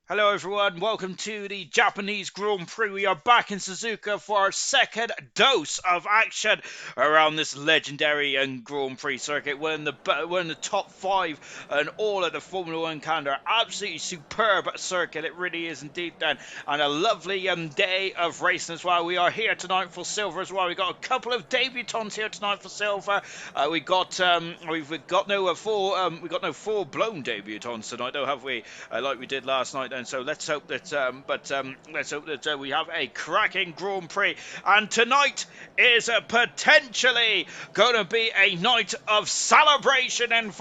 Hello everyone, welcome to the Japanese Grand Prix. We are back in Suzuka for our second dose of action around this legendary Grand Prix circuit. We're in the top 5 and all of the Formula 1 calendar. Absolutely superb circuit, it really is indeed then. And a lovely day of racing as well. We are here tonight for silver as well. We've got a couple of debutants here tonight for silver. We've got no full-blown debutants tonight, though, have we? Like we did last night. And so let's hope that we have a cracking Grand Prix. And tonight is potentially going to be a night of celebration and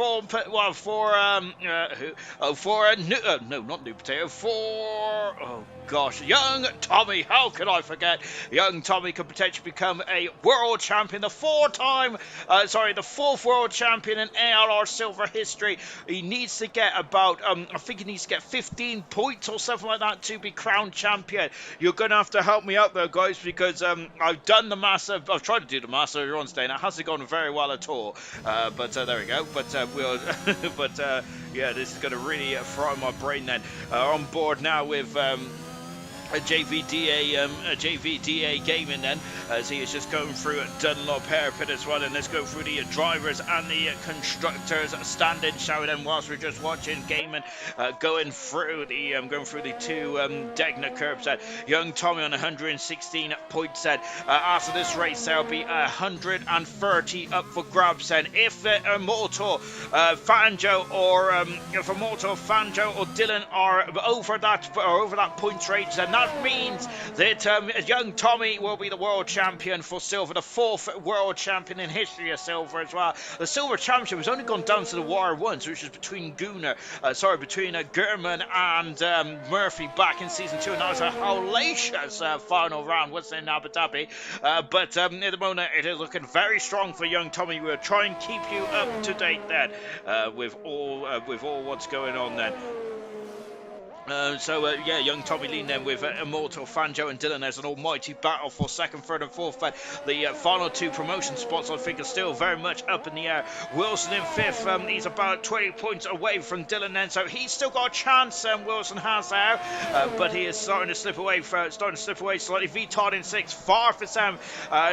young Tommy. How could I forget? Young Tommy could potentially become a world champion, the fourth world champion in ALR silver history. He needs to get about, I think he needs to get 15 points points or something like that to be crowned champion. You're going to have to help me out there, guys, because I've done the maths. I've tried to do the maths earlier on today, and it hasn't gone very well at all. But there we go. But we'll. But yeah, this is going to really fry my brain. Then on board now with. A JVDA Gaming then, as he is just going through Dunlop hairpit as well. And let's go through the drivers and the constructors standing, shall we then, whilst we're just watching Gaming going through the two Degner curbs. Young Tommy on 116 points. After this race there'll be 130 up for grabs. And if Immortal Fanjo or Dylan are over that points range, then that means that young Tommy will be the world champion for silver, the 4th world champion in history of silver as well. The silver championship has only gone down to the wire once, which is between Gurman and Murphy back in season 2, and that was a hellacious final round, wasn't it, in Abu Dhabi? But at the moment it is looking very strong for young Tommy. We'll try and keep you up to date then with all what's going on then. Yeah, young Tommy Lean then with Immortal, Fanjo and Dylan. There's an almighty battle for 2nd, 3rd and 4th. But the final 2 promotion spots, I think, are still very much up in the air. Wilson in 5th. He's about 20 points away from Dylan then, so he's still got a chance. Wilson has now, but he is starting to slip away slightly. Vitard in 6th. Farf is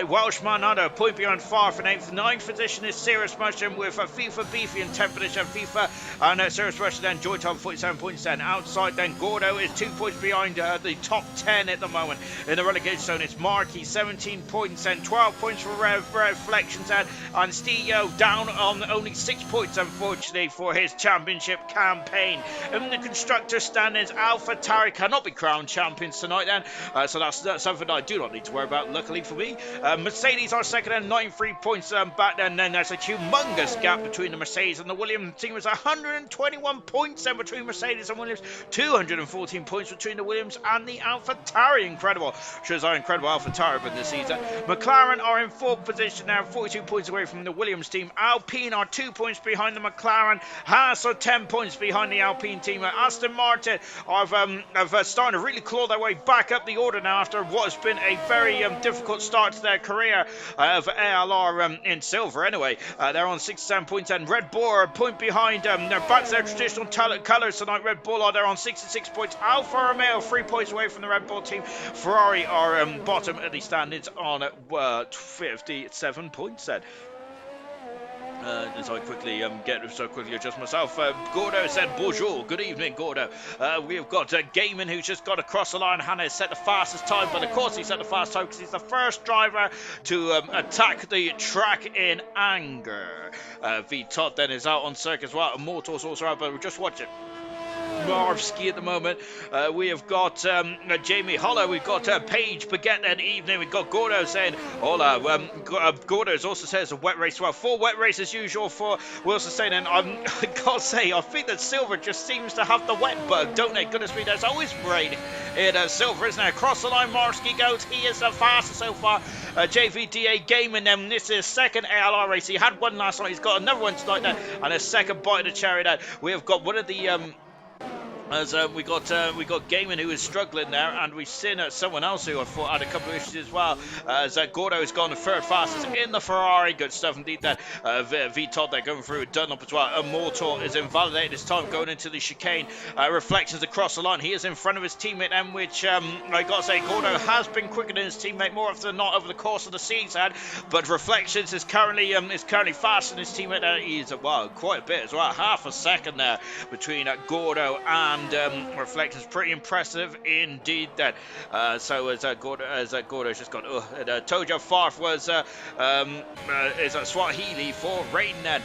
Welshman under a point behind Farf in 8th. 9th position is Cirrus Mushroom with FIFA Beefy in 10th position. FIFA and Cirrus Mushroom then joint on 47 points then. Outside then Gordo is 2 points behind the top 10 at the moment in the relegation zone. It's Markey 17 points and 12 points for Reflections and Stio down on only 6 points, unfortunately, for his championship campaign. In the constructor standings, Alpha Tari cannot be crowned champions tonight then, so that's something I do not need to worry about, luckily for me. Mercedes are second and 93 points back then. Then there's a humongous gap between the Mercedes and the Williams team. It's 121 points then between Mercedes and Williams, 214 points between the Williams and the AlphaTauri. Incredible. Shows how incredible AlphaTauri been this season. McLaren are in 4th position now, 42 points away from the Williams team. Alpine are 2 points behind the McLaren. Haas are 10 points behind the Alpine team. Aston Martin have started to really claw their way back up the order now after what has been a very difficult start to their career of ALR in silver anyway. They're on 67 points, and Red Bull are a point behind. They're back to their traditional colours tonight. Red Bull are there on 66 points. Alfa Romeo 3 points away from the Red Bull team. Ferrari are bottom of the standings on 57 points then. As I quickly adjust myself. Gordo said bonjour, good evening Gordo. We've got Gaiman, who's just got across the line. Hannah has set the fastest time, but of course he set the fastest time because he's the first driver to attack the track in anger. V Todd then is out on circuit as well. Immortal's also out, but we'll just watch it. Marvski at the moment. We have got Jamie Holler, we've got Paige Baguette that evening, we've got Gordo saying hola. Gordo also says a wet race. Well, 4 wet races as usual for Wilson saying, and I gotta say, I think that silver just seems to have the wet bug, don't they? Goodness me, there's always rain in silver, isn't there? Across the line Marvski goes, he is the fastest so far. JVDA Gaming then, this is 2nd ALR race. He had one last night, he's got another one tonight now, and a second bite of the cherry now. We have got one of the as we got Gaiman, who is struggling there, and we've seen someone else who I thought had a couple of issues as well. As Gordo has gone the 3rd fastest in the Ferrari. Good stuff indeed. That V-Todd they're going through Dunlop as well. Immortal is invalidated this time going into the chicane. Reflections across the line. He is in front of his teammate, and which I got to say, Gordo has been quicker than his teammate more often than not over the course of the season. But Reflections is currently faster than his teammate. He's quite a bit as well. Half a second there between Gordo and Reflections. Pretty impressive indeed. That so as Gordo's just gone. Tojo Farf was is a Swahili for rain. Then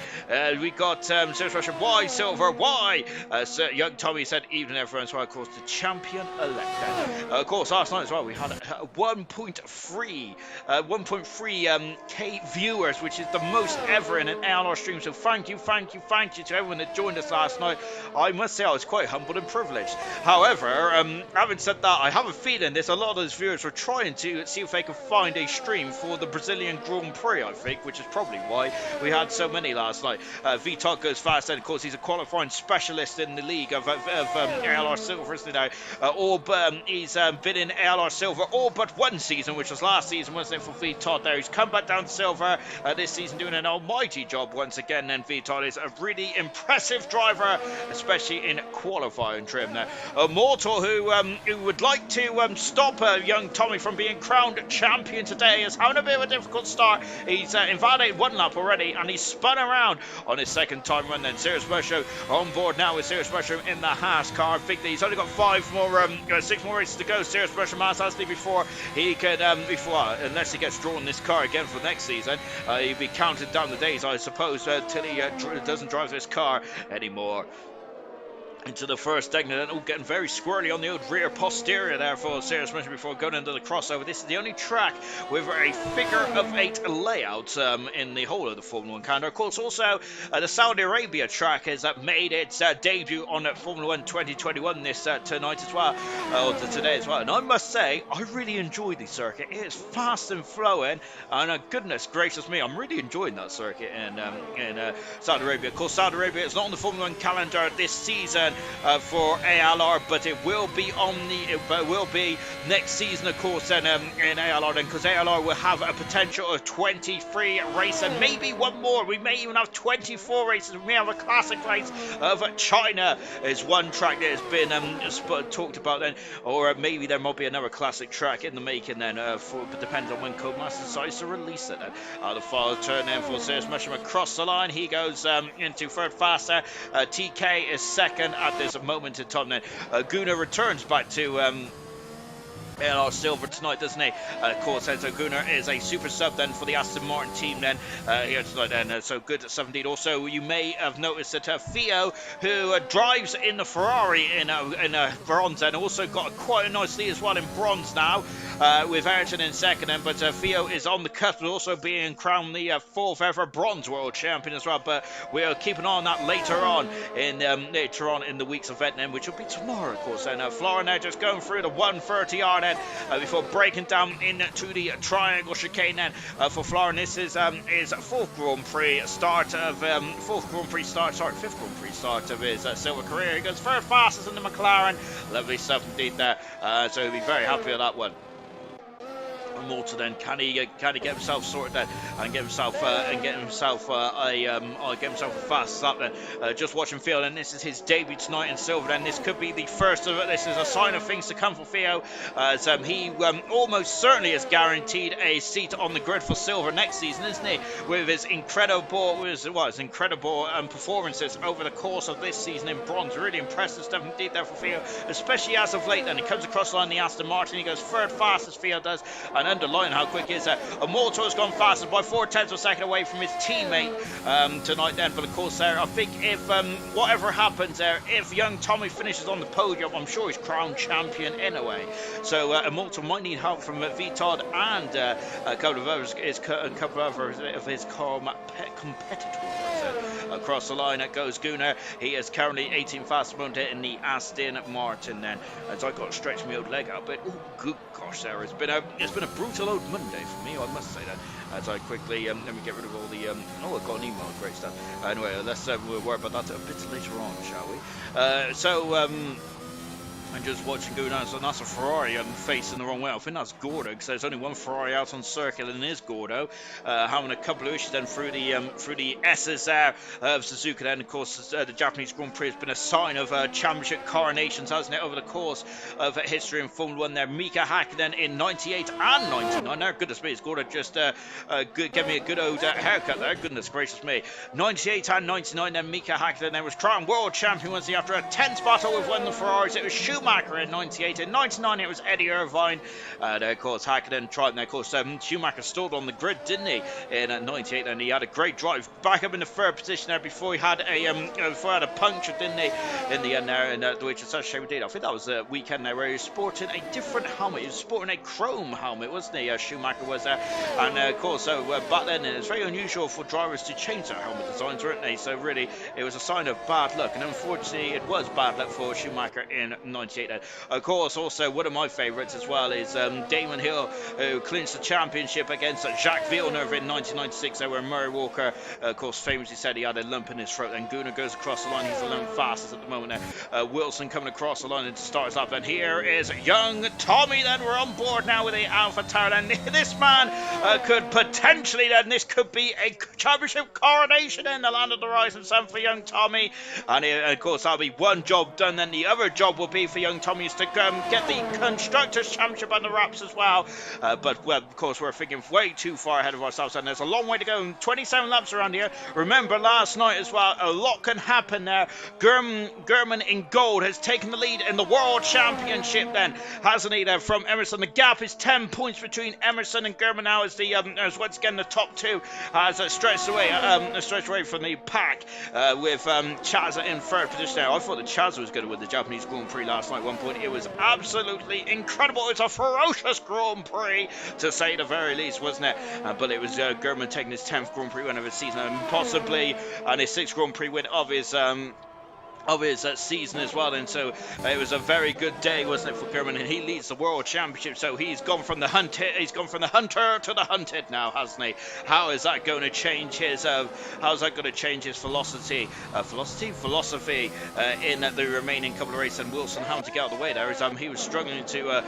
we got Russia. Why silver? Why? Young Tommy said evening everyone. So of course the champion elect. Of course last night as well we had 1.3 K viewers, which is the most ever in an ALR stream. So thank you to everyone that joined us last night. I must say I was quite humbled and privileged. However, having said that, I have a feeling there's a lot of those viewers were trying to see if they could find a stream for the Brazilian Grand Prix, I think, which is probably why we had so many last night. Vitot goes fast, and of course he's a qualifying specialist in the league of ALR Silver, isn't he now? He's been in ALR Silver all but one season, which was last season, wasn't it, for Vitot there. He's come back down to Silver this season, doing an almighty job once again, and Vitot is a really impressive driver, especially in qualifying trim there. Mortal, who would like to stop young Tommy from being crowned champion today, is having a bit of a difficult start. He's invalidated one lap already, and he's spun around on his second time run. Then Sirius Musho on board now with Sirius Musho in the Haas car. I think that he's only got 6 more races to go. Sirius Musho has to before he could, unless he gets drawn this car again for next season, he'll be counting down the days, I suppose, till he doesn't drive this car anymore. Into the first segment, getting very squirrely on the old rear posterior there for Sirius Musho before going into the crossover. This is the only track with a figure of 8 layout in the whole of the Formula 1 calendar. Of course, also the Saudi Arabia track has made its debut on Formula 1 2021 this tonight as well, or today as well. And I must say, I really enjoy the circuit. It is fast and flowing, and goodness gracious me, I'm really enjoying that circuit in Saudi Arabia. Of course, Saudi Arabia is not on the Formula 1 calendar this season for ALR, but it will be next season, of course, in ALR, then, because ALR will have a potential of 23 races and maybe one more. We may even have 24 races. We may have a classic race of China is one track that has been talked about then, or maybe there might be another classic track in the making then, but depends on when Codemaster decides to release it then. The final turn then for Sirius Musho across the line. He goes into third faster. TK is second at this moment in time then. Guna returns back to ALR Silver tonight, doesn't he? Of course, so Gunnar is a super sub then for the Aston Martin team then here tonight then. So good at 17. Also, you may have noticed that Theo, who drives in the Ferrari in bronze, and also got quite a nice lead as well in bronze now, with Ayrton in second then. But Theo is on the cusp of also being crowned the 4th ever bronze world champion as well. But we'll keep an eye on that later on in the week's event then, which will be tomorrow, of course. And Flora now just going through the 130R before breaking down into the triangle chicane then for Flora. This is his 5th Grand Prix start of his silver career. He goes third fastest in the McLaren. Lovely stuff indeed there. So he'll be very happy with that one. Mortal then, can he get himself sorted then and get himself a fast start then. Just watching Theo, and this is his debut tonight in silver then. This could be the first of it. This is a sign of things to come for Theo, as he almost certainly is guaranteed a seat on the grid for silver next season, isn't he, with his incredible performances over the course of this season in bronze. Really impressive stuff indeed there for Theo, especially as of late then. He comes across the line, the Aston Martin, he goes third fastest, Theo does, and underline how quick he is there. Mortal has gone fastest by 4/10 of a second away from his teammate tonight then. But of course there, I think if whatever happens there, if young Tommy finishes on the podium, I'm sure he's crowned champion anyway. So Mortal might need help from Vitot and a couple of his competitors. Across the line it goes Gunnar. He is currently 18 fastest moment in the Aston Martin then. As I got to stretch my old leg out, but oh good gosh, there it's been a brutal old Monday for me, I must say that. As I quickly let me get rid of all the I got an email, great stuff. Anyway, let's we'll worry about that a bit later on, shall we? I'm just watching Gunnar, so that's a Ferrari facing the wrong way. I think that's Gordo, because there's only one Ferrari out on circuit, and it is Gordo. Having a couple of issues then through the SSR of Suzuka then. Of course, the Japanese Grand Prix has been a sign of championship coronations, hasn't it, over the course of history in Formula 1 there. Mika Hakkinen in 98 and 99. Now, goodness me, it's Gordo just gave me a good old haircut there. Goodness gracious me. 98 and 99 then Mika Hakkinen then was crowned world champion once after a tense battle with one of the Ferraris. It was Schumacher Schumacher in 98. In 99, it was Eddie Irvine. Of course, Hakkinen tried, and of course, Schumacher stalled on the grid, didn't he, in 98, and he had a great drive back up in the third position there before he had a puncture, didn't he, in the end there, and which is such a shame he did. I think that was a weekend there where he was sporting a different helmet. He was sporting a chrome helmet, wasn't he? Schumacher was there, and of course, back then it's very unusual for drivers to change their helmet designs, weren't they? So really, it was a sign of bad luck, and unfortunately, it was bad luck for Schumacher in 98. Of course, also one of my favourites as well is Damon Hill, who clinched the championship against Jacques Villeneuve in 1996, where Murray Walker, of course, famously said he had a lump in his throat. And Gunnar goes across the line. He's the lone fastest at the moment now. Wilson coming across the line and starts up. And here is young Tommy. Then we're on board now with the Alpha Tower. And this man could potentially, then this could be a championship coronation in the land of the rising sun for young Tommy. And of course, that'll be one job done. Then the other job will be for young Tommy is to get the Constructors' Championship on the wraps as well. But, well, of course, we're thinking way too far ahead of ourselves. And there's a long way to go. 27 laps around here. Remember last night as well, a lot can happen there. German in gold has taken the lead in the World Championship then, hasn't he, there from Emerson. The gap is 10 points between Emerson and German now as as once again the top two has stretched away from the pack with Chaza in third position now. I thought that Chaza was going to win the Japanese Grand Prix last night at one point. It was absolutely incredible. It's a ferocious Grand Prix to say the very least, wasn't it? But it was German taking his 10th Grand Prix win of his season and possibly and his 6th Grand Prix win of his season as well. And so it was a very good day, wasn't it, for German, and he leads the World Championship. So he's gone from the hunter to the hunted now, hasn't he? How is that going to change his philosophy in the remaining couple of races? And Wilson having to get out of the way there as he was struggling to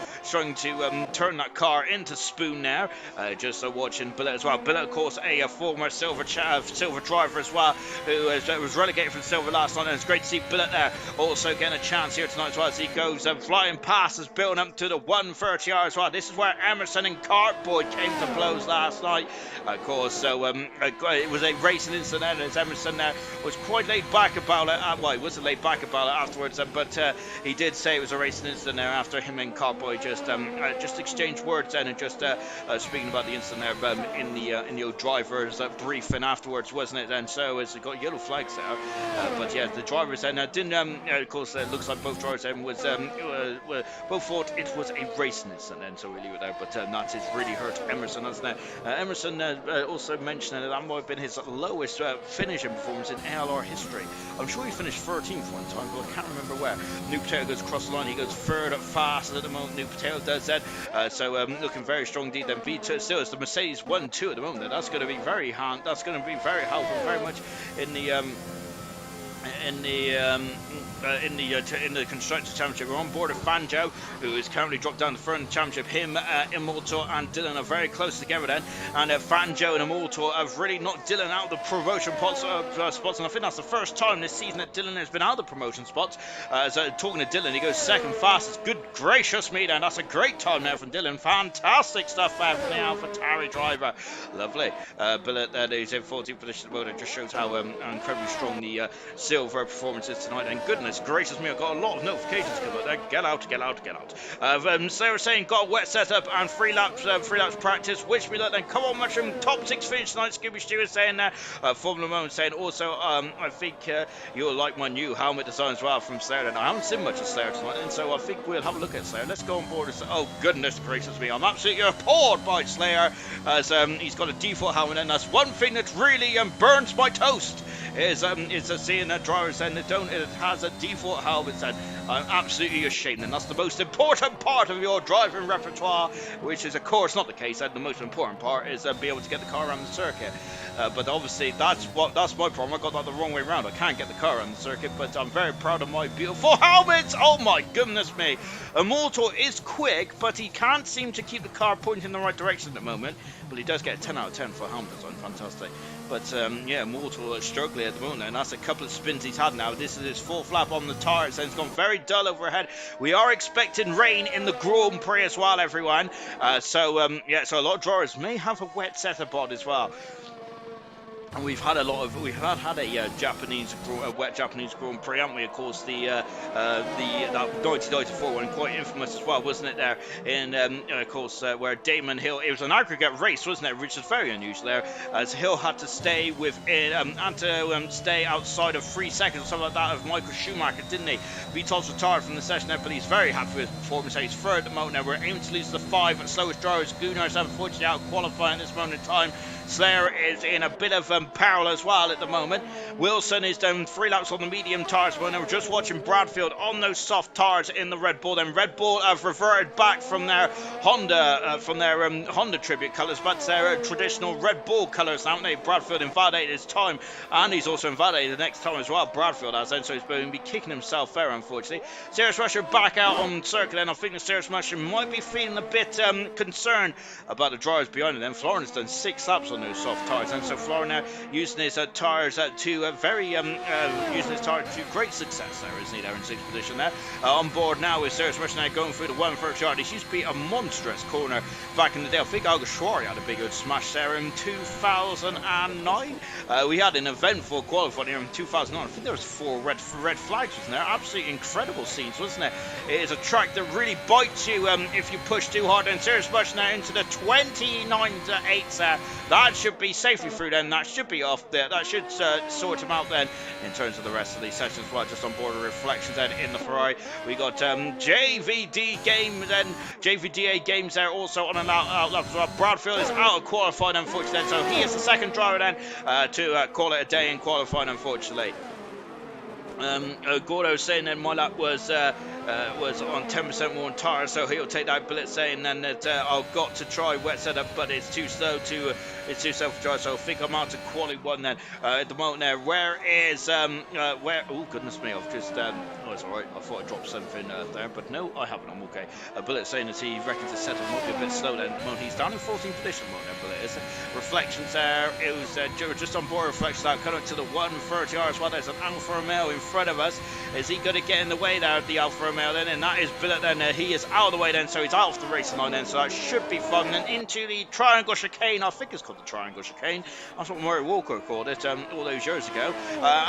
turn that car into spoon now. Just watching Billet as well. Billet, of course, a former silver driver as well, who was relegated from silver last night, and it's great to see Billet there also getting a chance here tonight as well as he goes flying past, is building up to the 130R as well. This is where Emerson and Cartboy came to blows last night, of course. So it was a racing incident as Emerson was quite laid back about it. Well, he wasn't laid back about it afterwards, but he did say it was a racing incident there after him and Cartboy just exchanged words then, and just speaking about the incident there in the driver's briefing afterwards, wasn't it? And so as it got yellow flags there, but yeah, the drivers then didn't. Of course, it looks like both drivers then both thought it was a racing incident, and so we leave it there. But that's really hurt Emerson, hasn't it? Emerson also mentioned that might have been his lowest finishing performance in ALR history. I'm sure he finished 13th one time, but I can't remember where. New Potato goes across the line. He goes third at fast at the moment. New Potato does that. So looking very strong indeed. Then V2 still is the Mercedes 1-2 at the moment. That's going to be very hard. That's going to be very helpful, very much in the Constructors' Championship. We're on board of Fanjo, who is currently dropped down the front of the championship. Him, Immortal and Dylan are very close together then, and Fanjo and Immortal have really knocked Dylan out of the promotion spots, and I think that's the first time this season that Dylan has been out of the promotion spots. So talking to Dylan, he goes second fastest. Good gracious me then, that's a great time there from Dylan. Fantastic stuff there from the AlphaTauri driver. Lovely. Billet there, he's in 14th position at the moment. It just shows how incredibly strong the silver performance is tonight, and goodness gracious me, I've got a lot of notifications coming up there. Get out. So we're saying got a wet setup and 3 laps practice. Wish me luck then. Come on, Mushroom. Top 6 finish tonight. Scooby Stewart saying there. Formula Moment saying also, I think you'll like my new helmet design as well from Slayer. And I haven't seen much of Slayer tonight, and so I think we'll have a look at Slayer. Let's go on board. Oh, goodness gracious me. I'm absolutely appalled by Slayer as he's got a default helmet, and that's one thing that really burns my toast. Is seeing that drivers saying it has a default helmet, and I'm absolutely ashamed, and that's the most important part of your driving repertoire, which is of course not the case. And the most important part is be able to get the car around the circuit, but obviously that's my problem. I got that the wrong way around. I can't get the car around the circuit, but I'm very proud of my beautiful helmets. Oh my goodness me. Immortal is quick, but he can't seem to keep the car pointing in the right direction at the moment, but he does get a 10 out of 10 for helmet design. Fantastic. But yeah, Immortal is struggling at the moment, and that's a couple of spins he's had now. This is his 4th lap on the tire, so it's gone very dull overhead. We are expecting rain in the Grand Prix as well, everyone. So a lot of drivers may have a wet setup on as well. And we've had a Japanese wet Japanese Grand Prix, haven't we? Of course, that 1994 one, quite infamous as well, wasn't it? There in of course where Damon Hill, it was an aggregate race, wasn't it? Which is very unusual there, as Hill had to stay stay outside of 3 seconds or something like that of Michael Schumacher, didn't he? Vital's retired from the session there, but he's very happy with his performance. He's third at the moment now. We're aiming to lose the 5 slowest drivers. Gunar's unfortunately out qualifying at this moment in time. Slayer is in a bit of peril as well at the moment. Wilson is down 3 laps on the medium tyres. Well, now we're just watching Bradfield on those soft tyres in the Red Bull. Then Red Bull have reverted back from their Honda tribute colours, but their traditional Red Bull colours, haven't they? Bradfield invalidated his time, and he's also invalidated the next time as well. Bradfield has then, so he's going to be kicking himself there, unfortunately. Sirius Rusher back out on circuit, and I think the Sirius Rusher might be feeling a bit concerned about the drivers behind him. Then Florence done 6 laps on those soft tyres, and so Florence now using his tyres to great success there, isn't he? There in 6th position there. On board now with Sirius Rusher now going through the 1/3 yard. This used to be a monstrous corner back in the day. I think Alguersuari had a big good smash there in 2009. We had an eventful qualifying here in 2009. I think there was 4 red flags, wasn't there? Absolutely incredible scenes, wasn't it? It is a track that really bites you if you push too hard. And Sirius Rusher now into the 29-8 there. That should be safely through then. That should be off there. That should sort him out then in terms of the rest of these sessions. Well, just on board of reflections then in the Ferrari. We got JVDA games there also on an out lap as well. Bradfield is out of qualifying, unfortunately, so he is the second driver then to call it a day in qualifying, unfortunately. Gordo saying that my lap was on 10% more on tyres, so he'll take that bullet, saying then that I've got to try wet setup, but it's too slow to drive, so I think I'm out to quali 1 then. At the moment there, where oh goodness me, I've just oh, it's alright, I thought I dropped something there, but no, I haven't. I'm okay. Bullet saying that he reckons the setup might be a bit slow then. Well, he's down in 14th position at the moment there, Bullet is. Reflections there, it was just on board reflections now, coming to the 1/30 yard as well. There's an Alfa Romeo in front of us. Is he going to get in the way there of the Alfa Romeo then? And that is Bullet then. He is out of the way then, so he's out of the racing line then, so that should be fun. And into the triangle chicane, I think it's called the triangle chicane. That's what Murray Walker called it all those years ago.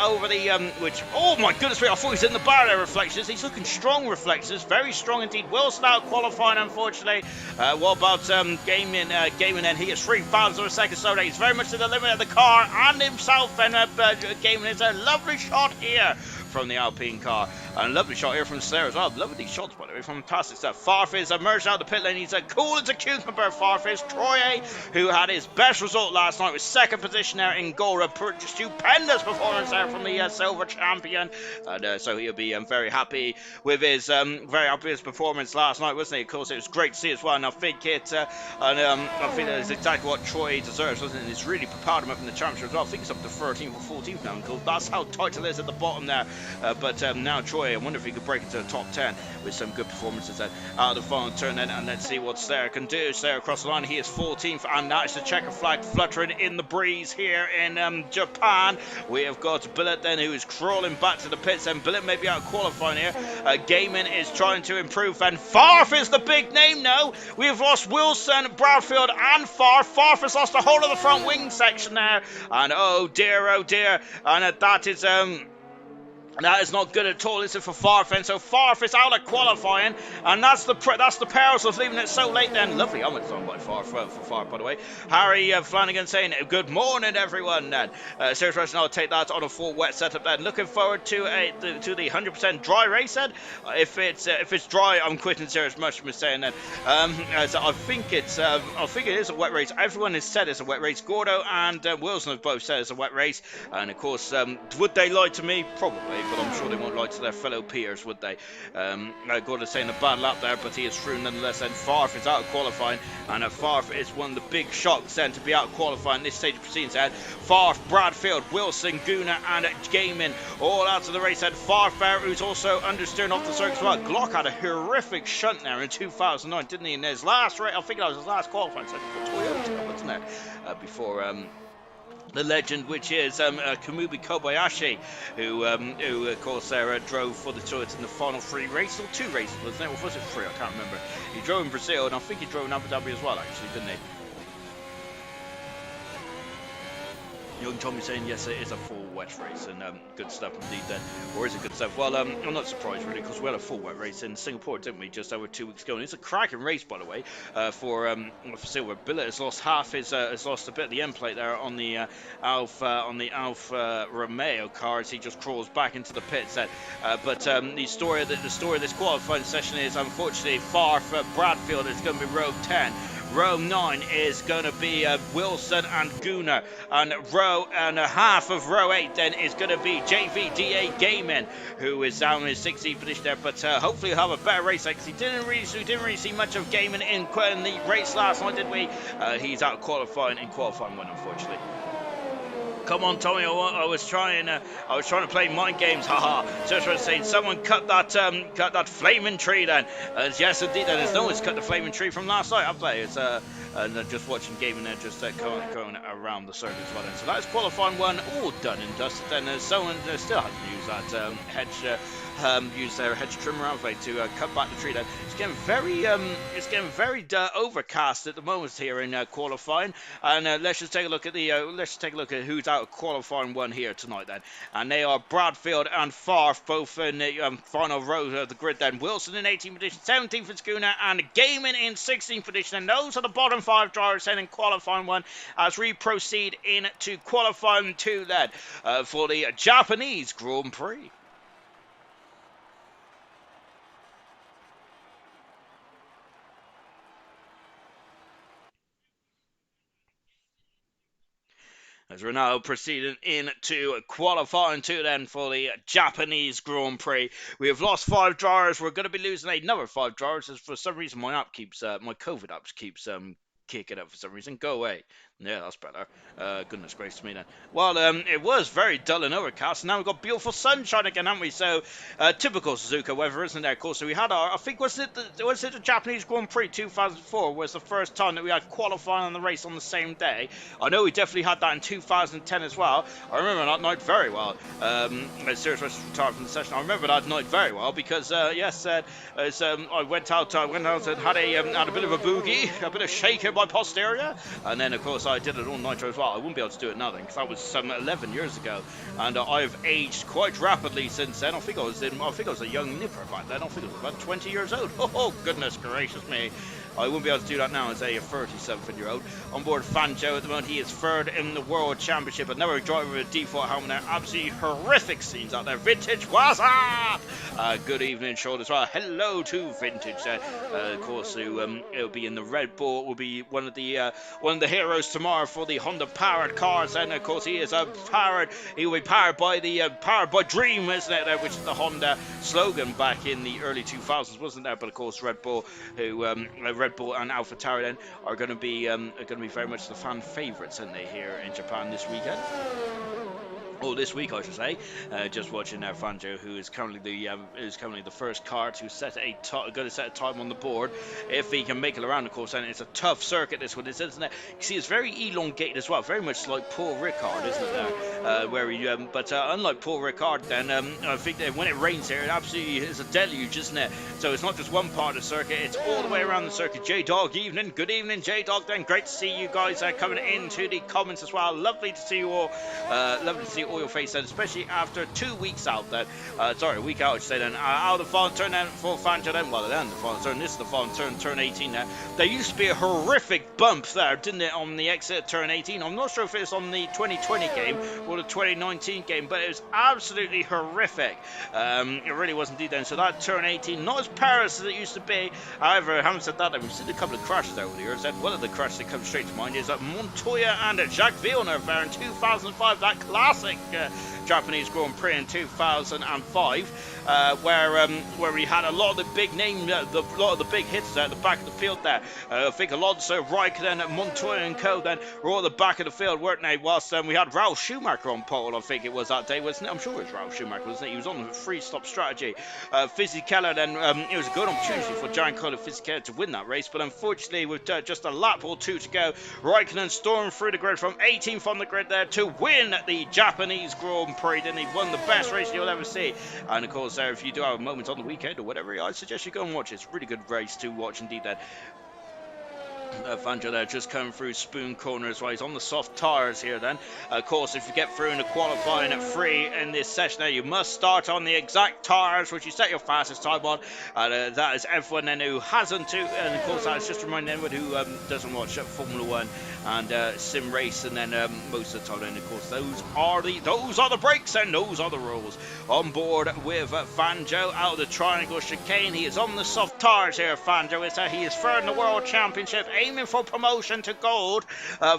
Over the which, oh my goodness me, I thought he was in the bar there, reflections. He's looking strong, reflections, very strong indeed. Wilson out qualifying, unfortunately. What about Gaming then? He is 3 thousandths of a second, so he's very much to the limit of the car and himself. And Gaming is a lovely shot here from the Alpine car, and a lovely shot here from Slayer as well. Lovely shots, by the way, fantastic stuff. Farfis emerged out of the pit lane. He's cool as a cucumber, Farfis. Troye, who had his best result last night, was 2nd position there in Gora. Stupendous performance there from the silver champion, and so he'll be very happy with his performance last night, wasn't he? Of course, it was great to see as well, and I think I think that is exactly what Troye deserves, wasn't it? And it's really propelled him up in the championship as well. I think it's up to 13th or 14th now, because that's how tight it is at the bottom there. But now Troy, I wonder if he could break into the top 10 with some good performances then out of the final turn then, and let's see what Slayer can do. Slayer across the line, he is 14th, and that's the checker flag fluttering in the breeze here in Japan. We have got Bullet then, who is crawling back to the pits, and Bullet may be out qualifying here. Gaiman is trying to improve, and Farf is the big name now. We have lost Wilson, Bradfield, and Farf. Farf has lost the whole of the front wing section there, and oh dear, and that is that is not good at all, is it, for Farf? And so Farf is out of qualifying, and that's the perils of leaving it so late then. Lovely helmet design by Farf, for Farf, by the way. Harry Flanagan saying, good morning, everyone, then. Serious Russian, I'll take that on a full wet setup then. Looking forward to the 100% dry race then. If it's dry, I'm quitting Serious Mushroom saying then. So I think it is a wet race. Everyone has said it's a wet race. Gordo and Wilson have both said it's a wet race, and of course, would they lie to me? Probably. But I'm sure they won't lie to their fellow peers, would they? Gordon's saying a bad lap there, but he is through nonetheless. And Farf is out of qualifying, and Farf is one of the big shocks then to be out of qualifying this stage of proceedings. Farf, Bradfield, Wilson, Guna, and Gaiman all out of the race. And Farf there, who's also understeering off the circuit as well. Glock had a horrific shunt there in 2009, didn't he? In his last race, I think that was his last qualifying session for Toyota, wasn't it? Before the legend, which is Kamui Kobayashi, who of course drove for the Toyota in the final 3 races, or 2 races, wasn't it? Or was it 3? I can't remember. He drove in Brazil, and I think he drove in Abu Dhabi as well, actually, didn't he? Young Tommy saying, yes, it is a full wet race, and good stuff indeed then. Or is it good stuff? Well, I'm not surprised really, because we had a full wet race in Singapore, didn't we, just over 2 weeks ago. And it's a cracking race, by the way, for Silver. Billet has lost half his, has lost a bit of the end plate there on the Alfa Romeo car as he just crawls back into the pits. But the story of this qualifying session is, unfortunately, far for Bradfield. It's going to be row 10. Row 9 is going to be Wilson and Gunnar, and a half of row 8 then is going to be JVDA Gaming, who is down in his 16th position there. But hopefully he'll have a better race, because we didn't really see much of Gaming in the race last night, did we? He's out qualifying in qualifying 1, unfortunately. Come on, Tommy! I was trying to play mind games. Haha! Just was saying, someone cut that flaming tree. Then, yes, indeed. There's no one's cut the flaming tree from last night. I've played. It's just watching gaming there, just going around the circuit as well. And so that's qualifying 1 all done and dusted. Then someone still has to use that use their hedge trimmer outfit to cut back the tree. Then it's getting very overcast at the moment here in qualifying. And let's just take a look at who's out of qualifying 1 here tonight then. And they are Bradfield and Farf, both in the final row of the grid then. Wilson in 18th position, 17th is Schooner, and Gaiman in 16th position. And those are the bottom 5 drivers then in qualifying 1 as we proceed into qualifying 2 then for the Japanese Grand Prix. As we're now proceeding into qualifying 2 then for the Japanese Grand Prix. We have lost 5 drivers. We're going to be losing another 5 drivers, as for some reason my COVID app keeps kicking up for some reason. Go away. Yeah, that's better. Goodness gracious me then. Well, it was very dull and overcast. Now we've got beautiful sunshine again, haven't we? So, typical Suzuka weather, isn't there? Of course, so we had I think, was it the Japanese Grand Prix 2004 was the first time that we had qualifying on the race on the same day. I know we definitely had that in 2010 as well. I remember that night very well. Serious West retired from the session. I remember that night very well because, yes, I went out and had a bit of a boogie, a bit of shaker by posterior, and then, of course, I did it all nitro as well. I wouldn't be able to do it now then, because that was 11 years ago, and I've aged quite rapidly since then. I think I was a young nipper back then. I think I was about 20 years old. Oh, goodness gracious me. I wouldn't be able to do that now as a 37-year-old. On board Fanjo at the moment, he is 3rd in the World Championship. Another driver with a default helmet there. Absolutely horrific scenes out there. Vintage, what's up? Good evening, Sean, as well. Hello to Vintage. Of course, who will be in the Red Bull. Will be one of the heroes tomorrow for the Honda powered cars. And of course, he will be powered by Dream, isn't it? Which is the Honda slogan back in the early 2000s, wasn't there? But of course, Red Bull, Red Bull and AlphaTauri then are going to be very much the fan favourites, aren't they, here in Japan this weekend? Oh, this week I should say. Just watching now Fanjo, who is currently the first car to set a time on the board. If he can make it around, of course, and it's a tough circuit this one, isn't it? You see, it's very elongated as well, very much like Paul Ricard, isn't it? There, but unlike Paul Ricard, then I think that when it rains here, it absolutely is a deluge, isn't it? So it's not just one part of the circuit; it's all the way around the circuit. J Dog, evening, good evening, J Dog. Then great to see you guys coming into the comments as well. Lovely to see you all. Lovely to see all your faces, especially after 2 weeks out. Then, a week out, I should say. Then out of the final turn then for Fanjo. Then, well, then the final turn. This is the final turn 18. There, there used to be a horrific bump there, didn't it, on the exit turn 18? I'm not sure if it's on the 2020 game or the 2019 game, but it was absolutely horrific. It really was indeed then. So that turn 18, not as perilous as it used to be. However, having said that, we've seen a couple of crashes over the years. And one of the crashes that comes straight to mind is that Montoya and Jacques Villeneuve there in 2005, that classic Japanese Grand Prix in 2005, where we had a lot of the big names, a lot of the big hits there at the back of the field there. I think Alonso, Raikkonen, Montoya and co then were all at the back of the field, weren't they? Whilst we had Ralf Schumacher on pole, I think it was that day, wasn't it? I'm sure it was Ralf Schumacher, wasn't it? He was on the free-stop strategy. Fisichella then, it was a good opportunity for Giancarlo Fisichella to win that race, but unfortunately with just a lap or two to go, Raikkonen stormed through the grid from 18th on the grid there to win the Japanese Grand Prix. Then he won the best race you'll ever see. And of course, if you do have a moment on the weekend or whatever, I suggest you go and watch it. It's a really good race to watch indeed then. Fanjo there just coming through Spoon Corner as well. He's on the soft tires here then. Of course, if you get through into qualifying at free in this session there, you must start on the exact tires which you set your fastest time on. And that is everyone then who hasn't to. And of course, that's just reminding anyone who doesn't watch Formula 1 and sim race, and then most of the time, and of course those are the brakes and those are the rules. On board with Fanjo out of the triangle chicane. He is on the soft tires here. Fanjo is he is third in the world championship, aiming for promotion to gold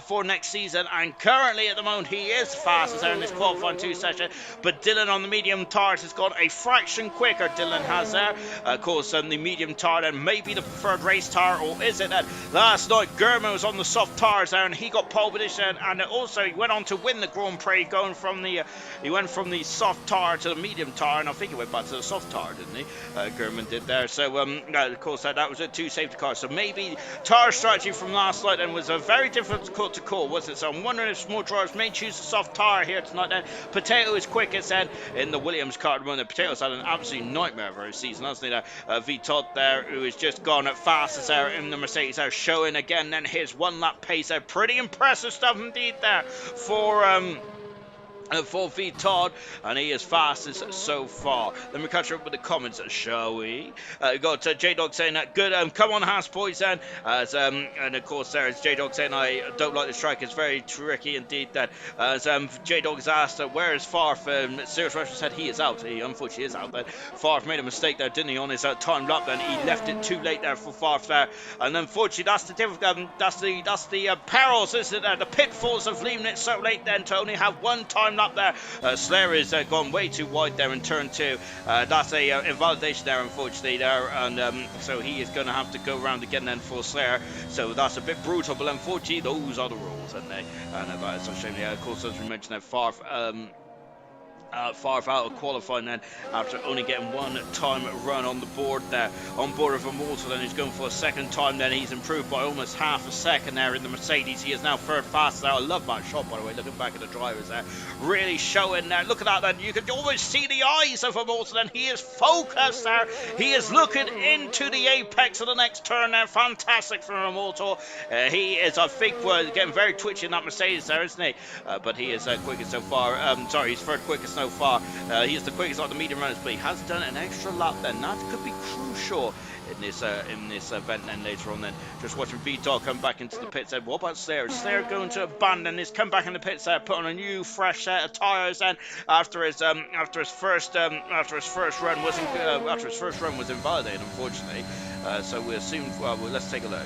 for next season, and currently at the moment he is fastest there in this qualifying 2 session. But Dylan on the medium tires has gone a fraction quicker. Dylan has there, of course, the medium tire and maybe the preferred race tire, or is it that last night German was on the soft tires there and he got pole position, and also he went on to win the Grand Prix, going from the he went from the soft tire to the medium tire, and I think he went back to the soft tire, didn't he? German did there. So of course that was a 2 safety cars. So maybe tire strategy from last night then was a very difficult to call, was it? So I'm wondering if small drivers may choose the soft tire here tonight then. Potato is quickest then in the Williams car at the moment. Potato's had an absolute nightmare for his season, hasn't he? Vitold there, who has just gone at fastest there in the Mercedes there, showing again then his 1 lap pace there. Pretty impressive stuff indeed there for Vitold, and he is fastest so far. Then we catch up with the comments, shall we? Got J-Dog saying that good, come on Haas boys then, as and of course there is J-Dog saying I don't like this track, it's very tricky indeed that, as J-Dog has asked where is Farf. Serious Russia said he is out. He unfortunately is out, but Farf made a mistake there, didn't he, on his time lap then. He left it too late there for Farf there, and unfortunately that's the perils, isn't it? The pitfalls of leaving it so late then to only have 1 time up there. Slayer is gone way too wide there in turn 2. That's a invalidation there, unfortunately there, and so he is going to have to go around again then for Slayer. So that's a bit brutal, but unfortunately those are the rules, aren't they? And that is a shame. Yeah, of course, as we mentioned there, Farf out of qualifying then after only getting 1 time run on the board there. On board of Immortal then, he's going for a 2nd time then. He's improved by almost half a second there in the Mercedes. He is now 3rd fastest there. I love that shot, by the way, looking back at the drivers there, really showing there. Look at that then, you can almost see the eyes of Immortal and he is focused there. He is looking into the apex of the next turn there. Fantastic from Immortal. He is, I think, getting very twitchy in that Mercedes there, isn't he? But he is quickest so far. Sorry, he's 3rd quickest so far. He is the quickest of the medium runners, but he has done an extra lap then. That could be crucial in this event then later on then. Just watching Vitold come back into the pits then. What about Slayer? Is Slayer going to abandon this, come back in the pits there, put on a new fresh set of tyres then after his first run was invalidated, unfortunately. So we assume, well, let's take a look.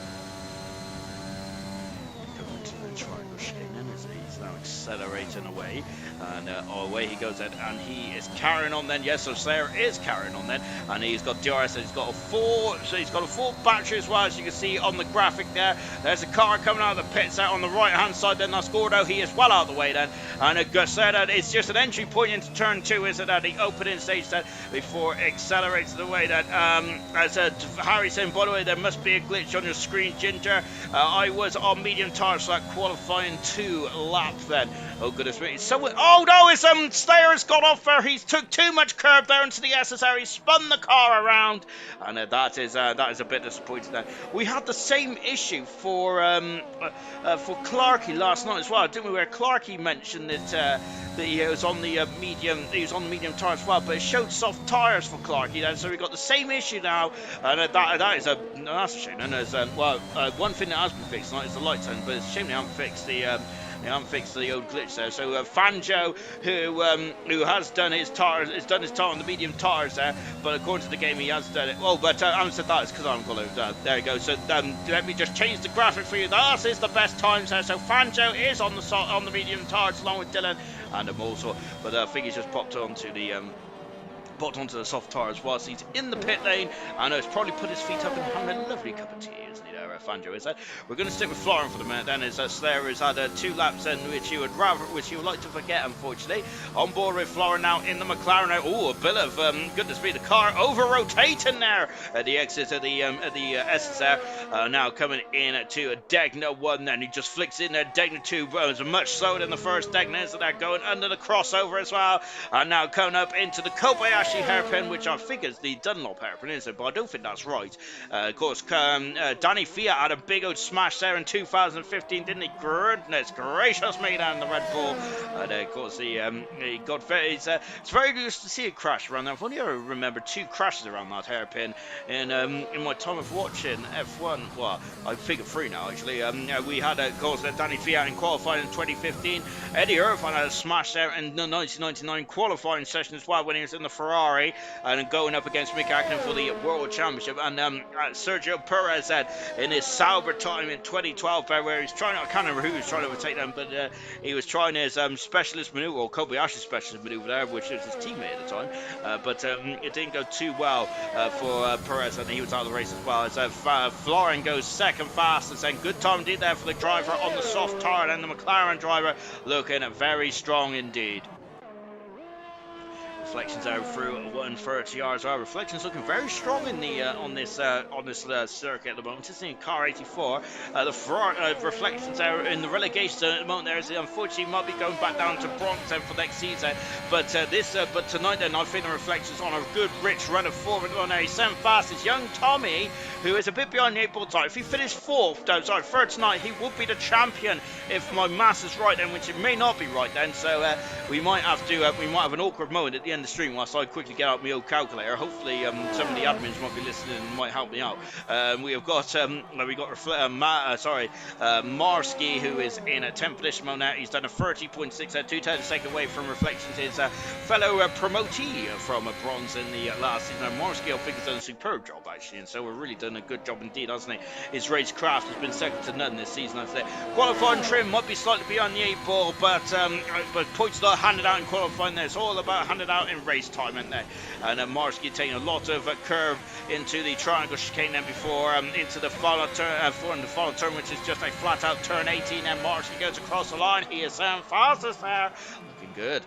He's now accelerating away, and away he goes then, and he is carrying on then. Yes, so Slayer is carrying on then, and he's got DRS, and he's got a full battery as well, as you can see on the graphic there. There's a car coming out of the pits out on the right hand side then. That's Gordo, he is well out of the way then, and it's just an entry point into turn 2, is it, at the opening stage then, before it accelerates the way that as Harry saying, by the way, there must be a glitch on your screen, Ginger. I was on medium tires for that qualifying 2 lap then. Oh goodness me. So, oh no, his Slayer has got off there. He's took too much curve there into the SSR. He spun the car around, and that is a bit disappointing. Then we had the same issue for Clarkey last night as well, didn't we? Where Clarkey mentioned that he was on the medium tires as well, but it showed soft tires for Clarkey then. So we got the same issue now, and that's a shame. And there's one thing that has been fixed tonight is the lights, but it's a shame they haven't fixed the old glitch there. So Fanjo, who has done his tire on the medium tires there, but according to the game he has done it. Well, but I haven't said that. It's because I haven't got it. There you go. So let me just change the graphic for you. That is the best times there. So Fanjo is on the medium tires along with Dylan and Immortal, but I think he's just popped onto the soft tire as well. So he's in the pit lane, and he's probably put his feet up and having a lovely cup of tea, isn't he there, Fanjo, is that? We're going to stick with Florin for the minute then, as Slayer has had 2 laps in which you would like to forget, unfortunately. On board with Florin now in the McLaren now. Oh, a bit of goodness me, the car over-rotating there at the exit of the SSR. Now coming in to Degna 1 then. He just flicks in there. Degna 2 was much slower than the first Degna, so they're going under the crossover as well. And now coming up into the Kobayashi actually hairpin, which I think is the Dunlop hairpin, isn't it? But I don't think that's right. Of course, Danny Fiat had a big old smash there in 2015, didn't he? Goodness gracious me down the Red Bull. And of course, he got very. It's very good to see a crash around there. I've only ever remembered 2 crashes around that hairpin in my time of watching F1. Well, I figure 3 now actually. We had of course Danny Fiat in qualifying in 2015. Eddie Irvine had a smash there in the 1999 qualifying session as well when he was in the Ferrari and going up against Mick Hakkinen for the World Championship. And Sergio Perez had in his Sauber time in 2012 where he's trying, I can't remember who he was trying to overtake them, but he was trying his specialist maneuver, or Kobayashi specialist maneuver there, which was his teammate at the time, but it didn't go too well for Perez, and he was out of the race as well. As Florin goes second fastest, and good time indeed there for the driver on the soft tire, and the McLaren driver looking very strong indeed. Reflections out through 130 yards. Well, Reflections looking very strong in the on this circuit at the moment. Just in car 84. The Reflections out in the relegation at the moment. There's unfortunately might be going back down to bronze then for next season. But but tonight then I think the Reflections on a good rich run of forward. Well, now he's second fastest. Young Tommy, who is a bit behind the 8 ball time. If he finished third tonight, he would be the champion if my maths is right then, which it may not be right then. So we might have an awkward moment at the end of the stream whilst I quickly get out my old calculator. Hopefully some of the admins might be listening and might help me out. We have got Marsky, who is in a 10th position now. He's done a 30.6, 2 tenths second away from Reflections, his fellow promotee from bronze in the last season. Marsky, I think, has done a superb job actually, and so we're really done a good job indeed, hasn't he? His racecraft has been second to none this season, I'd say. Qualifying trim might be slightly beyond the 8 ball, but points not handed out in qualifying. There, it's all about handed out in race time, isn't it? And Marsky taking a lot of curve into the triangle chicane then before into the final turn, which is just a flat out turn 18, and Marsky goes across the line. He is fastest there, looking good.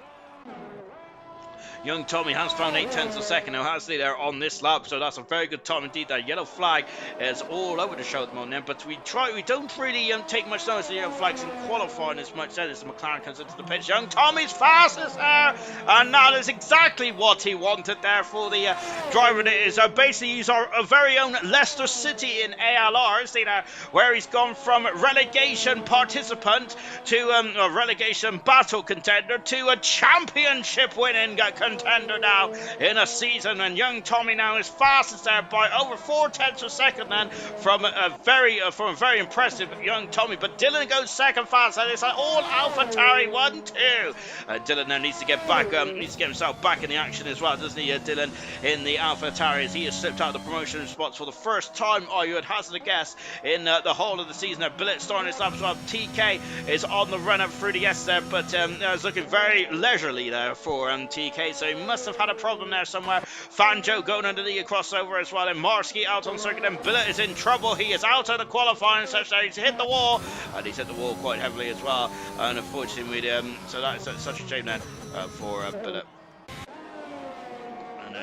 Young Tommy has found 8 tenths of a second now, has he, there on this lap, so that's a very good time indeed. That yellow flag is all over the show at the moment, but we don't really take much notice of the yellow flags in qualifying as much as the McLaren comes into the pitch. Young Tommy's fastest there, and that is exactly what he wanted there for the driver. That is basically he's our very own Leicester City in ALR, isn't he, there, where he's gone from relegation participant to a relegation battle contender to a championship winning contender now in a season. And young Tommy now is fastest there by over 4 tenths of a second then from a very impressive young Tommy. But Dylan goes second fast, and it's all AlphaTauri 1-2. Dylan now needs to get back, needs to get himself back in the action as well, doesn't he, Dylan, in the AlphaTauri, as he has slipped out of the promotion spots for the first time, I would hazard a guess, in the whole of the season. Billet starting this up as well. TK is on the run up through the S there, but it's looking very leisurely there for TK, so he must have had a problem there somewhere. Fanjo going under the crossover as well, and Marsky out on circuit, and Billet is in trouble. He is out of the qualifying session. He's hit the wall, and he's hit the wall quite heavily as well, and unfortunately so that's such a shame then for Billet.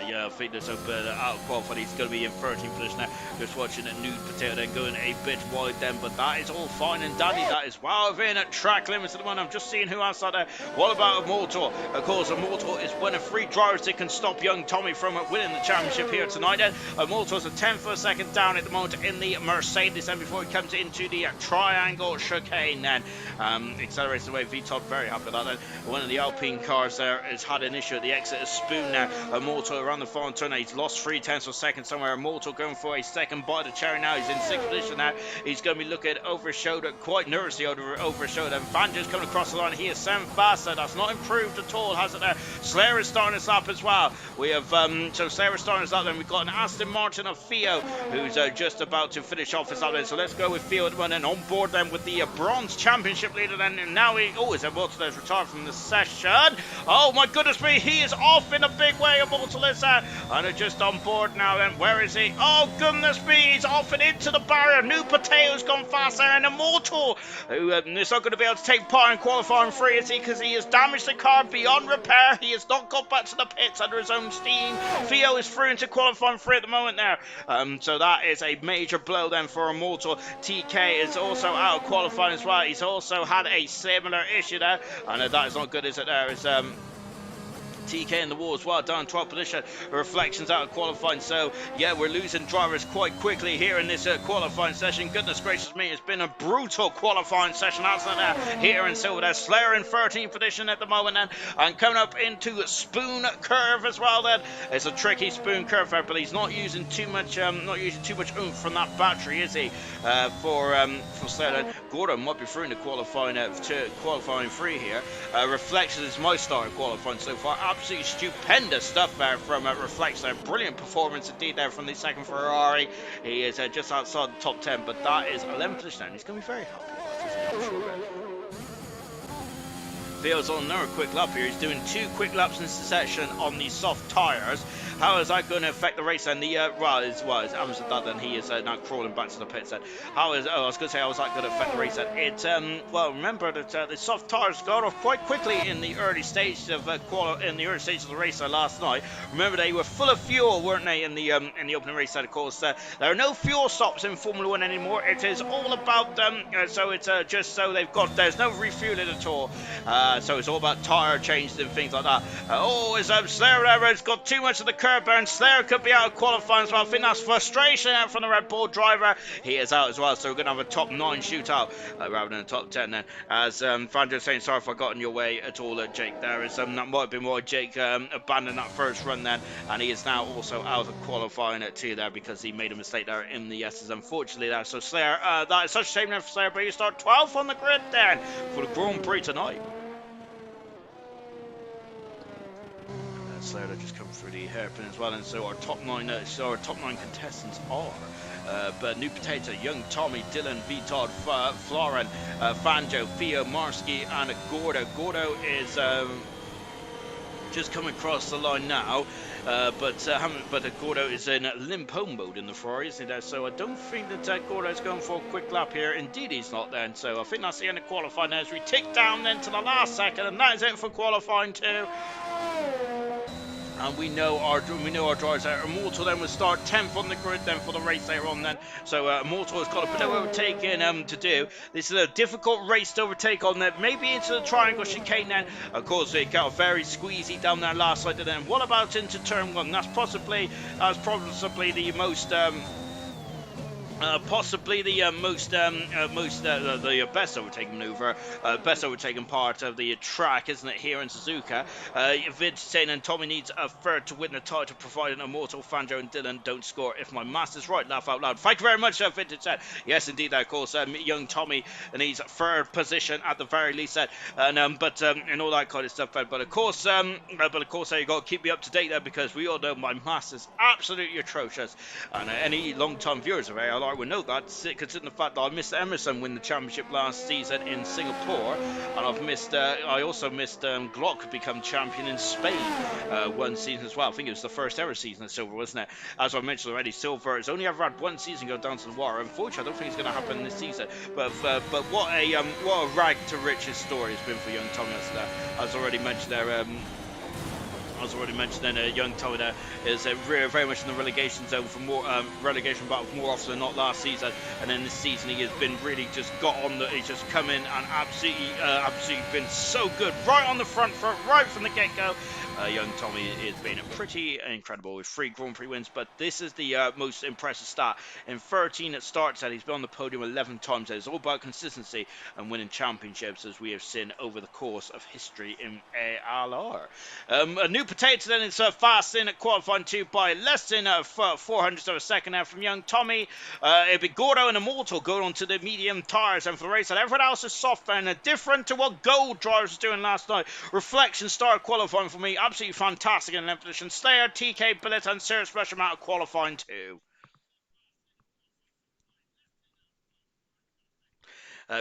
Yeah, I think there's a bit out of qualifying. He's going to be in 13th position now. Just watching a nude potato then going a bit wide then, but that is all fine and dandy. That is well within at track limits at the moment. I'm just seeing who else out there. What about Immortal? Of course, Immortal is one of 3 drivers that can stop young Tommy from winning the championship here tonight. Then Immortal is a 10th of a second down at the moment in the Mercedes, and before he comes into the triangle chicane then accelerates away. VTOP very happy with that then. One of the Alpine cars there has had an issue at the exit of Spoon now. Immortal around the final turn, he's lost 3 tenths of a second somewhere. Immortal going for a second bite of the cherry now. He's in 6th position now. He's going to be looking over his shoulder, quite nervously over his shoulder. And Vanjo's coming across the line. He is 7th faster. That's not improved at all, has it there? Slayer is starting us up as well. We have so Slayer is starting us up. Then we've got an Aston Martin of Theo, who's just about to finish off his up there. So let's go with Theo at the moment, and on board then with the bronze championship leader. Then and now is Immortal has retired from the session. Oh my goodness me, he is off in a big way. Immortal is and just on board now then. Where is he? Oh goodness me, he's off and into the barrier. New Potato's gone faster, and Immortal, who is not going to be able to take part in qualifying 3, is he? Because he has damaged the car beyond repair. He has not got back to the pits under his own steam. Theo is through into qualifying 3 at the moment there. So that is a major blow then for Immortal. TK is also out of qualifying as well. He's also had a similar issue there, and that is not good, is it there? It's TK in the wall as well, down 12th position. Reflections out of qualifying. So, yeah, we're losing drivers quite quickly here in this qualifying session. Goodness gracious me, it's been a brutal qualifying session, hasn't it? Here in Silver. There's Slayer in 13th position at the moment, and coming up into Spoon Curve as well. Then it's a tricky Spoon Curve there, but he's not using too much oomph from that battery, is he? For Slayer. Gordon might be through in the qualifying free here. Reflections is my start of qualifying so far. Absolutely stupendous stuff there from Reflections. Brilliant performance indeed there from the second Ferrari. He is just outside the top 10, but that is 11th position, and he's going to be very happy about this, I'm sure. Theo's on another quick lap here. He's doing 2 quick laps in succession on the soft tyres. How is that going to affect the race? And the it's Amazon that then he is now crawling back to the pits. Then how is how is that going to affect the race? Then remember that the soft tyres got off quite quickly in the early stages of the race last night. Remember, they were full of fuel, weren't they, in the opening race? Of course, there are no fuel stops in Formula One anymore. It is all about so it's just so there's no refueling at all. So it's all about tyre changes and things like that. Slayer there. It's got too much of the curb burn. Slayer could be out of qualifying as well. I think that's frustration out from the Red Bull driver. He is out as well, so we're going to have a top 9 shootout rather than a top 10 then. As Vander's saying, sorry if I got in your way at all, Jake. There is that might have been why Jake abandoned that first run then, and he is now also out of qualifying at 2 there because he made a mistake there in the S's, unfortunately there. So Slayer, that is such a shame there for Slayer, but you start 12th on the grid then for the Grand Prix tonight. Slayer just come through the hairpin as well, and so our top 9 contestants are but New Potato, Young Tommy, Dylan, Vitod, Florin, Fanjo, Theo, Marsky, and Gordo. Gordo is just coming across the line now, but Gordo is in limp home mode in the Ferrari, isn't it? So I don't think that Gordo is going for a quick lap here. Indeed, he's not then. So I think that's the end of qualifying as we tick down then to the last second, and that is it for qualifying 2. And we know our drivers are. Immortal then will start 10th on the grid then for the race later on then. So Immortal has got a bit of overtaking to do. This is a difficult race to overtake on there. Maybe into the triangle chicane then. Of course, it got very squeezy down there last side of them. What about into turn 1? That's possibly the most the best overtaking maneuver, best overtaking part of the track, isn't it, here in Suzuka? Vintage and Tommy needs a third to win the title, providing Immortal, Fanjo, and Dylan don't score. If my maths is right, laugh out loud. Thank you very much, Vintage said. Yes, indeed, of course, young Tommy needs third position at the very least, and all that kind of stuff. But of course, you got to keep me up to date there because we all know my maths is absolutely atrocious, and any long-time viewers of ALR would know that, considering the fact that I missed Emerson win the championship last season in Singapore, and I also missed Glock become champion in Spain one season as well. I think it was the first ever season of Silver, wasn't it? As I mentioned already, Silver has only ever had one season go down to the wire. Unfortunately, I don't think it's going to happen this season. But what a rag to riches story has been for young Tommy. As already mentioned there. Young Tommy there is very much in the relegation zone for more relegation battle more often than not last season, and then this season he has been really just he's just come in and absolutely been so good right on the front foot right from the get-go. Young Tommy has been pretty incredible with 3 Grand Prix wins, but this is the most impressive stat. In 13 starts, he's been on the podium 11 times. It's all about consistency and winning championships, as we have seen over the course of history in ALR. A New Potato then is fast in at qualifying 2 by less than 400th of a second now from young Tommy. It'll be Gordo and Immortal going on to the medium tyres, and for the race, and everyone else is soft and different to what Gold drivers was doing last night. Reflection start qualifying for me. Absolutely fantastic in that position. Slayer, TK, Billet, and Sirius Rush out of qualifying 2.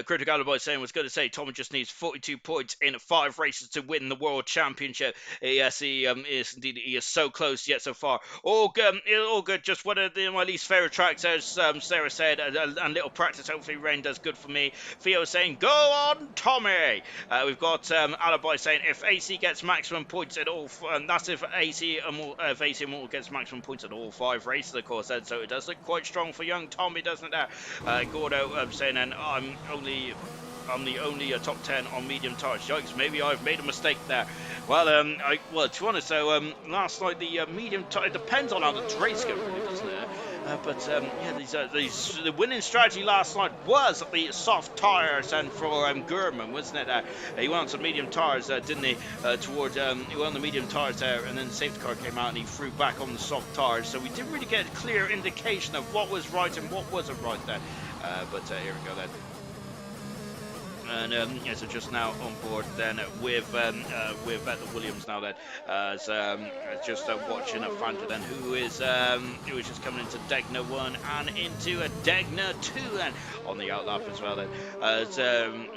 Critical Alibi saying was going to say Tommy just needs 42 points in 5 races to win the World Championship. Yes, he is indeed. He is so close yet so far. All good. Just one of my least favourite tracks, as Sarah said, and little practice. Hopefully, rain does good for me. Theo saying, "Go on, Tommy." We've got Alibi saying, "If AC gets maximum points at all, and that's if AC Immortal gets maximum points at all 5 races, of course." And so it does look quite strong for young Tommy, doesn't it? Gordo saying, "And I'm only I'm the only top 10 on medium tires. Yikes, maybe I've made a mistake there. Well, well, to be honest, so last night the medium tire, it depends on how the race goes, really, doesn't it? Yeah, the winning strategy last night was the soft tyres, and for Gurman, wasn't it? He went on some medium tyres, didn't he? He went on the medium tyres there, and then the safety car came out and he threw back on the soft tyres. So we didn't really get a clear indication of what was right and what wasn't right there. But here we go then. And yeah, so just now on board then with the Williams now then, just watching Fanta then, who is just coming into Degner 1 and into a Degner 2 then on the outlap as well then.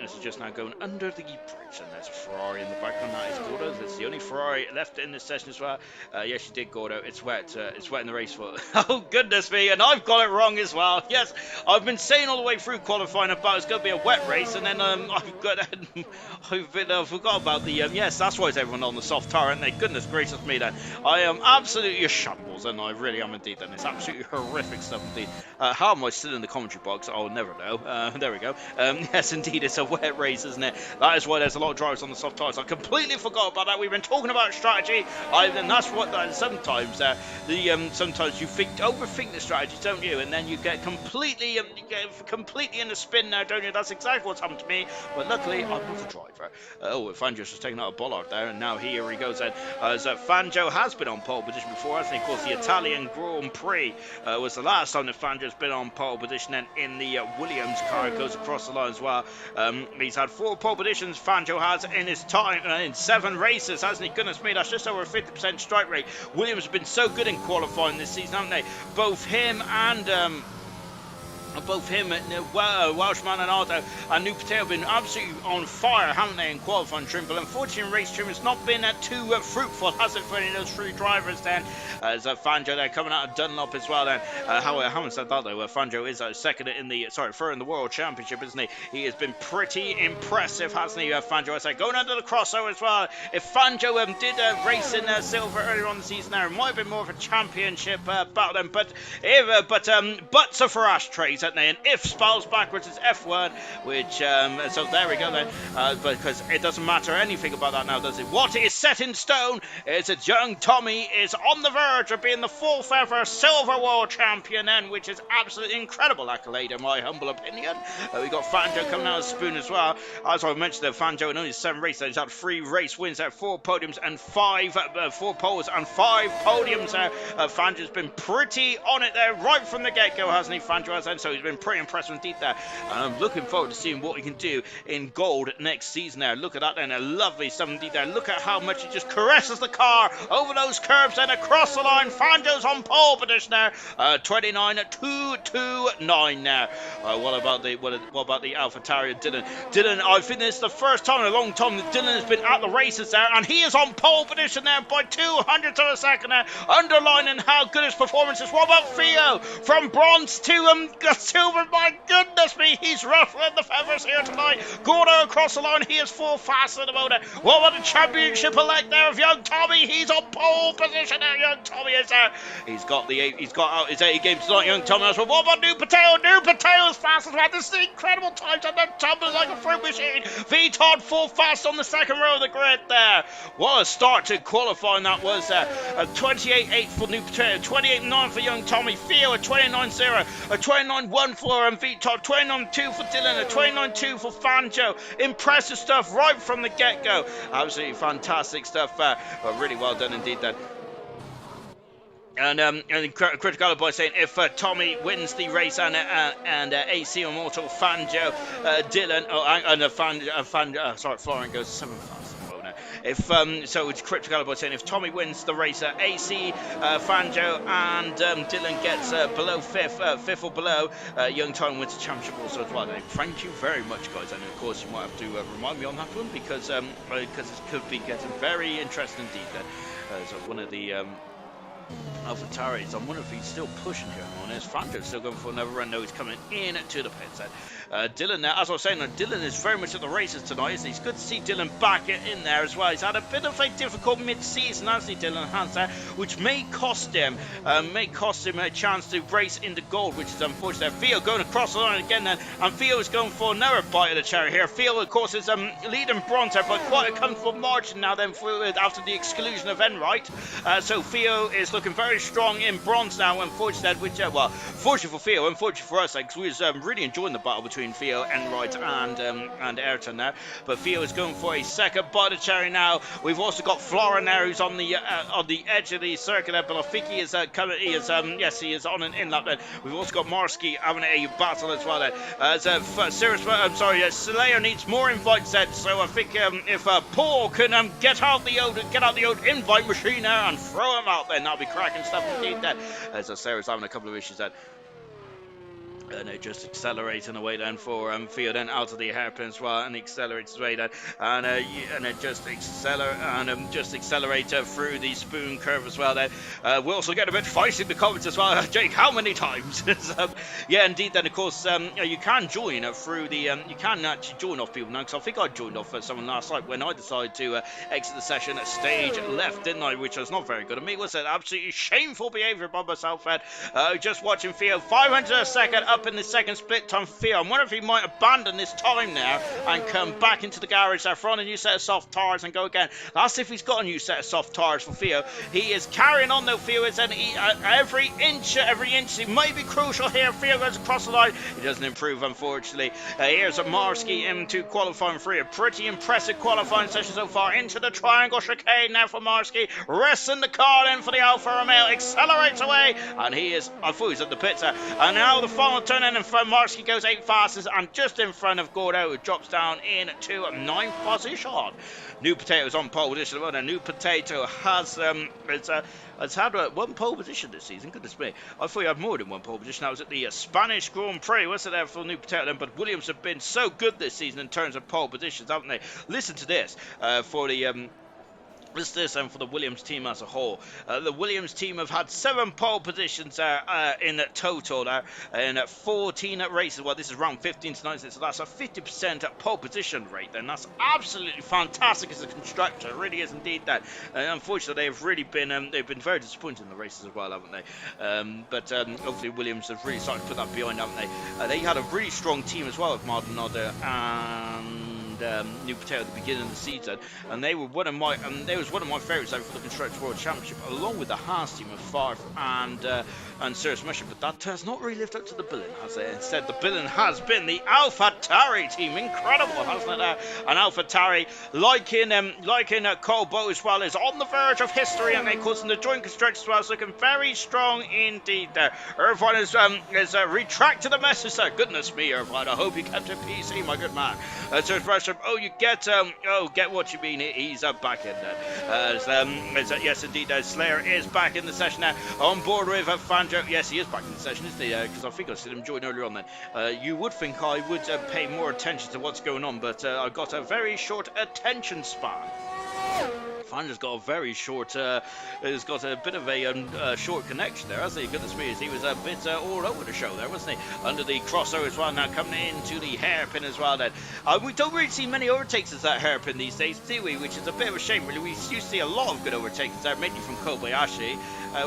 It's just now going under the bridge, and there's a Ferrari in the background. That is Gordo. It's the only Ferrari left in this session as well. Yes, you did, Gordo. It's wet in the race for. Oh goodness me, and I've got it wrong as well. Yes, I've been saying all the way through qualifying about it's going to be a wet race, and then I've forgot about the yes, that's why it's everyone on the soft tire, aren't they? Goodness gracious me then. I am absolutely a shambles, and I really am indeed then. It's absolutely horrific stuff indeed. How am I still in the commentary box? I'll never know. There we go. Yes, indeed, it's a wet race, isn't it? That is why there's a lot of drivers on the soft tires. I completely forgot about that. We've been talking about strategy, and that's what sometimes sometimes you overthink the strategy, don't you? And then you get completely in the spin now, don't you? That's exactly what's happened to me. But luckily, I'm not a driver. Fangio just taking out a bollard there, and now here he goes then. As Fangio has been on pole position before, hasn't he? Of course, the Italian Grand Prix was the last time that Fangio's been on pole position, and in the Williams car, goes across the line as well. He's had 4 pole positions, Fangio has, in his time, in 7 races, hasn't he? Goodness me, that's just over a 50% strike rate. Williams have been so good in qualifying this season, haven't they? Both him, Welshman and Ardo and New Potato have been absolutely on fire, haven't they, in qualifying trim? But unfortunately, in race trim, it's not been too fruitful, has it, for any of those 3 drivers then? As Fangio there coming out of Dunlop as well then. Having said that though, Fangio is third in the World Championship, isn't he? He has been pretty impressive, hasn't he, Fangio? I say, going under the crossover as well. If Fangio did race in silver earlier on the season there, it might have been more of a championship battle then. Butts are for ashtrays, aren't they? And if spells backwards is F1, which so there we go then, because it doesn't matter anything about that now, does it? What is set in stone is that young Tommy is on the verge of being the 4th ever silver world champion then, which is absolutely incredible accolade in my humble opinion. We got Fangio coming out of the spoon as well. As I mentioned there, Fangio in only 7 races, he's had 3 race wins there, 4 podiums and 4 poles and 5 podiums there. Fangio's been pretty on it there right from the get-go, hasn't he? Fangio has then, so he's been pretty impressive indeed there, and I'm looking forward to seeing what he can do in gold next season there. Look at that then, a lovely stuff indeed there. Look at how much he just caresses the car over those curbs and across the line. Fangio's on pole position there, 29.229 now. What about the AlphaTauri Dylan? Dylan, I think this is the first time in a long time that Dylan has been at the races there, and he is on pole position there by 200 of a second there, underlining how good his performance is. What about Theo? From bronze to silver, my goodness me, he's ruffling the feathers here tonight. Gordo across the line, he is 4 fast at the moment. What about the championship elect there of young Tommy? He's on pole position there, young Tommy is there. He's got out his 80 games tonight, young Tommy as well. What about New Potato? New Potato's fast as well. This is incredible times, and they're tumbling like a fruit machine. V-Todd 4 fast on the second row of the grid there. What a start to qualifying that was there. A 28.8 for New Potato, 28.9 for young Tommy. Theo a 29.0, a 29.1 for V-Todd, 29.2 for Dylan, a 29.2 for Fangio. Impressive stuff right from the get-go. Absolutely fantastic stuff, but really well done indeed then. And Critical Boy saying if Tommy wins the race and AC Immortal Fangio, Dylan, Florian goes 7 fast. If so, it's Critical Boy saying if Tommy wins the race, AC, Fangio, and Dylan gets below 5th or below, young Tommy wins the championship also as well. Thank you very much, guys. And of course, you might have to remind me on that one because it could be getting very interesting indeed. Then, so one of the AlphaTauri, I wonder if he's still pushing here on this. Fanjo's still going for another run. No, he's coming in to the pits. Dylan now, as I was saying, Dylan is very much at the races tonight, isn't he? It's good to see Dylan back in there as well. He's had a bit of a difficult mid-season, hasn't he, Dylan has there, which may cost him a chance to race into gold, which is unfortunate. Theo going across the line again then, and Theo is going for another bite of the cherry here. Theo, of course, is leading bronze there by quite a comfortable margin now then after the exclusion of Enright. So Theo is looking very strong in bronze now, unfortunately, which, well, fortunately for Theo, unfortunately for us, because we was really enjoying the battle between Theo, Enright, and Ayrton now. But Theo is going for a second bite of cherry now. We've also got Flora now, who's on the edge of the circuit there, but I think he is coming. He is yes, he is on an inlap then. We've also got Marsky having a battle as well then. Slayer needs more invites then, so I think if Paul can get out the old invite machine there and throw him out, then that'll be cracking stuff indeed then. As Sarah's having a couple of issues then. And it just accelerating away then for Theo then out of the hairpin as well, and accelerates away then, and it just accelerate through the spoon curve as well then. We also get a bit feisty in the comments as well. Jake, how many times? Yeah, indeed. Then of course you can join through the you can actually join off people now, because I think I joined off someone last night when I decided to exit the session at stage left, didn't I? Which was not very good of me. It was an absolutely shameful behaviour by myself. Just watching Theo 500 a second up in the second split time for Theo. I wonder if he might abandon this time now and come back into the garage there, throw on a new set of soft tires and go again. That's if he's got a new set of soft tires for Theo. He is carrying on though, Theo is every inch he may be crucial here. Theo goes across the line. He doesn't improve, unfortunately. Here's a Marsky into qualifying for a pretty impressive qualifying session so far. Into the triangle chicane now for Marsky. Resting the car in for the Alfa Romeo. Accelerates away, and he is, I thought he was at the pits there. And now the final turn in front. Marsky goes 8 fastest and just in front of Gordo, who drops down into 9th position. New Potato's on pole position. Well, New Potato has had one pole position this season. Goodness me. I thought he had more than one pole position. That was at the Spanish Grand Prix. Wasn't there for New Potato then? But Williams have been so good this season in terms of pole positions, haven't they? Listen to this for the and for the Williams team as a whole. The Williams team have had 7 pole positions in total in 14 races. Well, this is round 15 tonight, so that's a 50% pole position rate. Then that's absolutely fantastic as a constructor. It really is indeed that. Unfortunately, they've really been very disappointed in the races as well, haven't they? But hopefully Williams have really started to put that behind, haven't they? They had a really strong team as well with Maldonado and New Potato at the beginning of the season, and they were one of my favourites for the Constructors World Championship, along with the Haas team of Favre and Sirius Mission. But that has not really lived up to the billing, has it? Instead, the billing has been the AlphaTauri team. Incredible, hasn't it? And AlphaTauri, like in COBALT as well, is on the verge of history, and of course in the joint constructors as well, is looking very strong indeed there. Irvine has retracted the message there. Goodness me, Irvine, I hope you kept it PC, my good man. You get what you mean. He's back in there. Yes, indeed, Slayer is back in the session now. On board with Fanjo. Yes, he is back in the session, isn't he? Because I think I seen him join earlier on then. You would think I would pay more attention to what's going on, but I've got a very short attention span. Fanjo's got a very short, has got a bit of a short connection there, hasn't he? Goodness me, he was a bit all over the show there, wasn't he? Under the crossover as well, now coming into the hairpin as well then. We don't really see many overtakes as that hairpin these days, do we? Which is a bit of a shame, really. We used to see a lot of good overtakes there, mainly from Kobayashi.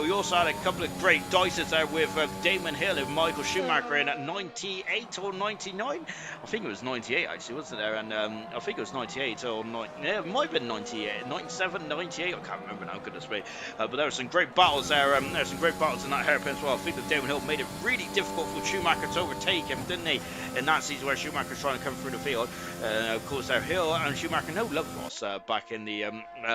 We also had a couple of great dices there with Damon Hill and Michael Schumacher in at 98 or 99. I think it was 98 actually, wasn't there? And I think it was 98 or 90. Yeah, it might have been 98, 97, 98. I can't remember now. Goodness me. But there were some great battles there. There were some great battles in that hairpin as well. I think that Damon Hill made it really difficult for Schumacher to overtake him, didn't he? In that season where Schumacher was trying to come through the field. Of course, Hill and Schumacher no love lost back in the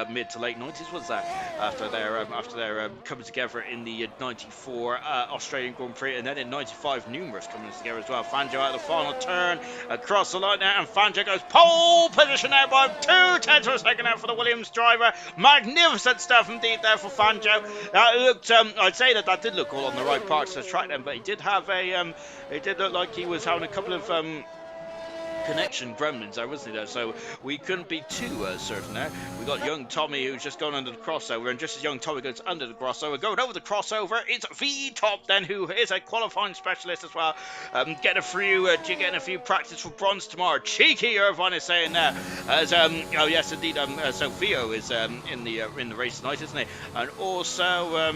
mid to late 90s. Was that after their coming together in the 94 Australian Grand Prix, and then in 95 numerous coming together as well. Fanjo out of the final turn across the line now, and Fanjo goes pole position now by 2/10 of a second out for the Williams driver. Magnificent stuff indeed there for Fanjo. That looked, I'd say that did look all on the right parts of the track then, but he did have a, it did look like he was having a couple of connection gremlins there, wasn't there? So we couldn't be too certain there. We got young Tommy who's just gone under the crossover, and just as young Tommy goes under the crossover, going over the crossover, it's V-Top then, who is a qualifying specialist as well. Getting a few practice for bronze tomorrow. Cheeky, Irvine is saying there. As oh yes, indeed. So Theo is in the race tonight, isn't he? And also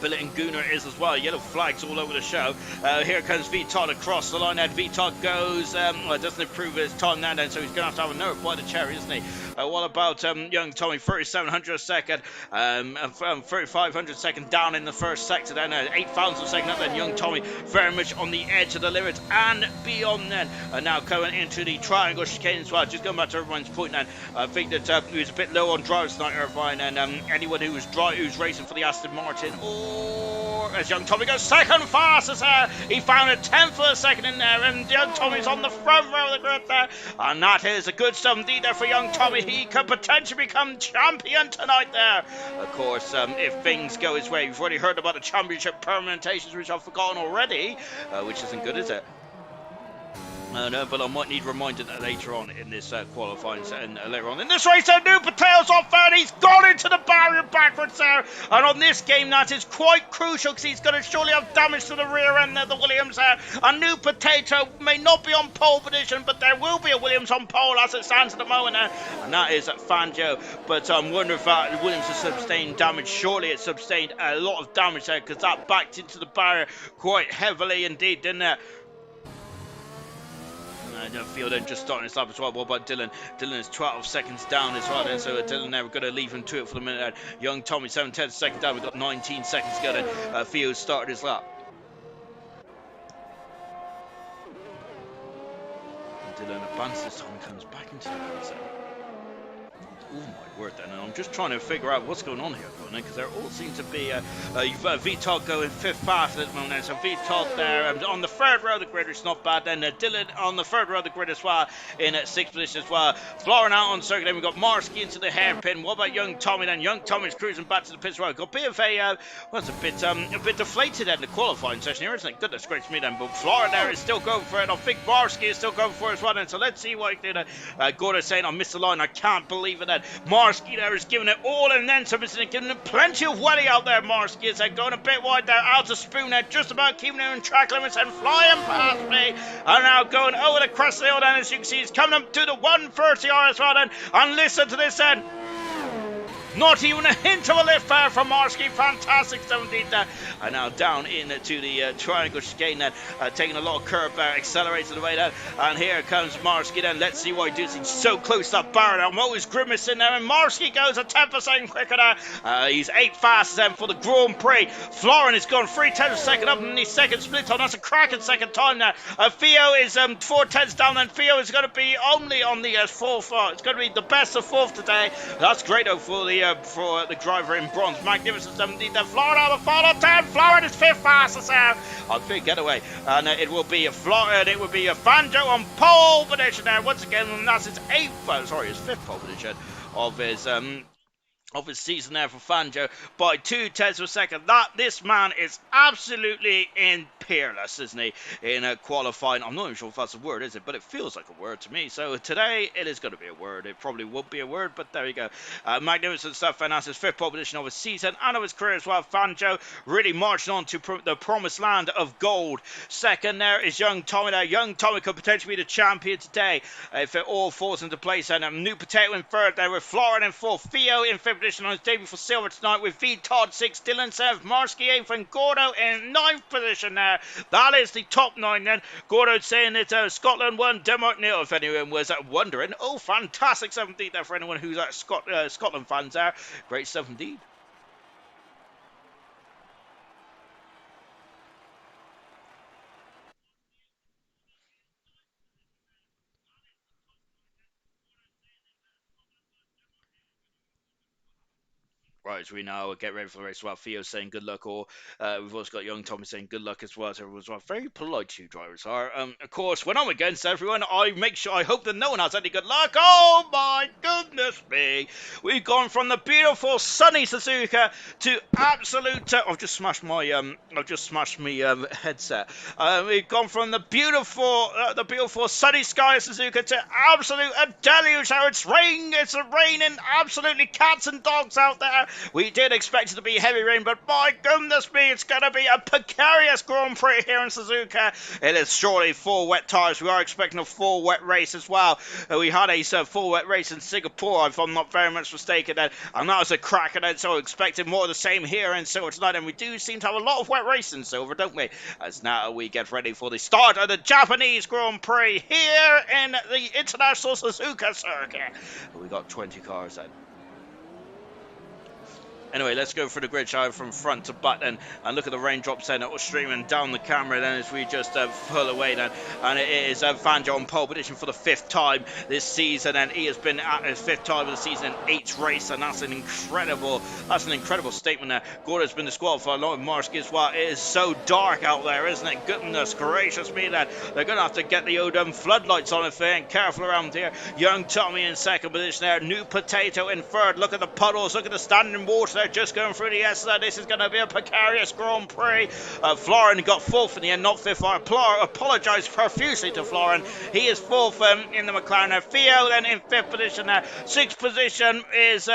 Billet and Gunnar is as well. Yellow flags all over the show. Here comes V-Todd across the line, and V-Todd goes, doesn't improve his time now, then, so he's going to have another bite of cherry, isn't he? What about young Tommy? 3,700 a second, 3,500 second down in the first sector, then 8,000 a second up, then young Tommy very much on the edge of the limit and beyond then. And now coming into the triangle chicane as well. Just going back to everyone's point then, I think that he was a bit low on drivers tonight, Irvine, and anyone who's racing for the Aston Martin, or as young Tommy goes second fastest there, he found a tenth of a second in there, and young Tommy's on the front row of the grid there, and that is a good stuff indeed there for young Tommy. He could potentially become champion tonight there. Of course, if things go his way, we've already heard about the championship permutations, which I've forgotten already, which isn't good, is it? No, but I might need reminded later on in this qualifying and later on in this race. New Patel's off there, and he's gone into the barrier backwards there. And on this game, that is quite crucial because he's going to surely have damage to the rear end of the Williams there. A New Potato may not be on pole position, but there will be a Williams on pole as it stands at the moment there. And that is Fangio. But I'm wondering if Williams has sustained damage. Surely it sustained a lot of damage there because that backed into the barrier quite heavily indeed, didn't it? I feel they're just starting this up as well. What about Dylan? Dylan is 12 seconds down as well. So Dylan now, we're going to leave him to it for the minute. Young Tommy, 7/10 seconds down. We've got 19 seconds to go. Then Theo started his lap. And Dylan advances this time, comes back into the race. Oh my word then, and I'm just trying to figure out what's going on here, because there all seems to be V-Todd going fifth fast at the moment, so V-Todd there on the third row of the grid, which is not bad. Then Dylan on the third row of the grid as well, in sixth position as well. Florin out on circuit, then we've got Marsky into the hairpin. What about young Tommy then? Young Tommy's cruising back to the pits row. Got a bit of a bit deflated in the qualifying session here, isn't it? Goodness gracious me then, but Florin there is still going for it. I think Marsky is still going for it as well, then, so let's see what he did. Gordon saying, I missed the line, I can't believe it then. Marsky there is giving it all and then some, isn't it? Giving it plenty of welly out there, Marsky is going a bit wide there, out of spoon there, just about keeping it in track limits and flying past me. And now going over the crest of the hill, and as you can see, he's coming up to the 130R as well then. And listen to this then. Not even a hint of a lift there from Marsky. Fantastic stuff indeed there. And now down into the triangle chicane then, taking a lot of curve there, accelerating away then. And here comes Marsky then. Let's see what he does. He's so close to that barrier. I'm always grimacing there. And Marsky goes a 10% quicker there. He's 8 fastest then for the Grand Prix. Florin is gone 3/10 of a second up in the second split time. That's a cracking second time there. Theo is 4/10 down, and Theo is going to be only on the fourth. It's going to be the best of fourth today. That's great though for the driver in bronze. Magnificent 17. Then Florin out of the final 10. Florin is fifth fastest there. On big getaway, and it will be a Florin. It will be a Fangio on pole position there once again. And that's his his fifth pole position of his season there for Fangio by 2/10 of a second. This man is absolutely peerless, isn't he, in qualifying? I'm not even sure if that's a word, is it? But it feels like a word to me. So today it is going to be a word. It probably would be a word, but there you go. Magnificent stuff. And that's his fifth pole position of his season and of his career as well. Fangio really marching on to the promised land of gold. Second there is young Tommy there. Young Tommy could potentially be the champion today if it all falls into place. And a New Potato in third there, with Florin in fourth, Theo in fifth position on his debut for silver tonight, with V-Todd 6th, Dylan 7th, Marsky 8th, and Gordo in 9th position there. That is the top 9 then. Gordo saying that Scotland 1, Denmark 0, if anyone was wondering. Oh, fantastic stuff indeed there for anyone who's Scotland fans there. Great stuff indeed. Right, as we now get ready for the race. Well, Theo's saying good luck, or we've also got young Tommy saying good luck as well. So everyone's well. Very polite two drivers are. Of course, when I'm against everyone, I hope that no one has any good luck. Oh my goodness me! We've gone from the beautiful sunny Suzuka to absolute. I've just smashed my headset. We've gone from the beautiful sunny sky of Suzuka to absolute a deluge. How it's raining absolutely cats and dogs out there. We did expect it to be heavy rain, but my goodness me, it's going to be a precarious Grand Prix here in Suzuka. It is surely full wet tyres. We are expecting a full wet race as well. We had a full wet race in Singapore, if I'm not very much mistaken, and that was a cracker then, so expecting more of the same here in Silver tonight, and we do seem to have a lot of wet race in Silver, don't we? As now we get ready for the start of the Japanese Grand Prix here in the International Suzuka Circuit. We got 20 cars then. Anyway, let's go through the grid show from front to back then, and look at the raindrops then that was streaming down the camera then as we just pull away then. And it is Fangio on pole position for the 5th time this season, and he has been at his 5th time of the season in 8th race, and that's an incredible statement there. Gordo's been disqualified along with Marsky as well. It is so dark out there, isn't it? Goodness gracious me then. They're going to have to get the Odom floodlights on if they ain't careful around here. Young Tommy in 2nd position there. New Potato in 3rd. Look at the puddles. Look at the standing water. They're just going through the S. This is going to be a precarious Grand Prix. Florin got 4th in the end, not 5th. I apologise profusely to Florin. He is 4th in the McLaren. Theo then in 5th position there. 6th position is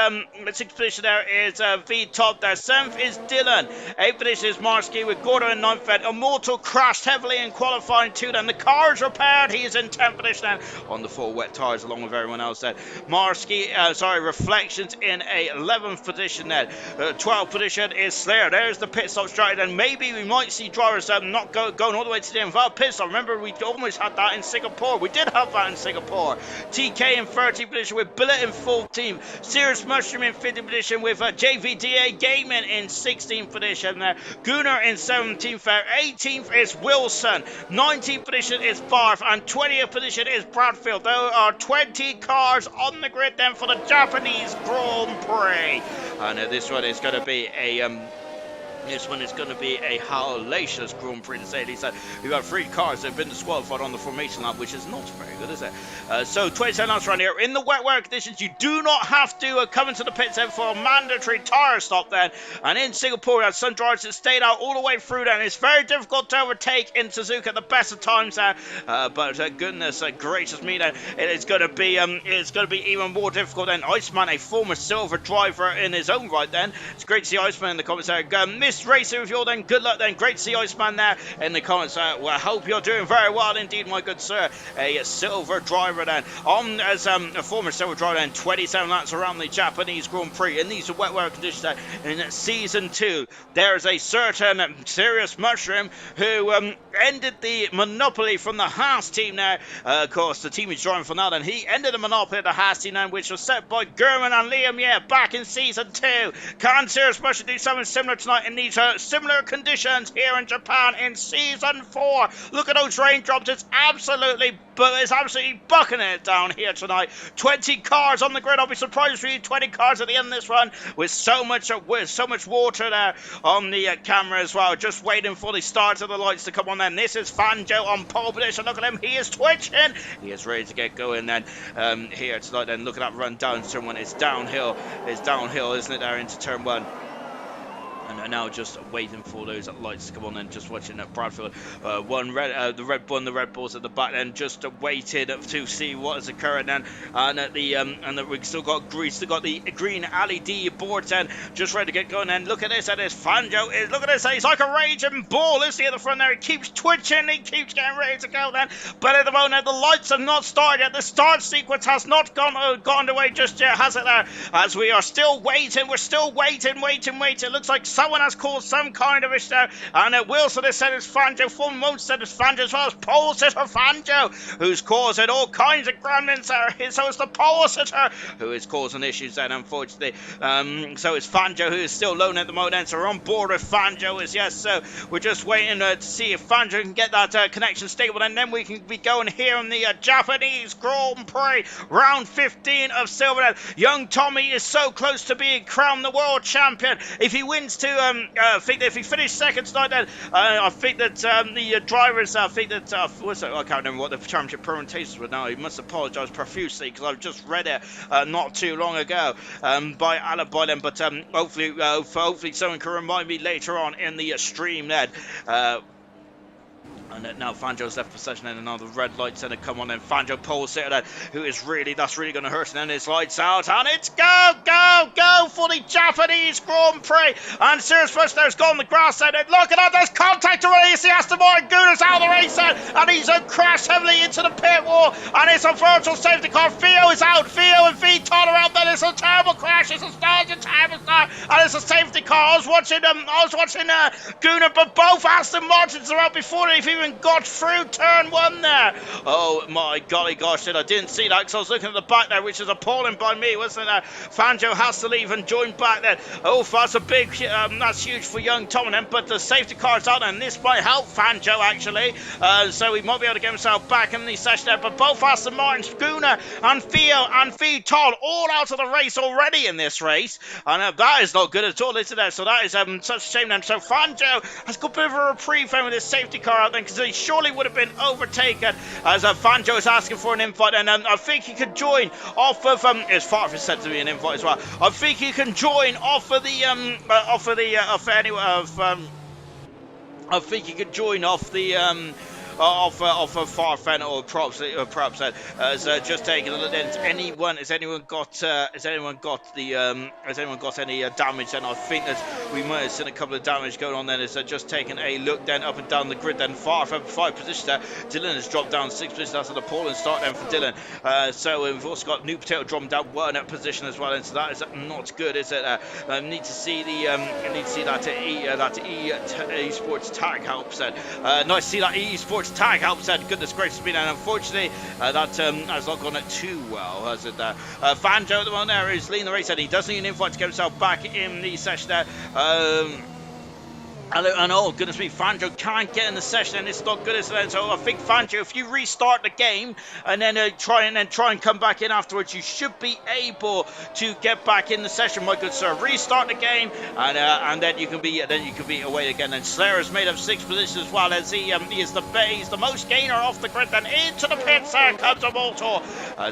V Top there. 7th is Dylan. 8th position is Marsky with Gordo in 9th then. Immortal crashed heavily in qualifying 2 then. The car is repaired. He is in 10th position then on the 4 wet tyres along with everyone else then. Reflections in a 11th position then. 12th position is Slayer. There's the pit stop strategy, and maybe we might see drivers not going all the way to the end without pit stop. Remember, we almost had that in Singapore. We did have that in Singapore. TK in 13th position with Billet in 14th. Serious Mushroom in 15th position with JVDA Gaming in 16th position there. Gunnar in 17th there. 18th is Wilson. 19th position is Barth, and 20th position is Bradfield. There are 20 cars on the grid then for the Japanese Grand Prix. And this one is going to be a hellacious Grand Prix to say the least. We've got 3 cars that have been disqualified on the formation lap, which is not very good, is it? So 27 laps around here. In the wet weather conditions, you do not have to come into the pits then for a mandatory tyre stop then. And in Singapore, we had some drivers that stayed out all the way through then. It's very difficult to overtake in Suzuka at the best of times there. But goodness gracious me then, it's going to be even more difficult then. Iceman, a former silver driver in his own right then. It's great to see Iceman in the comments there. Miss Racer with you all then, good luck then. Great to see Iceman there in the comments. Well, I hope you're doing very well indeed, my good sir. A silver driver then, on as a former silver driver then, 27 laps around the Japanese Grand Prix in these wet weather conditions there. In season 2, there's a certain Serious Mushroom who ended the monopoly from the Haas team there. Of course, the team is driving for now, and he ended the monopoly of the Haas team now, which was set by Gurman and Liam, back in season 2. Can Serious Mushroom do something similar tonight in these similar conditions here in Japan in season 4? Look at those raindrops. It's absolutely bucketing it down here tonight. 20 cars on the grid. I'll be surprised if we see 20 cars at the end of this one with so much water there on the camera as well. Just waiting for the start of the lights to come on then. This is Fangio on pole position. Look at him. He is twitching. He is ready to get going then here tonight then. Look at that run down turn 1. It's downhill. It's downhill, isn't it, there into turn 1. And now just waiting for those lights to come on and just watching that Bradfield. The Red Bulls at the back then, just waited to see what is occurring then. And we've still got the green LED boards then, just ready to get going. And look at this, Fangio is, look at this, he's like a raging bull, isn't he, at the front there? He keeps twitching, he keeps getting ready to go then. But at the moment, the lights have not started yet. The start sequence has not gone away just yet, has it there? As we are still waiting, we're still waiting. Looks like someone has caused some kind of issue there. And Wilson has said it's Fangio. Fulmont said it's Fangio as well as pole sitter Fangio, who's causing all kinds of gremlins there. So it's the pole sitter who is causing issues then, unfortunately. So it's Fangio who is still alone at the moment. So we're on board with Fangio. So we're just waiting to see if Fangio can get that connection stable, and then we can be going here in the Japanese Grand Prix, round 15 of Silverhead. Young Tommy is so close to being crowned the world champion. If he wins to, I think that if he finished second tonight, then I think that the drivers, I think that, I can't remember what the championship permutations were now. He must apologise profusely because I've just read it not too long ago by Alan Boylan, but hopefully someone can remind me later on in the stream then. And now Fangio's left possession, and now the red lights going to come on, and Fangio pole sitter then, that's really going to hurt, and then his lights out, and it's go for the Japanese Grand Prix, and Sirius Bush there's gone the grass then, and look at that, there's contact already. You see Aston Martin Gunners out of the race then, and he's crashed heavily into the pit wall, and it's a virtual safety car. Theo is out, Theo and Vitor are out then. It's a terrible crash, it's a terrible start, and it's a safety car. I was watching Gunnar, but both Aston Martins are out before they've even got through turn one there. Oh my golly gosh, I didn't see that because I was looking at the back there, which is appalling by me, wasn't it? Fangio has to leave and join back there. Oh, that's a big, that's huge for young Tom then, but the safety car's out, and this might help Fangio actually, so he might be able to get himself back in the session there. But both Aston Martins, Gunnar and Theo and Vitor, all out of the race already in this race, and that is not good at all, is it? So that is such a shame then. So Fangio has got a bit of a reprieve with his safety car out then, because he surely would have been overtaken as Fangio is asking for an invite, and I think he could join off of his father said to be an invite as well. I think he can join off of the I think he could join off the off of Farfen or perhaps just taking a look. Has anyone got any damage? Then I think that we might have seen a couple of damage going on. Then is just taking a look then up and down the grid. Then Farfen 5 positions there. Dylan has dropped down 6 positions. That's an appalling start then for Dylan. So we've also got New Potato dropping down 1 position as well, and so that is not good, is it? Need to see that Esports tag helps. Nice to see that Esports tag helps. Goodness gracious me, and unfortunately that has not gone too well, has it? Fangio at the moment there is leading the race, and he does need an invite to get himself back in the session there. And oh goodness me, Fangio can't get in the session, and it's not good as then. So I think Fangio, if you restart the game and then try and come back in afterwards, you should be able to get back in the session, my good sir. Restart the game, and then you can be away again. And Slayer has made up 6 positions as well, as he's the most gainer off the grid. Then into the pits there comes a motor.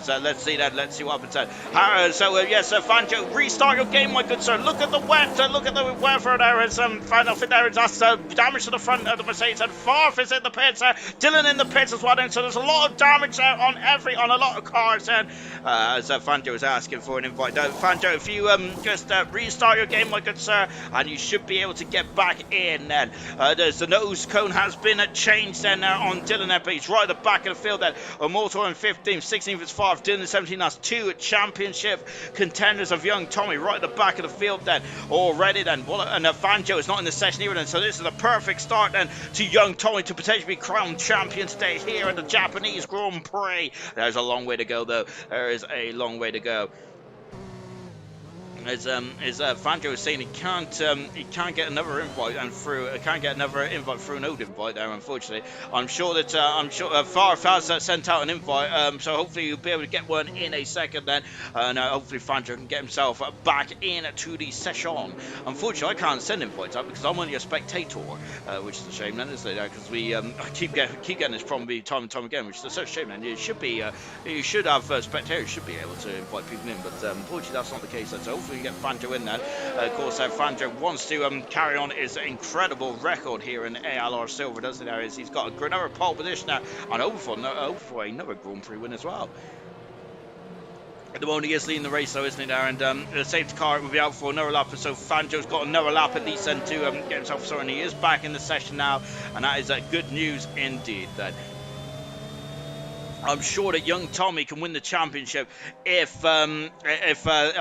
So let's see what happens then. Yes, Fangio, restart your game, my good sir. Look at the weather there is final fit there. That's damage to the front of the Mercedes, and Farf is in the pits. Dylan in the pits as well, and so there's a lot of damage on a lot of cars. And as Fangio is asking for an invite, Fangio, if you just restart your game, my good sir, and you should be able to get back in. Then there's the nose cone has been changed then on Dylan there, but he's right at the back of the field. Then Motor in 15th, 16th is Farf, Dylan in 17th. That's 2 championship contenders of young Tommy right at the back of the field then already. Then and Fangio is not in the session here. And so this is a perfect start then to young Tommy to potentially be crowned champion today here at the Japanese Grand Prix. There's a long way to go though. There is a long way to go. As Fangio is saying, he can't get another invite through an old invite there. Unfortunately, I'm sure Farf has sent out an invite. So hopefully you'll be able to get one in a second then, and hopefully Fangio can get himself back in to the session. Unfortunately, I can't send invites out because I'm only a spectator, which is a shame then, isn't it? Because we keep getting this problem time and time again, which is such a shame. And you should have spectators, you should be able to invite people in, but unfortunately that's not the case. So hopefully you get Fangio in there. Of course, Fangio wants to carry on his incredible record here in ALR Silver, doesn't he? He's got another pole position now, and over for another Grand Prix win as well. At the moment, he is leading the race, though, isn't he, there? And the safety car will be out for another lap, so Fangio's got another lap at least then to get himself sorted. And he is back in the session now, and that is good news indeed. Then. I'm sure that young Tommy can win the championship if I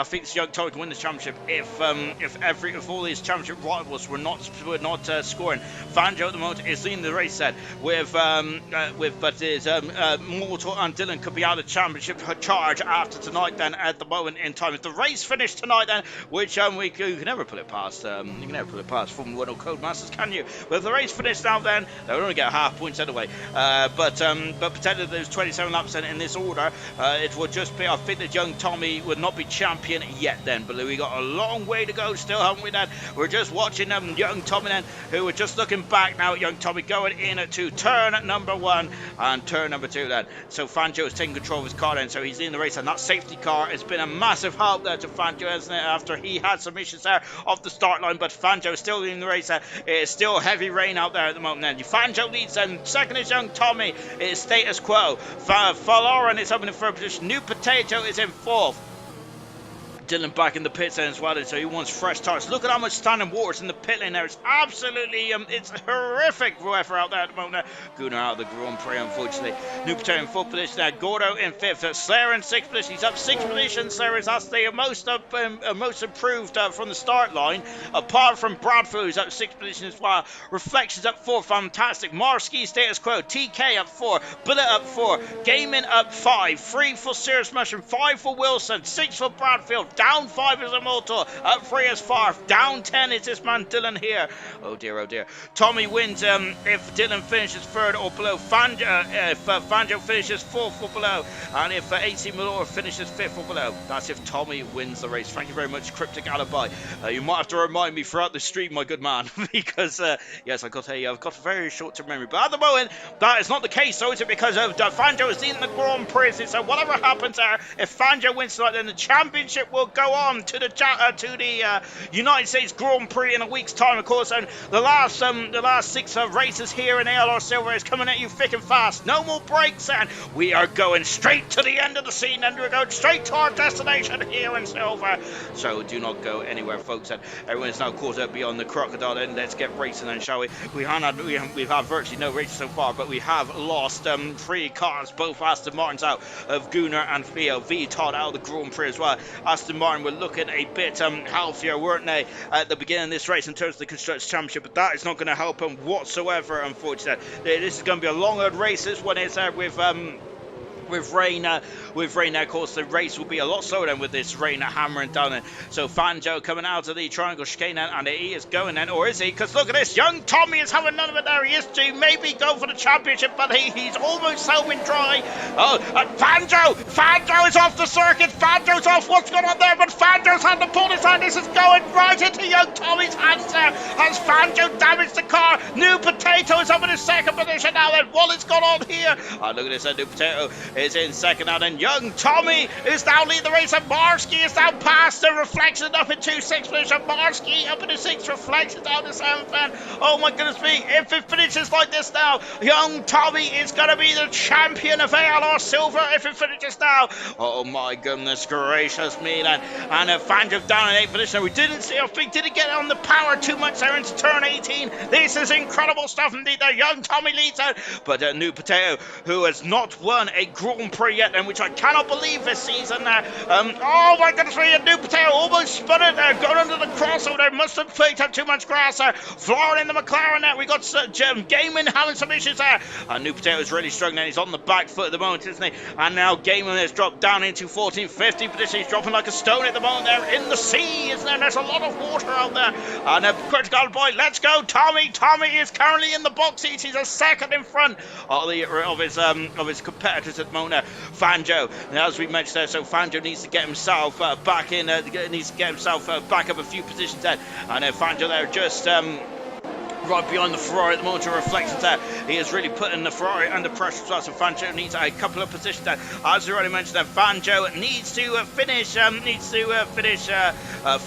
think this young Tommy can win the championship if all these championship rivals were not scoring. Fanjo at the moment is leading the race set with but is Mortal and Dylan could be out of the championship charge after tonight. Then at the moment in time, if the race finished tonight, then which you can never put it past Formula One or Codemasters, can you? But if the race finished now, then they would only get half points anyway. But pretending there's 27 laps in this order, it would just be, I think that young Tommy would not be champion yet then, but we got a long way to go still, haven't we then? We're just watching young Tommy then, who we're just looking back now at young Tommy going in to turn number 1 and turn number 2 then. So Fanjo is taking control of his car then, so he's in the race, and that safety car has been a massive help there to Fanjo, hasn't it, after he had some issues there off the start line, but Fanjo is still in the race. It's still heavy rain out there at the moment then. Fanjo leads, and second is young Tommy. It's status quo. Faloran is up in the third position. New Potato is in fourth. Dylan back in the pits then as well, so he wants fresh tires. Look at how much standing water is in the pit lane there. It's absolutely, it's horrific weather out there at the moment. Gunnar out of the Grand Prix, unfortunately. New Potato in fourth position there. Gordo in fifth. Slayer in sixth position. He's up 6 positions. Slayer is that's the most improved from the start line, apart from Bradford, who's up 6 positions as well. Reflections up 4, fantastic. Marsky status quo. TK up 4. Bullet up 4. Gaming up 5. 3 for Serious Mushroom. 5 for Wilson. 6 for Bradfield. Down 5 is Immortal, up 3 is Farf, down 10 is this man Dylan here. Oh dear, oh dear. Tommy wins if Dylan finishes 3rd or below. If Fanjo finishes 4th or below, and if AC Malora finishes 5th or below. That's if Tommy wins the race. Thank you very much, Cryptic Alibi. You might have to remind me throughout the stream, my good man, because yes, I've got a very short-term memory. But at the moment, that is not the case, so is it, because Fanjo is in the Grand Prix. So whatever happens there, if Fanjo wins tonight, then the championship will go on to the United States Grand Prix in a week's time, of course. And the last 6 races here in ALR Silver is coming at you thick and fast. No more breaks, and we are going straight to the end of the scene, and we're going straight to our destination here in Silver. So do not go anywhere, folks. And everyone's now caught up beyond the crocodile, and let's get racing then, shall we? We've had virtually no races so far, but we have lost 3 cars, both Aston Martins out of Gunnar and V Todd out of the Grand Prix as well. Aston Martin were looking a bit healthier, weren't they, at the beginning of this race in terms of the Constructors' Championship, but that is not going to help them whatsoever, unfortunately. This is going to be a long-haired race, this one is with rain, of course, the race will be a lot slower than with this rain hammering down in. So Fanjo coming out of the triangle chicane, and he is going then, or is he? Because look at this, young Tommy is having none of it there. He is to maybe go for the championship, but he's almost home and dry. Oh, and Fanjo is off the circuit. Fanjo's off. What's going on there? But Fanjo's had to pull his hand. This is going right into young Tommy's hands there. Has Fanjo damaged the car? New Potato is up in his second position now. Then what is going on here? Oh, look at this. New Potato is in second now, then young Tommy is now leading the race, and Marsky is now past the Reflection up into 6th position. Marsky up into 6th, Reflection down to 7th, and oh my goodness me, if it finishes like this now, young Tommy is going to be the champion of ALR Silver if it finishes now. Oh my goodness gracious me then. And Fanjo down in 8th position. We didn't get on the power too much there into turn 18. This is incredible stuff indeed there. Young Tommy leads out, but New Potato, who has not won a Grand Prix yet, and which I cannot believe this season there. Oh my goodness me, New Potato almost spun it there, going under the crossover there. Must have picked up too much grass there. Flooring in the McLaren there. We got Gaiman having some issues there. New Potato is really struggling. He's on the back foot at the moment, isn't he? And now Gaiman has dropped down into 14th, 15th position. He's dropping like a stone at the moment there in the sea, isn't there? There's a lot of water out there. And Critical Boy, let's go, Tommy. Tommy is currently in the box seats. He's a second in front of his competitors at the moment. Fanjo, as we mentioned there, so Fanjo needs to get himself back up a few positions there, and Fanjo there just right behind the Ferrari at the moment. Reflections there. He is really putting the Ferrari under pressure as well. So Fanjo needs a couple of positions there. As we already mentioned, that Fanjo needs to finish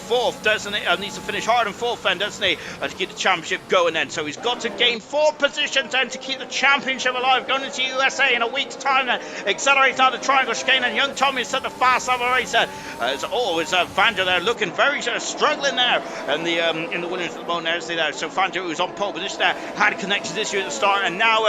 fourth, doesn't he? Needs to finish hard and fourth then, doesn't he? To keep the championship going then. So he's got to gain 4 positions then to keep the championship alive. Going into USA in a week's time then. Accelerates out the triangle chicane, and young Tommy is set the fast of the race there. It's Fanjo there looking very struggling there in the Williams at the moment there. See there. So Fanjo, who's on pole position there. Had a connection issue at the start, and now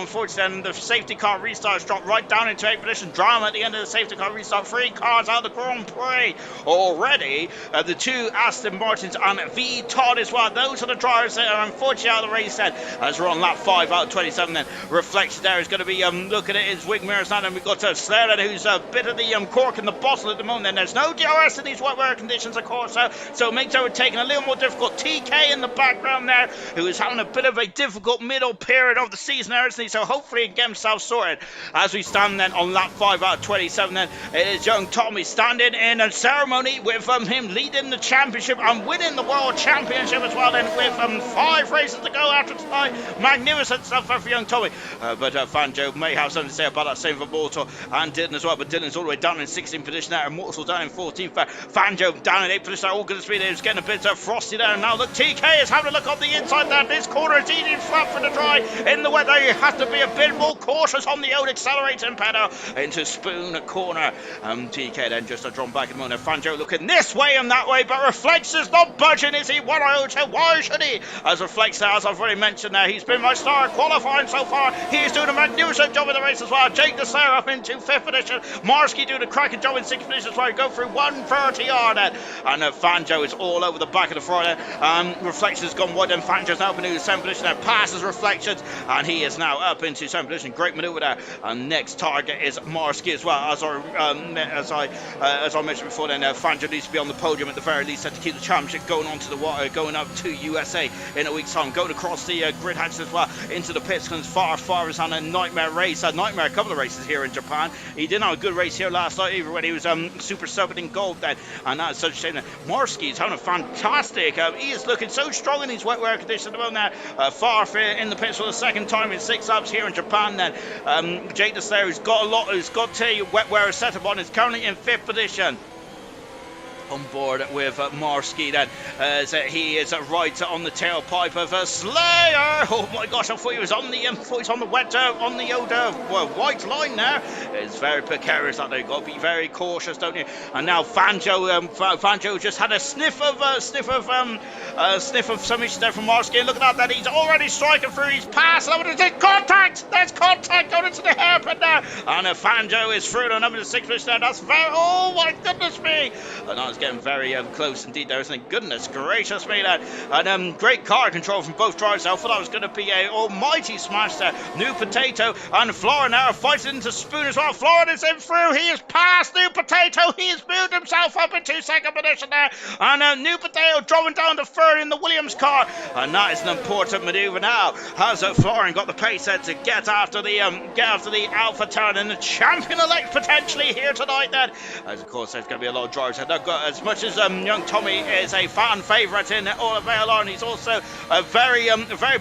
unfortunately the safety car restarts dropped right down into 8th position. Drama at the end of the safety car restart. 3 cars out of the Grand Prix already. The 2 Aston Martins and V Todd as well. Those are the drivers that are unfortunately out of the race then, as we're on lap 5 out of 27 then. Reflection there is going to be looking at his wing mirrors now, and we've got Slayer who's a bit of the cork in the bottle at the moment, and there's no DRS in these wet weather conditions, of course, so it makes it taking a little more difficult. TK in the background there, who is having a bit of a difficult middle period of the season there, isn't he? So hopefully he can get himself sorted. As we stand then on lap 5 out of 27 then, it is young Tommy standing in a ceremony with him leading the championship and winning the world championship as well then, with 5 races to go after tonight. Magnificent stuff for young Tommy. But Fanjo may have something to say about that, same for Mortal and Dylan as well, but Dylan's all the way down in 16th position there, and Mortal down in 14th. Fanjo down in 8th position, all good speed. It's getting a bit frosty there, and now look, TK is having a look on the inside there. This corner is easy flat for the dry. In the weather, you have to be a bit more cautious on the old accelerating pedal into Spoon corner. TK then just drawn back at the moment. Fanjo looking this way and that way, but Reflex is not budging, is he? One iota, why should he? As Reflex, as I've already mentioned there, he's been my star qualifying so far. He's doing a magnificent job in the race as well. Jake the Slayer up into 5th position. Marsky doing a cracking job in 6th position as well. Go through 130 yard then. And Fanjo is all over the back of the floor there. Reflections gone wide, and Fanjo's now up into 7th position there. Passes Reflections, and he is now up into 7th position. Great manoeuvre there. And next target is Marsky as well. As I mentioned before, then Fanjo needs to be on the podium at the very least to keep the championship going on to the water, going up to USA in a week's time. Going across the grid hatches as well into the pits, because far is on a nightmare race. A couple of races here in Japan. He didn't have a good race here last night either, when he was super subbing in gold then, and that's such a shame that Marsky is having a fantastic. He is looking so strong in these wet weather conditions at the moment now. Far in the pits for the second time in 6 laps here in Japan then. Jake the Slayer, who's got a wet weather setup on, is currently in 5th position. On board with Marsky then, as he is right on the tailpipe of Slayer. Oh my gosh, I thought he was on the white line there. It's very precarious out there. You've got to be very cautious, don't you? And now Fanjo just had a sniff of some issues there from Marsky. Look at that, he's already striking through. He's passed. There's contact going into the hairpin there, and Fanjo is through and up into 6th position there. That's very, oh my goodness me. And I was getting very close indeed there, isn't it? Goodness gracious me there. And great car control from both drivers. I thought that was going to be a almighty smash there. New Potato and Florin now are fighting into Spoon as well. Florin is in through. He is past New Potato. He has moved himself up into 2nd position there. And New Potato dropping down to 3rd in the Williams car. And that is an important manoeuvre now. Has Florin got the pace set to get after the Alpha turn, and the champion-elect potentially here tonight then. As of course there's going to be a lot of drivers. They've got, as much as young Tommy is a fan favourite in all of ALR, and he's also a very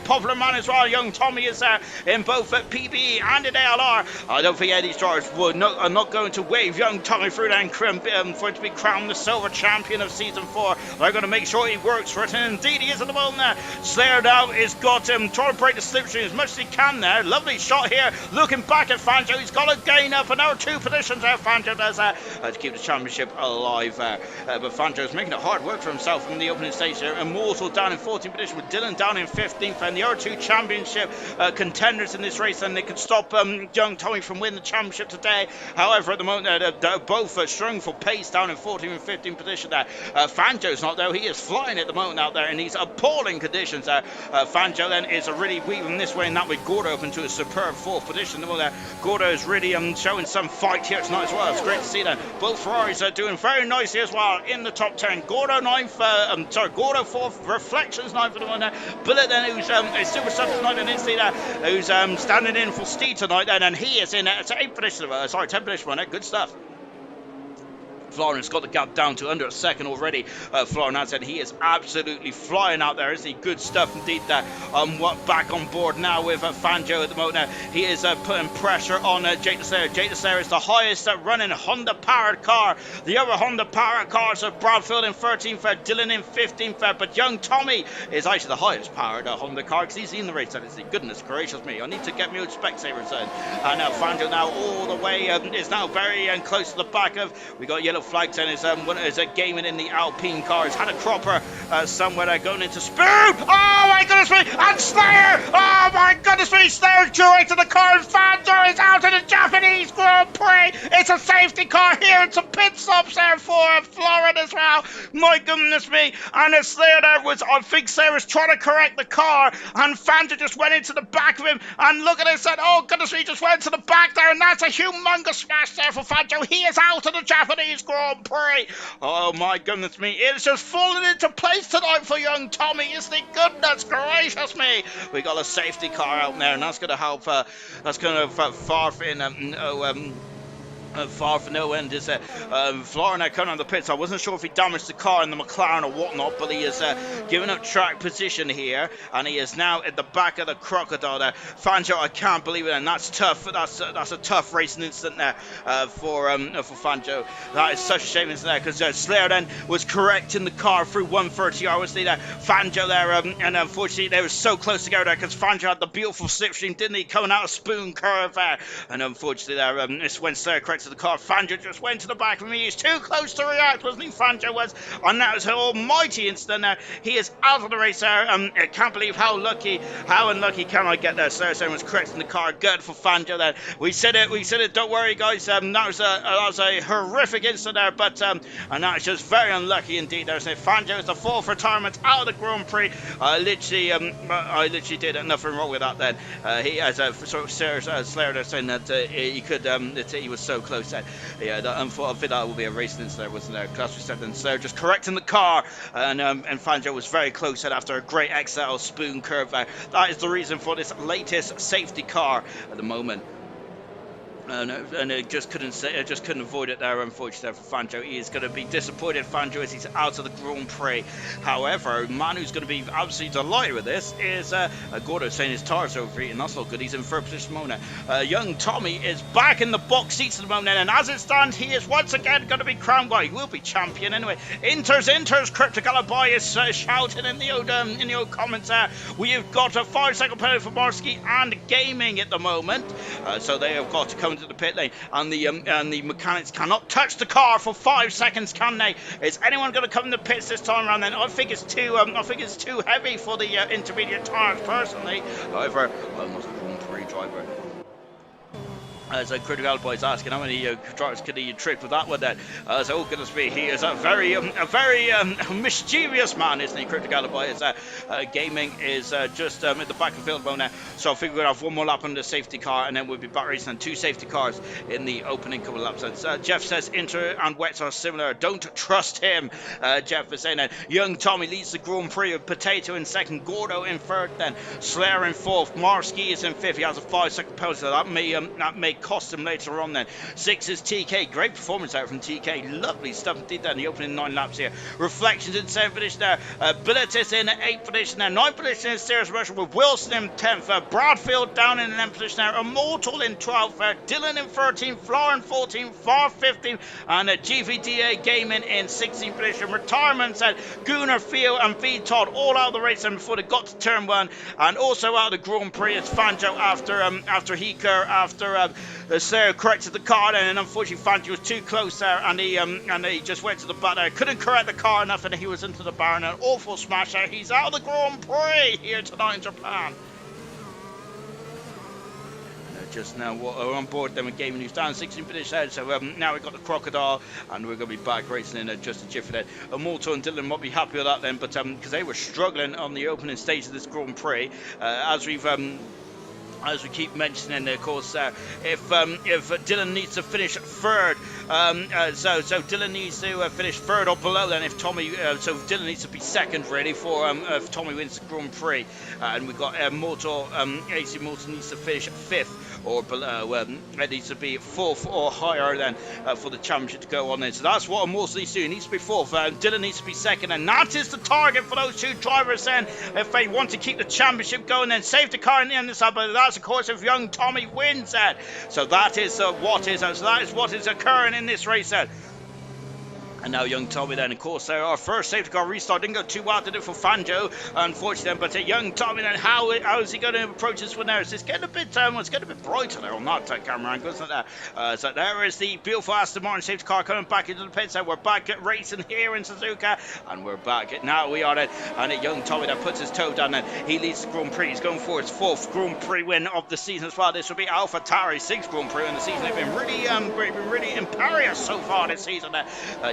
popular man as well. Young Tommy is in both PBE and in ALR. I don't think any of these drivers are not going to wave young Tommy through that for it to be crowned the silver champion of season 4. They're going to make sure he works for it, and indeed he is at the moment there. Slayer now has got trying to break the slipstream as much as he can there. Lovely shot here, looking back at Fanjo. He's got to gain up another 2 positions there. Fanjo does to keep the championship alive. But Fanjo's making it hard work for himself in the opening stage there. Immortal down in 14th position, with Dylan down in 15th, and the other 2 championship contenders in this race, and they could stop young Tommy from winning the championship today. However, at the moment they're both struggling for pace down in 14th and 15th position there. Fanjo's not, though. He is flying at the moment out there in these appalling conditions there. Fanjo then is really weaving this way and that way. Gordo up into a superb 4th position. Gordo is really showing some fight here tonight as well. It's great to see that. Both Ferraris are doing very nicely as well in the top 10. Gordo 9th, Gordo 4th, Reflections 9th for the one there. Bullet then, who's a super sub tonight, and see that, who's standing in for Steve tonight then, and he is in 8th position, 10th position one there. Good stuff. Florin's got the gap down to under a second already. Florin has said he is absolutely flying out there, isn't he? Good stuff indeed there. Back on board now with Fanjo at the moment. He is putting pressure on Jake the Slayer. Jake the Slayer is the highest running Honda powered car. The other Honda powered cars are Bradfield in 13th, Dylan in 15th, but young Tommy is actually the highest powered Honda car, because he's in the race. Goodness gracious me, I need to get me old Specsavers in. And Fanjo now all the way is now very close to the back of. We got yellow flags and is gaming in the Alpine cars. Had a cropper somewhere going into spoon. Oh my goodness me! And Slayer! Oh my goodness me! Slayer drew into the car and Fangio is out of the Japanese Grand Prix. It's a safety car here and some pit stops there for Florida as well. My goodness me! And Slayer there I think Slayer was trying to correct the car and Fangio just went into the back of him and look at it, said, oh goodness me, just went to the back there and that's a humongous smash there for Fangio. He is out of the Japanese Grand Prix. Oh my goodness me, it's just falling into place tonight for young Tommy, isn't it? Goodness gracious me. We got a safety car out there and that's going to help, that's going to far for no end is Florida coming on the pits. I wasn't sure if he damaged the car in the McLaren or whatnot, but he is giving up track position here, and he is now at the back of the Crocodile there. Fangio, I can't believe it, and that's tough. That's a tough racing incident there for Fangio. That is such a shame, isn't it? Because Slayer then was correcting the car through 130 hours there. Fangio there, and unfortunately they were so close together there because Fangio had the beautiful slipstream, didn't he? Coming out of spoon curve there, and unfortunately there, this when Slayer corrected the car, Fangio just went to the back of him. He was too close to react, wasn't he? Fangio was, and that was an almighty incident there. He is out of the race there. I can't believe how unlucky can I get there. Sarah was correcting the car. Good for Fangio there. We said it. Don't worry, guys. That was a horrific incident there, but and that was just very unlucky indeed. There's Fangio is the fourth retirement out of the Grand Prix. I literally did nothing wrong with that. Then he as a sort of Slayer there saying that he could that he was so close. Yeah, I think that will be a racing incident, wasn't there? Class we said then. So just correcting the car, and Fangio was very close after a great XL spoon curve there. That is the reason for this latest safety car at the moment. And it just couldn't avoid it there, unfortunately, for Fangio. He is going to be disappointed, Fangio, as he's out of the Grand Prix. However, man who's going to be absolutely delighted with this is Gordo saying his tires overheating. That's not good. He's in third position at the moment. Young Tommy is back in the box seats at the moment, and as it stands, he is once again going to be crowned. Well, he will be champion anyway. Inters, Crypto Boy is shouting in the old comments there. We have got a 5-second penalty for Marsky and Gaming at the moment, so they have got to come to the pit lane, and the mechanics cannot touch the car for 5 seconds, can they? Is anyone going to come in the pits this time around? Then I think it's too heavy for the intermediate tires, personally. However, almost a Grand Prix driver. As a Critical Boy is asking how many drivers could he trick with that one then. So, oh goodness me, he is a very mischievous man, isn't he, Critical Boy? Is Gaming is just at the back of the field now. So I think we're going to have one more lap on the safety car, and then we'll be back racing on 2 safety cars in the opening couple of laps. And, Jeff says Inter and Wets are similar. Don't trust him. Jeff is saying that. Young Tommy leads the Grand Prix with Potato in second, Gordo in third, then Slayer in fourth, Marsky is in fifth. He has a 5-second penalty, so that may cost him later on then. 6 is TK. Great performance out from TK. Lovely stuff indeed there in the opening 9 laps here. Reflections in 7th position there. Bilitis in 8th position there. 9th position is Serious Russian with Wilson in 10th. Bradfield down in 11th position there. Immortal in 12th. Dylan in 13th. Floor in 14th. Far 15th. And GVDA Gaming in 16th position. Retirements at Gunnar, Theo and V Todd all out of the race before they got to turn 1. And also out of the Grand Prix is Fangio after Slayer corrected the car, and unfortunately Fangio was too close there, and he just went to the back there. Couldn't correct the car enough, and he was into the barn. An awful smash there. He's out of the Grand Prix here tonight in Japan. Just now we're on board then with Gaming News down 16 position. So now we've got the Crocodile, and we're going to be back racing in just a jiffy then. Immortal and Dylan might be happy with that then, but because they were struggling on the opening stage of this Grand Prix, as we keep mentioning, of course, if Dylan needs to finish third, so Dylan needs to finish third or below. Then if Tommy, so Dylan needs to be second really for if Tommy wins the Grand Prix, and we've got AC Morton needs to finish fifth or below. It needs to be fourth or higher then for the championship to go on then. So that's what Morton needs to do. He needs to be fourth. Dylan needs to be second, and that is the target for those 2 drivers then if they want to keep the championship going. Then safety car in the end of the but that's of course if young Tommy wins that. So that is what is occurring in this race then. And now young Tommy then, of course, our first safety car restart didn't go too well, did it for Fanjo, unfortunately. But young Tommy then, how is he going to approach this one there? It's getting a bit, it's getting a bit brighter there on that camera angle, isn't it? So there is the beautiful Aston Martin safety car coming back into the pits. We're back at racing here in Suzuka, and we're back. Now we are it, and young Tommy that puts his toe down, and he leads the Grand Prix. He's going for his 4th Grand Prix win of the season as well. This will be Alpha Tauri's 6th Grand Prix in the season. They've been really imperious so far this season.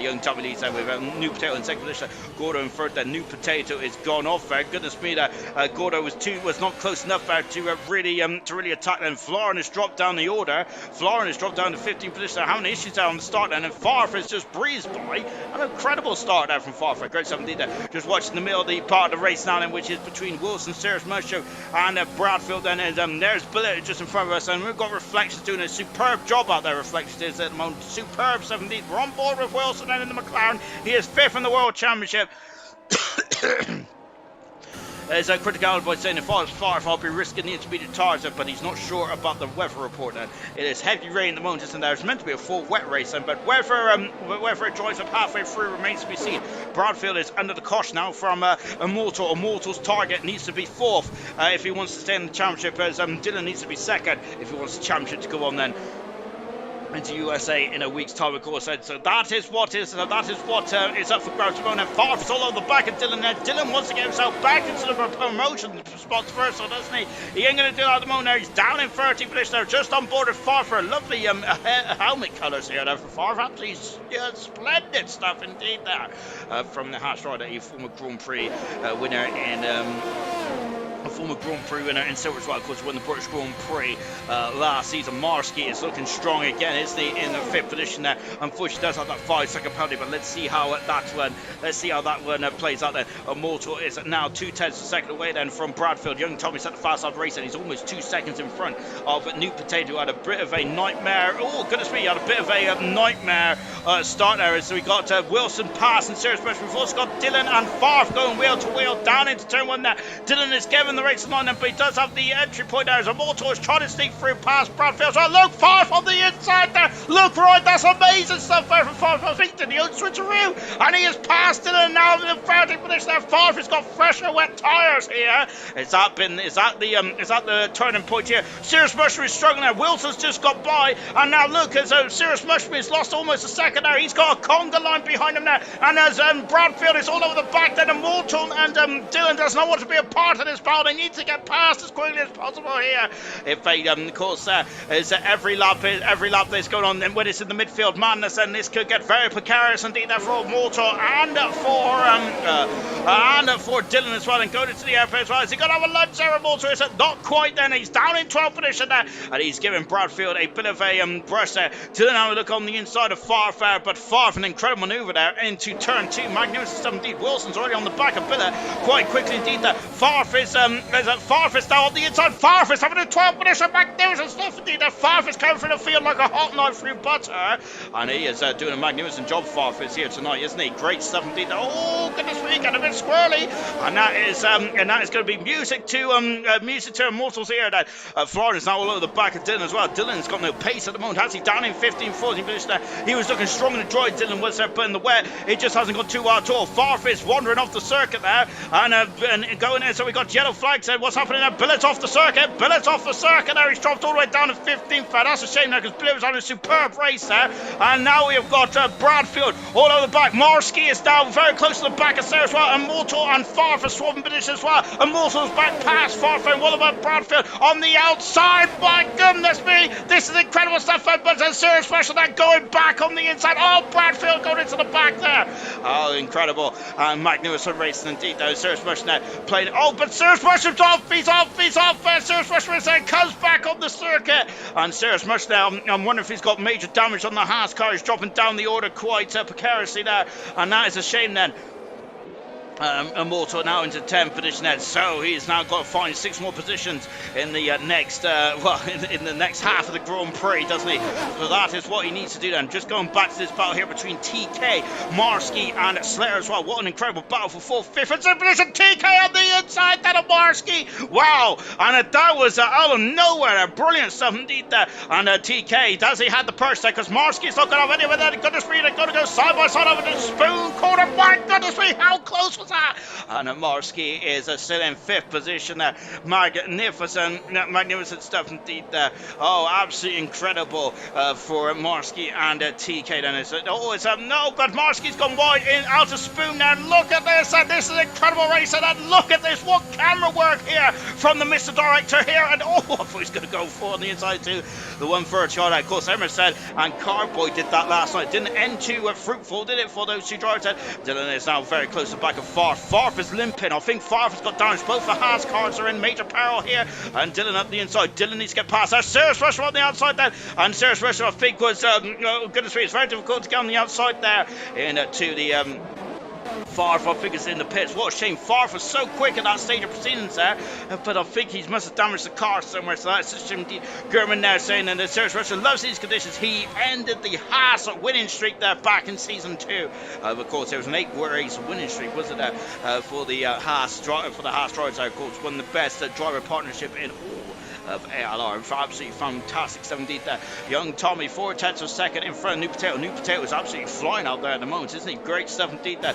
Young Tommy leads there with New Potato in second position. Gordo in third. Then New Potato is gone off there. Goodness me, that Gordo was not close enough there to really attack. Then Florin has dropped down the order. Florin has dropped down to 15th position. They're having issues there on the start, and then Farfar has just breezed by. An incredible start there from Farfar. Great stuff indeed there. Just watching the middle of the part of the race now, then, which is between Wilson, Cirrus Musho, and Bradfield. And there's Billet just in front of us, and we've got Reflections doing a superb job out there. Reflections is at the moment superb stuff indeed. We're on board with Wilson and in the McLaren. He is 5th in the World Championship. There's a critical by saying if I was far, I'll be risking the intermediate tires, but he's not sure about the weather report. It is heavy rain at the moment, and there's meant to be a full wet race, but whether it dries up halfway through remains to be seen. Bradfield is under the cosh now from Immortal. Immortal's target needs to be 4th if he wants to stay in the championship, as Dylan needs to be 2nd if he wants the championship to go on then into USA in a week's time, of course. So that is what is up for grabs. And Farf's all over the back of Dylan there. Dylan wants to get himself back into the promotion spots first, so doesn't he? He ain't going to do that at the moment there. He's down in 13th position there, just on board with Farfar. Lovely helmet colours here there for Farfar. Splendid stuff indeed there from the Hatch Rider, a former Grand Prix winner in silver as well. Of course, won the British Grand Prix last season. Marsky is looking strong again, isn't he, in the 5th position there. Unfortunately, does have that 5-second penalty, but let's see how that one plays out then. Immortal is now 2/10 a second away then from Bradfield. Young Tommy's at the fast side of the race, and he's almost 2 seconds in front of New Potato, who had a bit of a nightmare. Oh, goodness me, he had a bit of a nightmare start there. So we got Wilson passing Serious Pressure. We've also got Dylan and Farf going wheel to wheel down into turn 1 there. Dylan is giving the race on them, but he does have the entry point there as Immortal is trying to sneak through past Bradfield. So look, Farf on the inside there. Look, right, that's amazing stuff there from Farf. I think the old switcheroo, and he is past Dylan now in the 30th position there. Farf has got fresher wet tyres here. Is that the turning point here? Cirrus Mushroom is struggling there. Wilson's just got by, and now look, as Cirrus Mushroom has lost almost a second there. He's got a conga line behind him there, and as Bradfield is all over the back, then Immortal and Dylan does not want to be a part of this battle. They need to get past as quickly as possible here. If they, of course, is every lap that's going on, and when it's in the midfield madness, then this could get very precarious indeed there for Immortal and for Dylan as well, and going into the airport as well. Is he going to have a lunch there, Immortal? Is it not quite then? He's down in 12th position there, and he's giving Bradfield a bit of a brush there. Dylan having a look on the inside of Farfar, but Farf an incredible manoeuvre there into turn 2. Magnificent stuff indeed. Wilson's already on the back of Billa quite quickly indeed there. Farf is now on the inside. Farf is having a 12th position. Magnificent stuff indeed there. Farf is coming through the field like a hot knife through butter, and he is doing a magnificent job. Farf is here tonight, isn't he? Great stuff indeed. Oh, goodness me, getting a bit squirrely, and that is going to be music to Immortal's ear. That Florida's now all over the back of Dylan as well. Dylan's got no pace at the moment, has he? Down in 15th, 14th position there. He was looking strong in the dry. Dylan was there, but in the wet, it just hasn't gone too well at all. Farf is wandering off the circuit there, and going in. So we got yellow flags. What's happening there? Billet's off the circuit. Billet's off the circuit there. He's dropped all the way down to 15th there. That's a shame there, because Billet was having a superb race there. And now we have got Bradfield all over the back. Marsky is down very close to the back of Sarah as well. Immortal and Farf are swapping positions as well. Immortal's back past Farf, and what about Bradfield on the outside? My goodness me, this is incredible stuff. But there's Sarah Special that going back on the inside. Oh, Bradfield going into the back there. Oh, incredible. Magnificent racing indeed though. Sarah Special now playing. Oh, but Sarah Special's off. He's off. Sarah Special comes back on the circuit. And Sarah Special now, I'm wondering if he's got major damage on the Haas car. He's dropping down the order quite precariously there. And that is a shame then. Immortal now into 10th position there, so he's now got to find 6 more positions in the next in the next half of the Grand Prix, doesn't he? So that is what he needs to do then. Just going back to this battle here between TK, Marsky and Slayer as well. What an incredible battle for 4th, 5th and 6th position. TK on the inside, then a Marsky. Wow, and that was out of nowhere. Brilliant stuff indeed there. And TK, does he had the purse there, because Marsky's not going to have any with it. Goodness me, they're going to go side by side over the spoon corner. My goodness me, how close was that? And Marsky is still in 5th position there. Magnificent stuff indeed there. Oh, absolutely incredible for Marsky and TK. Then it's no, but Marsky's gone wide in out of spoon there. Look at this, and this is an incredible race. And look at this, what camera work here from the Mr. Director here. And I thought he's going to go for on the inside too. The one for a shot, of course, Emerson and Carboy did that last night. Didn't end too fruitful, did it, for those two drivers? Dylan is now very close to the back of Farf. Farf is limping. I think Farf has got damage. Both the Haas cars are in major peril here. And Dylan up the inside. Dylan needs to get past. There's Serious Rusher on the outside there. And Serious Rusher, I think, was, goodness me, it's very difficult to get on the outside there into the Farf, I think, is in the pits. What a shame. Farf was so quick at that stage of proceedings there, but I think he must have damaged the car somewhere, so that's just indeed. German there saying that the Serious Russia loves these conditions. He ended the Haas winning streak there back in season 2. Of course, there was an 8-race winning streak, wasn't there, for the Haas drivers. Of course, one of the best driver partnership in all of ALR. Absolutely fantastic stuff indeed there. Young Tommy, 4/10 of second in front of New Potato. New Potato is absolutely flying out there at the moment, isn't he? Great stuff indeed there.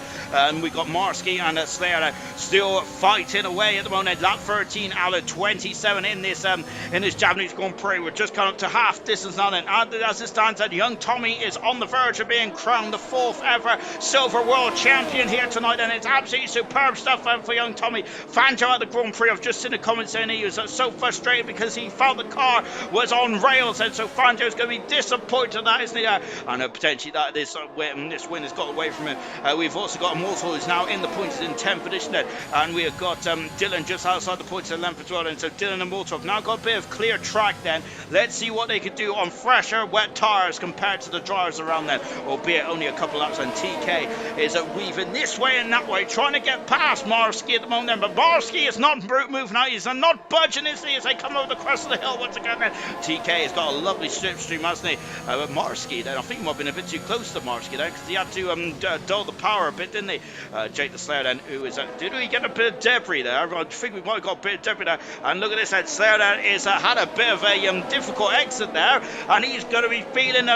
We got Marsky and Slayer still fighting away at the moment. Lap 13 out of 27 in this Japanese Grand Prix. We're just coming up to half distance now then. And as it stands, young Tommy is on the verge of being crowned the 4th ever Silver World Champion here tonight, and it's absolutely superb stuff for young Tommy. Fanjo at the Grand Prix, I've just seen a comment saying he was so frustrated because he felt the car was on rails, and so Fanjo's going to be disappointed in that, isn't he? And potentially that this win has got away from him. We've also got Immortal, who's now in the points in 10th position there, and we have got Dylan just outside the points of length as well, and so Dylan and Immortal have now got a bit of clear track then. Let's see what they can do on fresher, wet tyres compared to the drivers around them, albeit only a couple laps, and TK is weaving this way and that way, trying to get past Marsky at the moment, but Marsky is not moving out. He's not budging, is he, as they come over the crest of the hill once again. TK has got a lovely slipstream, hasn't he? Marsky, then I think he might have been a bit too close to Marsky there, because he had to dull the power a bit, didn't he? Jake the Slayer then, who is did we get a bit of debris there? I think we might have got a bit of debris there. And look at this, Slayer then is had a bit of a difficult exit there, and he's going to be feeling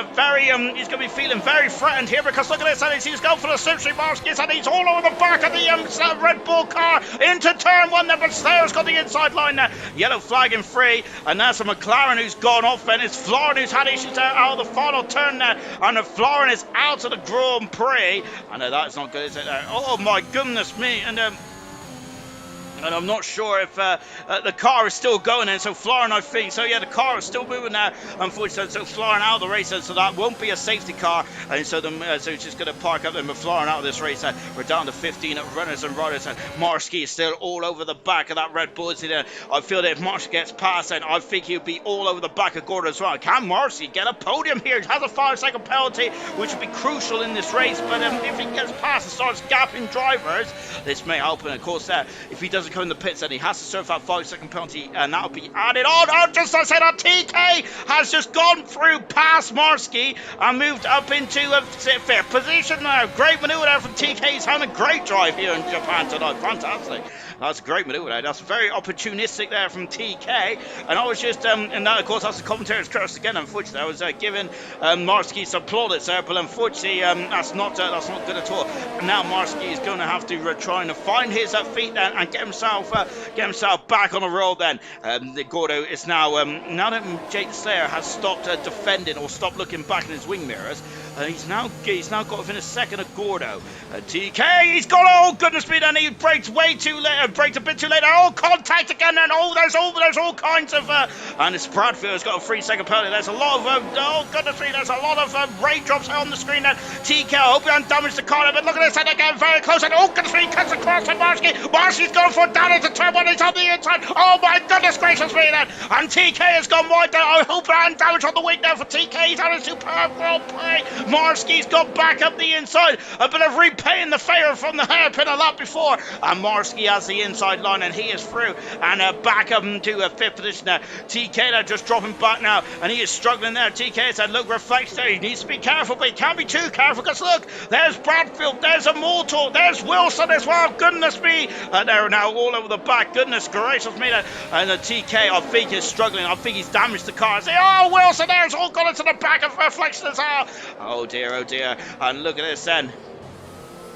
very threatened here, because look at this, he's going for the slipstream. Marsky, and he's all over the back of the Red Bull car into turn 1 there, but Slayer's got the inside line there. Yellow flag in free, and that's a McLaren who's gone off, and it's Florin who's had issues there out of the final turn there, and Florin is out of the Grand Prix, and that's not good, is it? Oh my goodness me, and I'm not sure if the car is still going, and so Florin, I think, so yeah, the car is still moving there, unfortunately, so Florin out of the race, so that won't be a safety car, and so so he's just going to park up there, Florin out of this race. We're down to 15 runners and riders, and Marsky is still all over the back of that Red Bull. I feel that if Marsky gets past, then I think he'll be all over the back of Gordon as well. Can Marsky get a podium here? He has a 5-second penalty, which would be crucial in this race, but if he gets past and starts gapping drivers, this may help, and of course, if he doesn't come in the pits, then he has to serve that 5-second penalty, and that'll be added on. Oh, just as I said, TK has just gone through past Marsky and moved up into a 5th position now. Great maneuver there from TK. He's having a great drive here in Japan tonight. Fantastic. That's a great maneuver there. That's very opportunistic there from TK. And I was just, and that, of course, that's the commentator's curse again, unfortunately. I was giving Marsky some plaudits there, but unfortunately, that's not good at all. And now Marsky is going to have to try and find his feet then and get himself back on the roll then. The Gordo is now, now that Jake Slayer has stopped defending or stopped looking back in his wing mirrors, he's now got within a second of Gordo. TK, he's got, oh goodness me, then he braked way too late, braked a bit too late. Oh, contact again, and there's all kinds of, and it's Bradfield's got a 3-second penalty. There's a lot of, oh goodness me, there's a lot of raindrops on the screen then. TK, I hope you haven't damaged the car, but look at this, and they're getting very close, and oh goodness me, he cuts across to Marsky. Marsky's going for it down into turn 1, he's on the inside. Oh my goodness gracious me then, and TK has gone wide there. I hope I haven't damaged on the wing there for TK. He's had a superb Grand Prix. Marski's got back up the inside. A bit of repaying the favour from the hairpin a lot before. And Marski has the inside line and he is through. And back up to a fifth position now. TK now just dropping back now. And he is struggling there. TK said, look, reflects there. He needs to be careful, but he can't be too careful because look, there's Bradfield, there's Immortal, there's Wilson as well. Goodness me. And they're now all over the back. Goodness gracious me. And the TK, I think, is struggling. I think he's damaged the car. Oh, Wilson there's all gone into the back of Reflection as well. Oh dear, oh dear. And look at this then.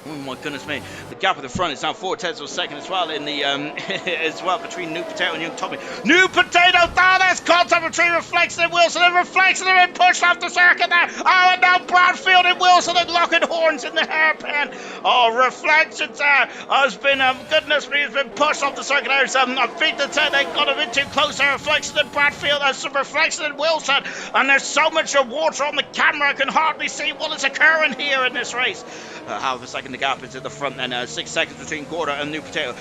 Oh my goodness me! The gap at the front is now 4 tenths of a second as well in the as well between New Potato and Young Tommy. New Potato down. There's contact between Reflection and Wilson. And Reflection are been pushed off the circuit there. Oh, and now Bradfield and Wilson are locking horns in the hairpin. Oh, Reflection there has been goodness me, has been pushed off the circuit there. I think that they got a bit too close there. Reflection and Bradfield. There's some Reflection and Wilson, and there's so much water on the camera I can hardly see what is occurring here in this race. Half a second the gap is at the front then. 6 seconds between Gordo and New Potato.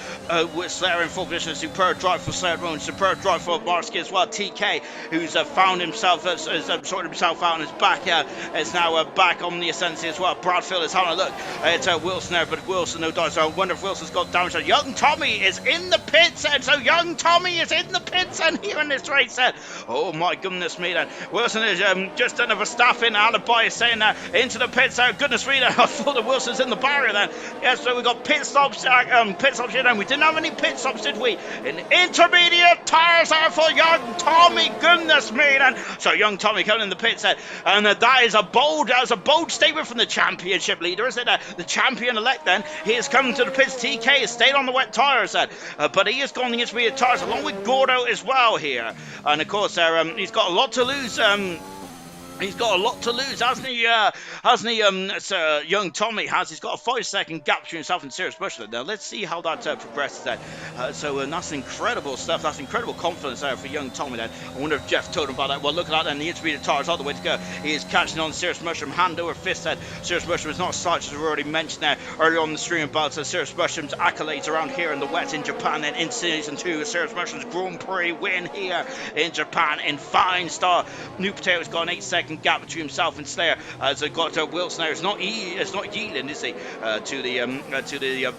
With Slayer in full position. Superb drive for Slayer Rowan. Superb drive for Marski as well. TK, who's found himself, has sorted himself out and is back. Is now back on the ascendancy as well. Bradfield is having a look. It's Wilson there, but Wilson no doubt. So I wonder if Wilson's got damage. Young Tommy is in the pits, and so Young Tommy is in the pits and here in this race. Oh my goodness me then. Wilson is just done a Verstappen alibi saying into the pits. Goodness me then. I thought that Wilson's in the barrier then. Yeah, so we got pit stops here then. We didn't have any pit stops, did we? In intermediate tyres there for Young Tommy. Goodness me then. So Young Tommy coming in the pits then. And that is a bold statement from the championship leader, isn't it? The champion-elect then. He is coming to the pits. TK has stayed on the wet tyres then. But he is going against intermediate tyres along with Gordo as well here. And of course he's got a lot to lose. He's got a lot to lose, hasn't he? Young Tommy has. He's got a 5-second gap between himself and Sirius Bushler. Now, let's see how that progresses then. So that's incredible stuff. That's incredible confidence there for Young Tommy then. I wonder if Jeff told him about that. Well, look at that then. The intermediate tyres all the way to go. He is catching on Sirius Mushroom, hand over fist then. Sirius Mushroom is not such, as we've already mentioned there earlier on the stream about Sirius Mushroom's accolades around here in the wet in Japan. Then in Season 2, Sirius Mushroom's Grand Prix win here in Japan in fine style. New Potato's got an 8-second gap between himself and Slayer as they got Wilson there. It's not yielding, is he, to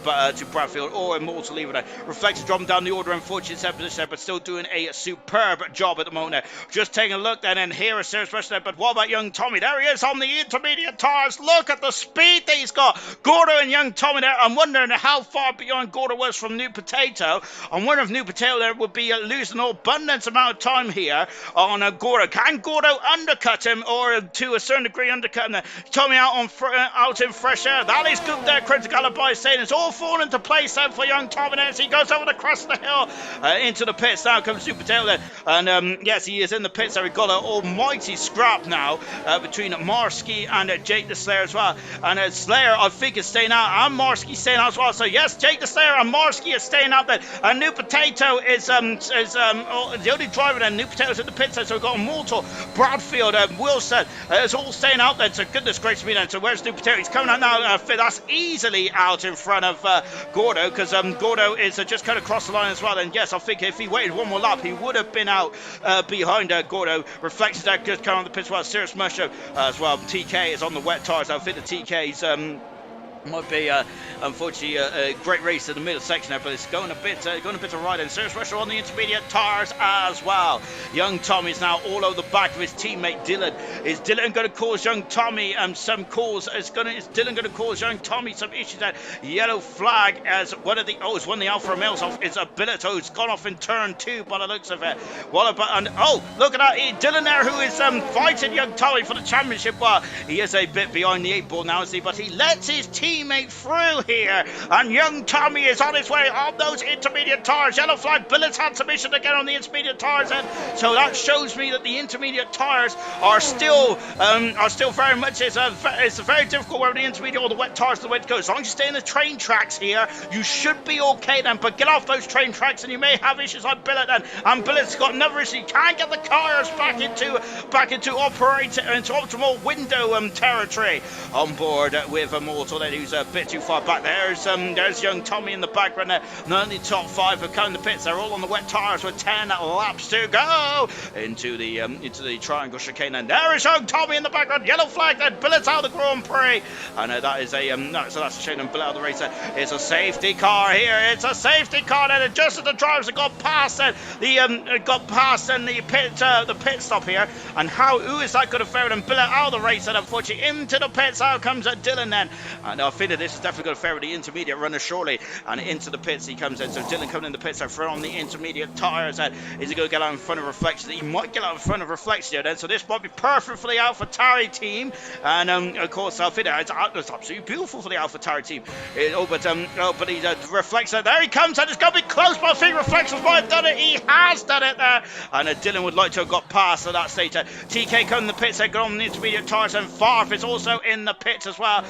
Bradfield or Immortal either. Reflector dropping down the order, unfortunately, 7th position there, but still doing a superb job at the moment there. Just taking a look then, and here is Sirius Rush there, but what about Young Tommy? There he is on the intermediate tyres. Look at the speed that he's got. Gordo and Young Tommy there. I'm wondering how far behind Gordo was from New Potato. I'm wondering if New Potato there would be losing an abundance amount of time here on Gordo. Can Gordo undercut him, or to a certain degree undercut him? Tommy out in fresh air. That is good there. Critical by saying it's all falling into place then for Young Tommy as he goes over the crest of the hill into the pits. Now comes Super Tail there, and yes, he is in the pits there. We've got an almighty scrap now between Marski and Jake the Slayer as well. And Slayer, I think, is staying out, and Marski staying out as well. So yes, Jake the Slayer and Marski are staying out there. And New Potato is the only driver then. New Potato's in the pits there. So we've got Immortal, Bradfield, Wilson. It's all staying out there. So goodness gracious me then. So where's New Potato? He's coming out now. That's easily out in front of Gordo, because Gordo is just kind of across the line as well. And yes, I think if he waited one more lap, he would have been out behind Gordo. Reflections there just coming on the pitch well. Sirius Musho as well. TK is on the wet tyres. I think the TK's might be unfortunately a great race in the middle section there, but it's going a bit to right. And Sirius Rusher on the intermediate tyres as well. Young Tommy is now all over the back of his teammate Dylan. Is Dylan going to cause Young Tommy some cause? Is Dylan going to cause Young Tommy some issues? That yellow flag as one of the Alfa Romeos off is a billet. Oh, it's gone off in turn 2 by the looks of it. What about look at that, Dylan there, who is fighting Young Tommy for the championship. Well, he is a bit behind the 8 ball now, isn't he? But he lets his teammate through here, and Young Tommy is on his way on those intermediate tyres. Yellow flag, Billets had some issue again on the intermediate tyres, and so that shows me that the intermediate tyres are still very much, it's very difficult where the intermediate or the wet tyres are the way to go. As long as you stay in the train tracks here, you should be okay then, but get off those train tracks and you may have issues like Billet then, and Billet's got another issue. He can't get the cars back into optimal window territory. On board with Immortal then, who's a bit too far back. There's young Tommy in the background there. None of the top 5 have come in the pits. They're all on the wet tyres with 10 laps to go into the triangle chicane. And there is young Tommy in the background. Yellow flag then. Billets out of the Grand Prix. And that is so that's a shame and Billet out of the race. It's a safety car here. It's a safety car. And just as the drivers have got past the pit stop here. And who is that going to favour them? Billet out of the race. And unfortunately into the pits. Out comes Dylan then. And I think that this is definitely going to favour the intermediate runner surely. And into the pits he comes in. So Dylan coming in the pits on the intermediate tyres. Is he going to get out in front of Reflection? He might get out in front of Reflection then. So this might be perfect for the AlphaTauri team. And of course, I think it's absolutely beautiful for the AlphaTauri team. But he reflects it. There he comes, and it's going to be close. But I think Reflections might have done it. He has done it there. And Dylan would like to have got past at that stage. TK coming in the pits. They go on the intermediate tyres, and Farf is also in the pits as well.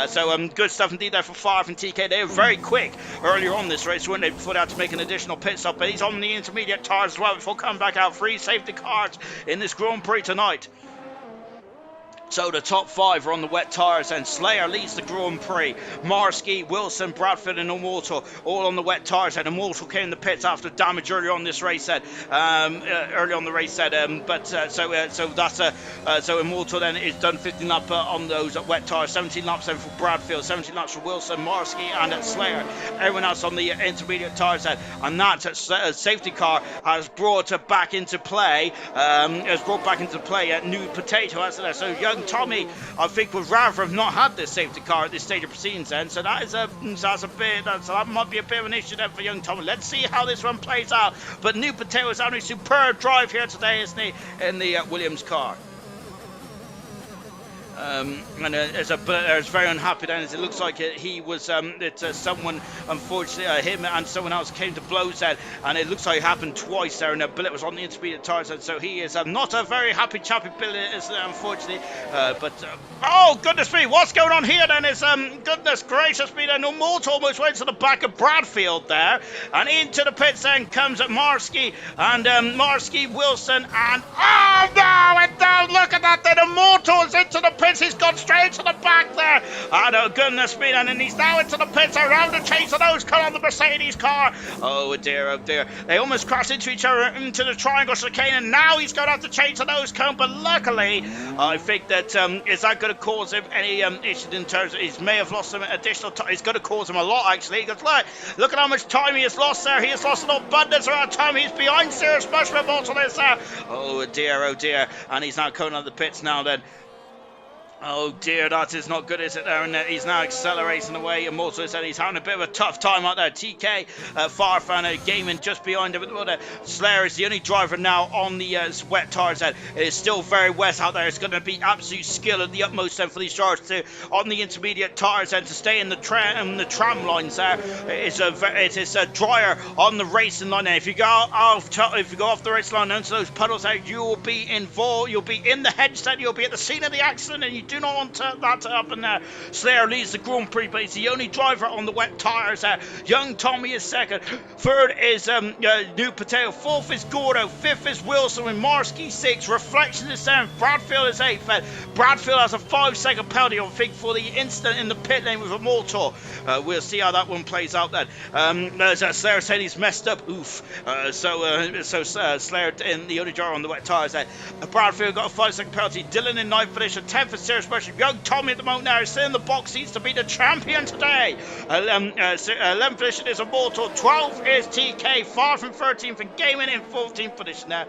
So good stuff indeed there for Farf and TK. They were very quick earlier on this race, weren't they, before they had to make an additional pit stop. But he's on the intermediate tyres as well before coming back out. 3 safety cars in this Grand Prix tonight. So the top 5 are on the wet tyres, and Slayer leads the Grand Prix. Marsky, Wilson, Bradford and Immortal all on the wet tyres, and Immortal came in the pits after damage early on this race. So Immortal then is done 15 laps on those wet tyres, 17 laps then for Bradfield, 17 laps for Wilson, Marsky and Slayer. Everyone else on the intermediate tyres, and that safety car has brought back into play. New Potato, hasn't it? So young Tommy, I think, would rather have not had this safety car at this stage of proceedings then. So that might be a bit of an issue then for young Tommy. Let's see how this one plays out. But New Potato is having a superb drive here today, isn't he, in the Williams car. There's very unhappy then, as it looks like someone, unfortunately, him and someone else came to blows then, and it looks like it happened twice there, and Billet was on the intermediate tyres, and so he is not a very happy chappy Billet, is unfortunately. Oh goodness me, what's going on here then? Is goodness gracious me, then Immortal almost went to the back of Bradfield there, and into the pits then comes Marsky and Marsky, Wilson, and oh no, and look at that, then Immortal is into the pits. He's gone straight to the back there. Oh goodness me, and he's now into the pits around the chase of those car on the Mercedes car. Oh dear, oh dear. They almost crashed into each other into the triangle chicane, and now he's going to have to change to those cone. But luckily, I think that is that going to cause him any issues in terms of he may have lost some additional time. It's going to cause him a lot actually. Because look at how much time he has lost there. He has lost an abundance amount of time. He's behind Serious Mushroom Bottle this there. Oh dear, and he's now coming on the pits now then. Oh dear, that is not good, is it there? And he's now accelerating away. Immortal said he's having a bit of a tough time out there. TK, Farfan, gaming just behind him. Slayer is the only driver now on the wet tyres. It is still very wet out there. It's going to be absolute skill at the utmost then for these drivers on the intermediate tyres and to stay in the tram lines there. It is drier on the racing line. If you go off the racing line into those puddles there, you will be involved. You'll be in the headset. You'll be at the scene of the accident, and you do not want that to happen there. Slayer leads the Grand Prix, but he's the only driver on the wet tyres there. Young Tommy is second. Third is New Potato. Fourth is Gordo. Fifth is Wilson with Marsky 6. Reflection is 7th. Bradfield is 8th. Bradfield has a 5-second penalty, I think, for the incident in the pit lane with Immortal. We'll see how that one plays out then. Slayer said he's messed up. Oof. Slayer in the only driver on the wet tyres there. Bradfield got a 5-second penalty. Dylan in 9th position. 10th is Serious Mushroom. Young Tommy at the moment now is still in the box seats to be the champion today. 11th position is Immortal. 12th is TK. Far from 13th, and Gaming in 14th position now.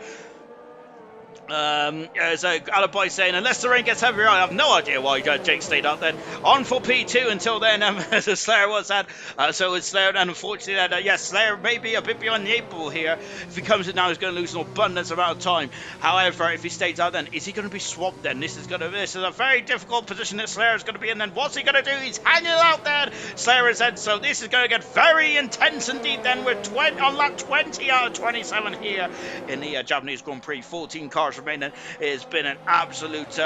Alibi saying, unless the rain gets heavier, I have no idea why Jake stayed out then. On for P2 until then, as Slayer was at. So it's Slayer, and unfortunately, yes, Slayer may be a bit behind the 8 ball here. If he comes in now, he's going to lose an abundance amount of time. However, if he stays out, then is he going to be swapped then? This is a very difficult position that Slayer is going to be in. Then what's he going to do? He's hanging out there. Slayer is in, so this is going to get very intense indeed. Then we're on lap 20 out of 27 here in the Japanese Grand Prix. 14 cars remaining. It's been an absolute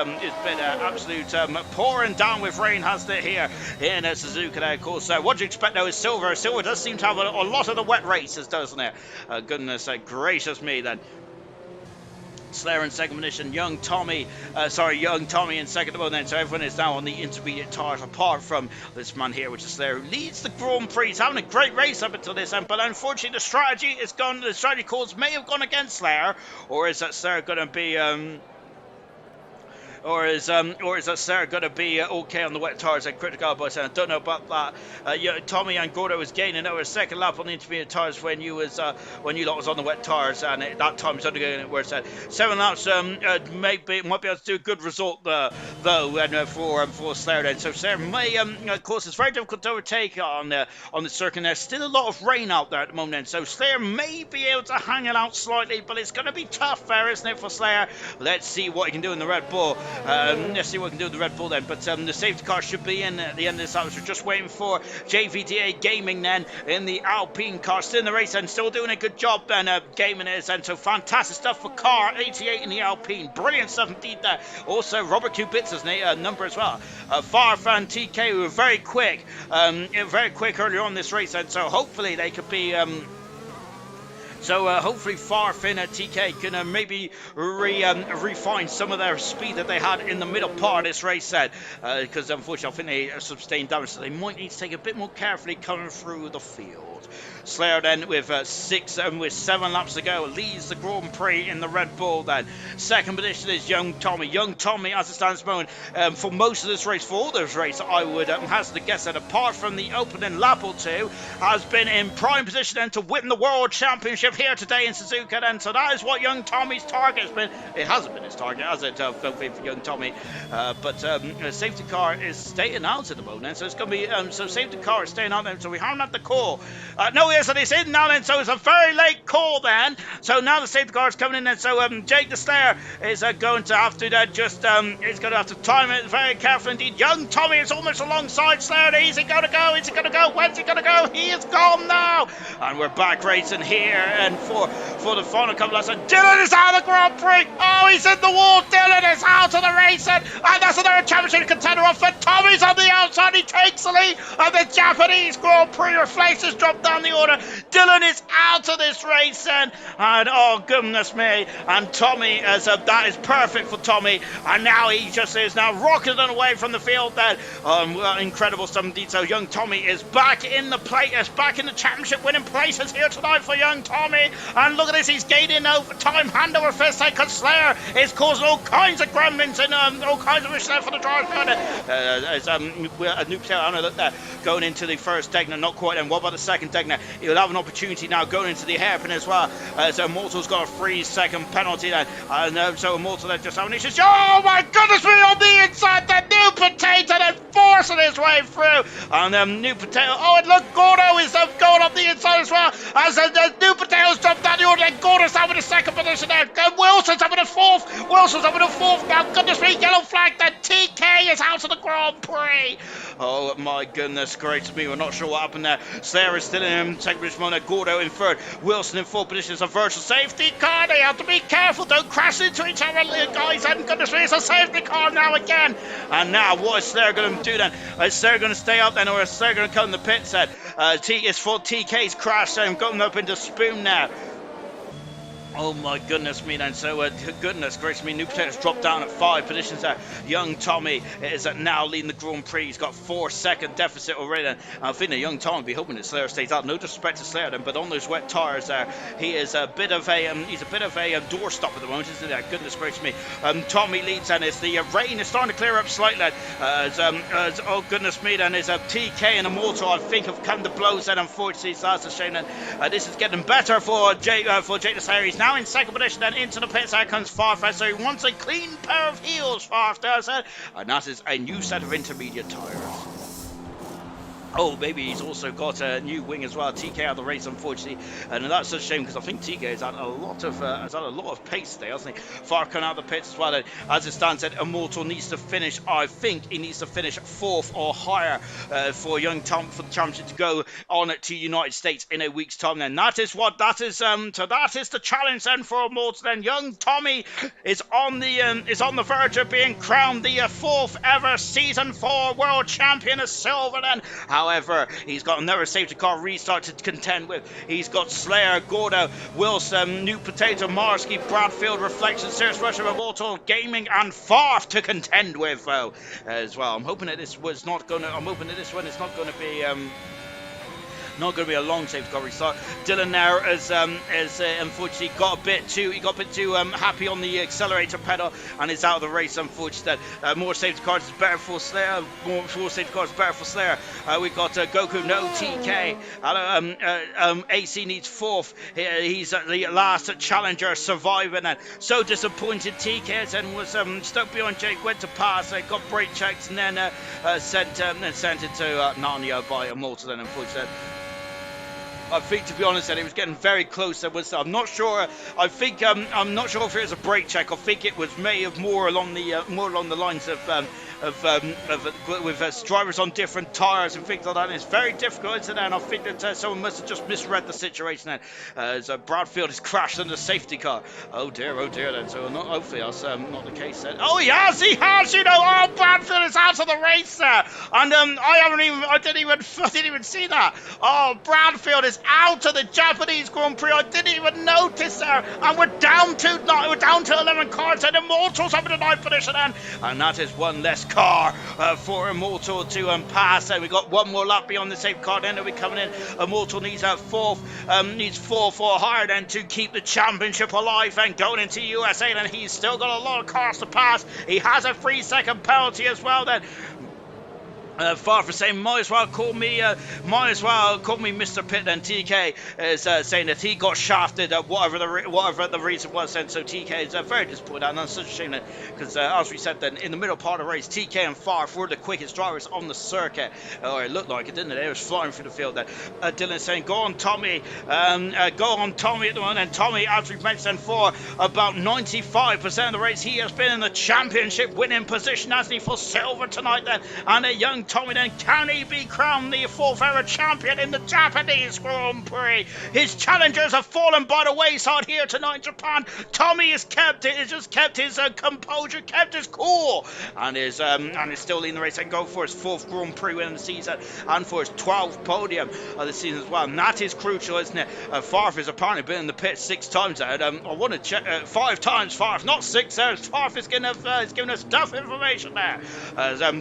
pouring down with rain, hasn't it, here in Suzuka there, of course. What do you expect though is Silver. Silver does seem to have a lot of the wet races, doesn't it? Goodness gracious me then. Slayer in second position, Young Tommy in second above then. So everyone is now on the intermediate tires, apart from this man here, which is Slayer, who leads the Grand Prix. He's having a great race up until this end, but unfortunately the strategy calls may have gone against Slayer, or is that Slayer going to be or is that Sarah going to be okay on the wet tires and critical? But I don't know about that. Tommy and Gordo was gaining over a second lap on the intermediate tires when you lot was on the wet tires, and that time is only getting worse. 7 laps might be able to do a good result though, and for Slayer then. So Sarah may of course it's very difficult to overtake on the circuit. There's still a lot of rain out there at the moment, then. So Slayer may be able to hang it out slightly, but it's going to be tough there, isn't it, for Slayer? Let's see what he can do in the Red Bull. Let's see what we can do with the Red Bull then. But the safety car should be in at the end of this lap. We're just waiting for JVDA Gaming then in the Alpine car. Still in the race and still doing a good job then. Gaming is, and so fantastic stuff for car 88 in the Alpine. Brilliant stuff indeed there. Also Robert Kubitza's number as well. Farfan TK, who were very quick earlier on this race, and so hopefully they could be hopefully Farfin at TK can maybe refine some of their speed that they had in the middle part of this race set, because unfortunately I think they sustained damage, so they might need to take a bit more carefully coming through the field. Slayer then with 7 laps to go leads the Grand Prix in the Red Bull then. Second position is Young Tommy. Young Tommy, as it stands at the moment, for most of this race, for all this race, I would hazard to guess that apart from the opening lap or two, has been in prime position then to win the World Championship here today in Suzuka then. So that is what Young Tommy's target has been. It hasn't been his target, has it? For Young Tommy. But safety car is staying out at the moment then. So it's going to be, so safety car is staying out then. So we haven't had the call. No, yes, and it's in now then, so it's a very late call then. So now the safety car is coming in then, so Jake the Slayer is going to have to he's going to have to time it very carefully indeed. Young Tommy is almost alongside Slayer. Is he going to go? Is he going to go? When's he going to go? He is gone now. And we're back racing here, and for the final couple of laps, Dylan is out of the Grand Prix. Oh, he's in the wall. Dylan is out of the race, and that's another championship contender off, and Tommy's on the outside. He takes the lead, and the Japanese Grand Prix reflects his drop down the order. Dylan is out of this race then, and oh goodness me, and Tommy that is perfect for Tommy, and now he just is now rocketing away from the field then. Incredible stuff indeed. So Young Tommy is back in the back in the championship winning places here tonight for Young Tommy, and look at this, he's gaining over time hand over fist because Slayer is causing all kinds of gremlins and all kinds of issues for the drive. A new player, I don't know, look there, going into the first Degner, not quite, and what about the second Degner? He'll have an opportunity now going into the hairpin as well. So Immortal's got a 3-second penalty then, and so Immortal then just having issues. Oh my goodness me, on the inside, the New Potato then forcing his way through, and New Potato, oh, and look, Gordo is going up the inside as well, as the New Potato's jumped down the order, and Gordo's having a second position there, and Wilson's having a fourth now, goodness me, yellow flag, then TK is out of the Grand Prix. Oh my goodness gracious me, we're not sure what happened there. Slayer is still in second position, Gordo in third, Wilson in fourth position. It's a virtual safety car. They have to be careful, don't crash into each other, guys, and goodness me, it's a safety car now again. And now what is Slayer going to do then? Is Slayer going to stay up then, or is Slayer going to come in the pit set? It's for TK's crash and going up into Spoon now. Oh my goodness me then, so goodness gracious me, New Potatoes dropped down at 5 positions there. Young Tommy is now leading the Grand Prix. He's got 4-second deficit already then. I think that Young Tommy will be hoping that Slayer stays out. No disrespect to Slayer then, but on those wet tyres there, he is a bit of a doorstop at the moment, isn't he? Goodness gracious me. Tommy leads and it's the rain is starting to clear up slightly. Oh goodness me then, is TK and Immortal I think have come to blows then, unfortunately, so that's a shame then. This is getting better for Jake the Slayer. He's now in second position, then into the pits. There comes Farf, so he wants a clean pair of heels, Farf does it, and that is a new set of intermediate tyres. Oh, maybe he's also got a new wing as well. TK out of the race, unfortunately, and that's a shame because I think TK has had a lot of pace today, hasn't he? Farkan out of the pits as well. And as it stands, Immortal needs to finish. I think he needs to finish 4th or higher for Young Tom for the championship to go on to United States in a week's time. Then that is the challenge then for Immortal. Then Young Tommy is on the verge of being crowned the 4th ever season 4 world champion of silver. Then However, he's got another safety car restart to contend with. He's got Slayer, Gordo, Wilson, New Potato, Marsky, Bradfield, Reflection, Serious Russia, Immortal, Gaming, and Farf to contend with as well. I'm hoping that this one is not going to be not going to be a long safety car restart. Dylan now has unfortunately got a bit too happy on the accelerator pedal and is out of the race. Unfortunately, more safety cars is better for Slayer. More safety cars is better for Slayer. We've got Goku, no TK. AC needs fourth. He's the last challenger surviving, and so disappointed. TK and was stuck behind Jake, went to pass, got brake checks, and then sent it to Narnia by Immortal. And unfortunately, I think, to be honest, that it was getting very close. I'm not sure. I'm not sure if it was a brake check. I think it was more along the lines of with drivers on different tires and things like that. And it's very difficult, isn't it? And I think that someone must have just misread the situation then, as Bradfield has crashed under the safety car. Oh dear then. So hopefully that's not the case then. Oh, he has, you know. Oh, Bradfield is out of the race there, and I didn't even see that. Oh, Bradfield is out of the Japanese Grand Prix. I didn't even notice there, and we're down to 11 cars, and Immortal's having a 9th position, and that is one less car for Immortal to pass. And we got one more lap beyond the safe car, then they'll be coming in. Immortal needs fourth or higher then to keep the championship alive and going into USA. And he's still got a lot of cars to pass. He has a 3-second penalty as well then. Far from saying, might as well call me Mr. Pitt. And TK is saying that he got shafted, whatever the reason was. And so TK is very disappointed, and that's such a shame because as we said then, in the middle part of the race, TK and Farf were the quickest drivers on the circuit. Or it looked like it, didn't it? They was flying through the field then. Dylan saying, go on Tommy at the moment. And Tommy, as we've mentioned, for about 95% of the race, he has been in the championship winning position, hasn't he, for silver tonight then. And a young Tommy then, can he be crowned the 4th ever champion in the Japanese Grand Prix? His challengers have fallen by the wayside here tonight in Japan. Tommy has kept his composure, kept his cool, and is still leading the race and go for his 4th Grand Prix win of the season and for his 12th podium of the season as well. And that is crucial, isn't it? Farf has apparently been in the pit 6 times now. I want to check 5 times Farf, not 6 there. Farf is giving us tough information there.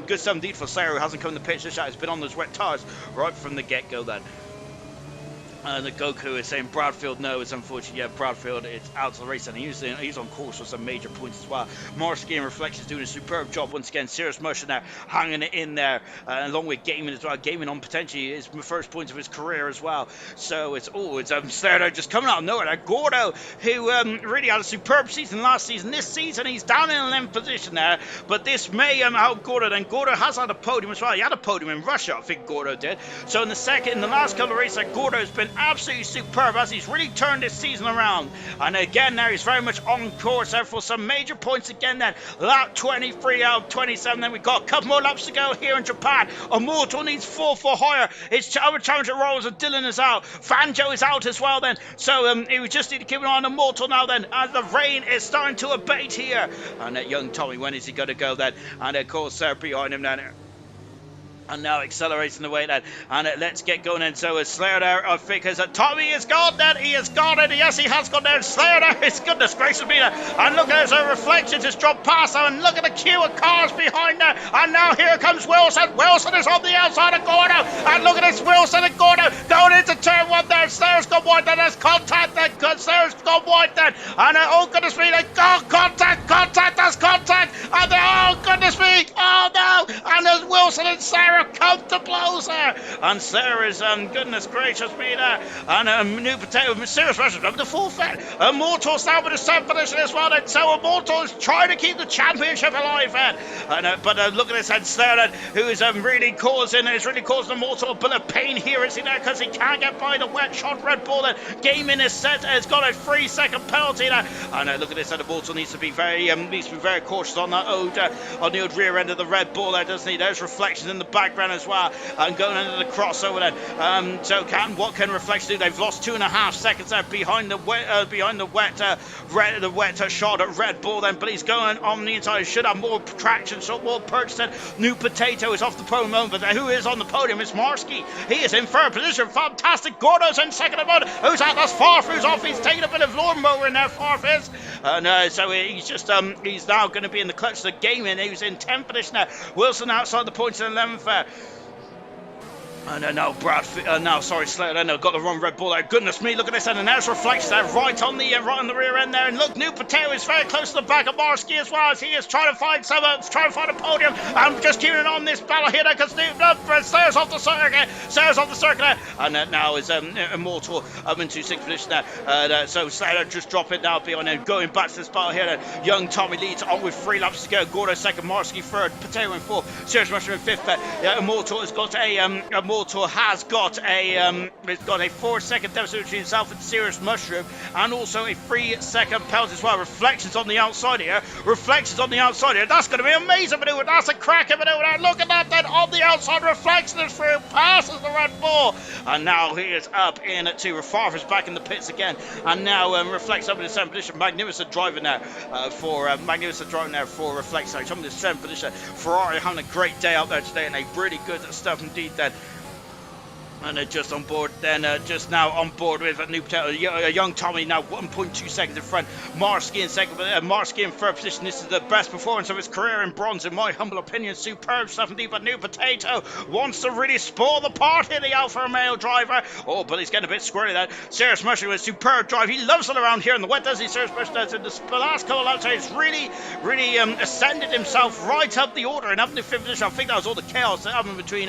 Good stuff indeed for Slayer, who hasn't come to the pitch this shot. Has been on those wet tires right from the get-go then. The Goku is saying Bradfield no, it's unfortunate. Yeah, Bradfield is out of the race, and he's on course for some major points as well. Marsky and Reflections doing a superb job once again. Serious Motion there, hanging it in there, along with Gaming as well. Gaming on potentially his first points of his career as well. So it's Slayer just coming out of nowhere. Gordo, who really had a superb season last season. This season he's down in an 11th position there, but this may help Gordo. Then Gordo has had a podium as well. He had a podium in Russia, I think Gordo did. So in the last couple of races, Gordo has been absolutely superb as he's really turned this season around. And again there he's very much on course there for some major points again then. Lap 23 out of 27. Then we've got a couple more laps to go here in Japan. Immortal needs 4 for higher. It's our challenger roles, and Dylan is out. Fanjo is out as well then. So we just need to keep an eye on Immortal now then, as the rain is starting to abate here. And that young Tommy, when is he going to go then? And of course behind him then, and now accelerating the way then, and let's get going then. So Slayer there, I think, as Tommy is gone then, he has gone, and yes, he has gone there. Slayer there, his goodness gracious me there, and look at his reflection just dropped past there, and look at the queue of cars behind there, and now here comes Wilson. Wilson is on the outside of Gordo, and look at this, Wilson and Gordo going into turn 1 there. Slayer's gone wide then, there's contact then, Slayer's gone wide then, and oh goodness me, they got contact, there's contact, and oh goodness me, oh no, and there's Wilson and Slayer come to blows there, and Slayer is goodness gracious me there, and New Potato Serious Russian up to full fit. Immortal's now with a 7th position as well then, so Immortal is trying to keep the championship alive then, but look at this, and Slayer then, who is really causing Immortal a bit of pain here, is he there, because he can't get by the wet shot Red Bull then. Gaming is set, has got a 3-second penalty there, and look at this, and Immortal needs to be very cautious on that on the old rear end of the Red Bull there, doesn't he? There's Reflections in the background as well, and going into the crossover then. So what can Reflections do? They've lost 2.5 seconds there behind the wet shot at Red Bull then, but he's going on the inside. Should have more traction, so more purchase then. New Potato is off the podium, but who is on the podium? It's Marsky. He is in third position. Fantastic. Gordo's in second at the moment. Who's that? That's Farf who's off. He's taking a bit of lawnmower in there, Farf is. And so he's just he's now going to be in the clutch of the game, and he's in 10th position now. Wilson outside the points in 11th there. And now Slater then got the wrong Red Bull there. Goodness me, look at this, and there's Reflections there, right on the rear end there. And look, New Potato is very close to the back of Marsky as well, as he is trying to find a podium. I'm just keeping it on this battle here because Slater's off the circuit there. And now is Immortal up into 6th position there. So Slater just dropping now behind him, going back to this battle here. Young Tommy leads on with 3 laps to go. Gordo second, Marsky third, Potato in 4th, Serious Mushroom in 5th. Immortal has got a 4-second deficit between himself and Serious Mushroom, and also a 3-second penalty as well. Reflections on the outside here. That's going to be an amazing maneuver. That's a cracking maneuver. Look at that then, on the outside. Reflections through, passes the Red Bull, and now he is up into Farfar's back in the pits again, and now Reflects up in the 7th position. Magnificent driving there for Reflects. Up in the 7th position. Ferrari having a great day out there today, and a really good stuff indeed then. And just on board then, just now on board with a New Potato, Young Tommy now 1.2 seconds in front. Marsky in second, Marsky in third position. This is the best performance of his career in bronze, in my humble opinion. Superb stuff indeed, but New Potato wants to really spoil the party, the Alfa Romeo driver. Oh, but he's getting a bit squirrely there. Serious Mushroom with a superb drive. He loves it around here in the wet, does he? Serious Mushroom does. In the last couple of laps, he's really ascended himself right up the order and up in the 5th position. I think that was all the chaos that happened between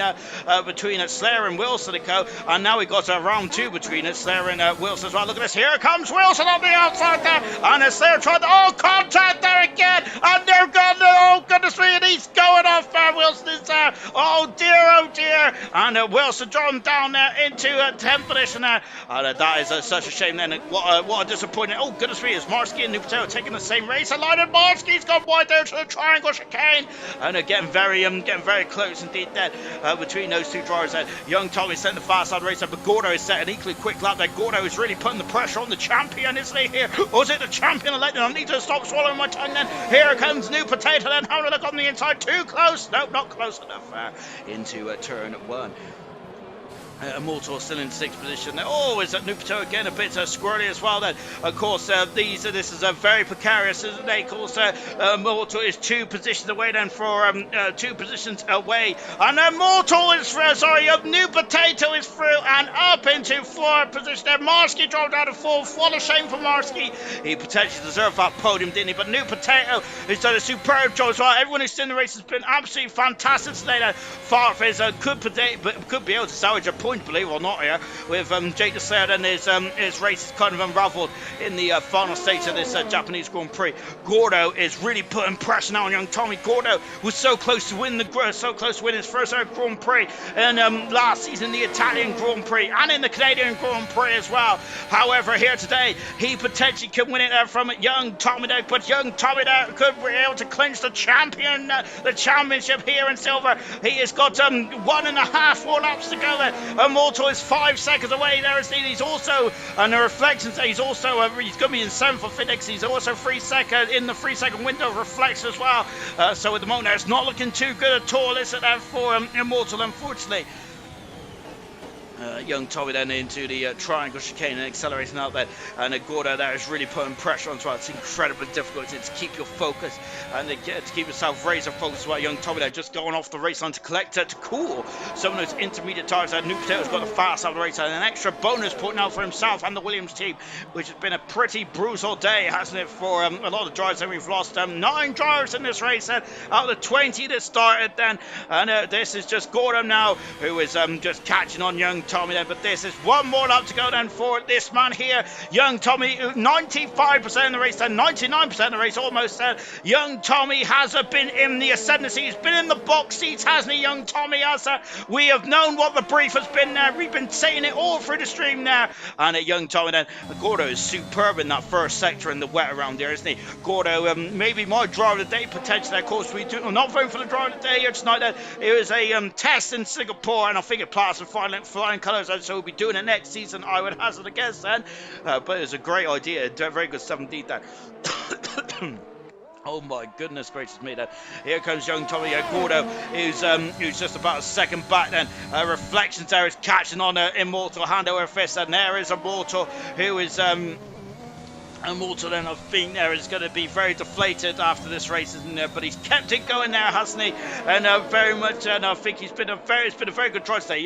Slayer and Wilson. And now we got round 2 between Slayer and Wilson as well. Look at this, here comes Wilson on the outside there, and Slayer tried contact there again, and they're gone, oh goodness me, and he's going off there. Wilson is there, oh dear, and Wilson drawn down there into 10th position there, and that is such a shame then. What a disappointment. Oh goodness me, is Marsky and New Potato taking the same race line, and Marsky's gone wide there to the triangle chicane, and getting very close indeed then between those two drivers there. Young Tommy sent the fast side race up, but Gordo is set an equally quick lap there. Gordo is really putting the pressure on the champion, isn't he here? Or is it the champion elect? I need to stop swallowing my tongue then. Here comes New Potato then, having a look on the inside, too close. Nope, not close enough into turn 1. Immortal still in 6th position. Oh, is that New Potato again a bit squirrely as well then. Of course, this is very precarious, isn't it? Of course, Immortal is 2 positions away then for 2 positions away. And Immortal is through, New Potato is through and up into 4th position there. Marsky dropped down to 4th. What a shame for Marsky. He potentially deserved that podium, didn't he? But New Potato has done a superb job as well. Everyone who's in the race has been absolutely fantastic today now. Farfis could be able to salvage a point, believe it or not, here with Jake Slayer and his race is kind of unraveled in the final stage of this Japanese Grand Prix. Gordo is really putting pressure now on young Tommy. Gordo was so close to win his first Grand Prix and last season the Italian Grand Prix and in the Canadian Grand Prix as well. However, here today he potentially could win it from young Tommy there, but young Tommy there could be able to clinch the championship here in silver. He has got 1.5 more laps to go there. Immortal is 5 seconds away there. He's also, and the Reflections, he's going to be in 7th for Phoenix. He's also in the 3-second window of Reflections as well. So at the moment, it's not looking too good at all, is it, for Immortal, unfortunately. Young Tommy then into the triangle chicane and accelerating out there, and Gordo there is really putting pressure on as well. It's incredibly difficult to keep your focus and to keep yourself razor focused while young Tommy there just going off the race line to collect to cool some of those intermediate tires. New Potato's got the fast out of the race and an extra bonus point now for himself and the Williams team, which has been a pretty brutal day, hasn't it, for a lot of drivers. And we've lost 9 drivers in this race out of the 20 that started then, and this is just Gordo now who is just catching on young Tommy then, but this is one more lap to go then for this man here, young Tommy, 95% in the race then, 99% in the race almost then. Young Tommy has been in the ascendancy, he's been in the box seats, hasn't he, young Tommy has. We have known what the brief has been there, we've been saying it all through the stream there, and young Tommy then, Gordo is superb in that first sector in the wet around there, isn't he? Gordo, maybe my driver of the day potentially, of course we do, I'm not voting for the driver of the day here tonight then. It was a test in Singapore, and I think it passed with flying colours, so we'll be doing it next season, I would hazard a guess then, but it was a great idea, very good stuff indeed there. Oh my goodness gracious me then. Here comes young Tommy Gordo, who's just about a second back then. Reflections there is catching on Immortal hand over fist, and there is Immortal who is Immortal then I think there is going to be very deflated after this race, isn't there? But he's kept it going there, hasn't he? And very much, and I think it's been a very good drive today.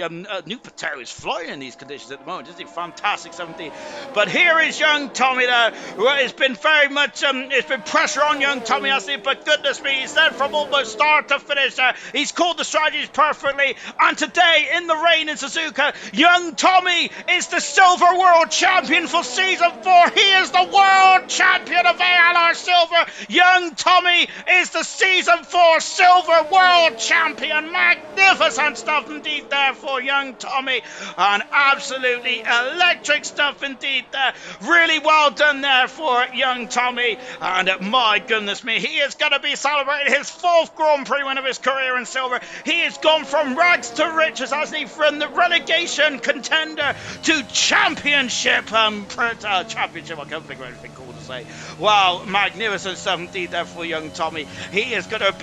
New Patel is flying in these conditions at the moment, isn't he? Fantastic 17. But here is young Tommy there. It's been very much, it's been pressure on young Tommy, hasn't he? But goodness me, he's there from almost start to finish. He's called the strategies perfectly. And today, in the rain in Suzuka, young Tommy is the Silver World Champion for Season 4. He is the World Champion of ALR Silver. Young Tommy is the Season 4 Silver World Champion. Magnificent stuff indeed there for young Tommy. And absolutely electric stuff indeed there. Really well done there for young Tommy. And my goodness me, he is going to be celebrating his 4th Grand Prix win of his career in silver. He has gone from rags to riches, hasn't he? From the relegation contender to championship. Championship, I can't think of anything cool to say. Wow, magnificent stuff indeed there for young Tommy. He is going to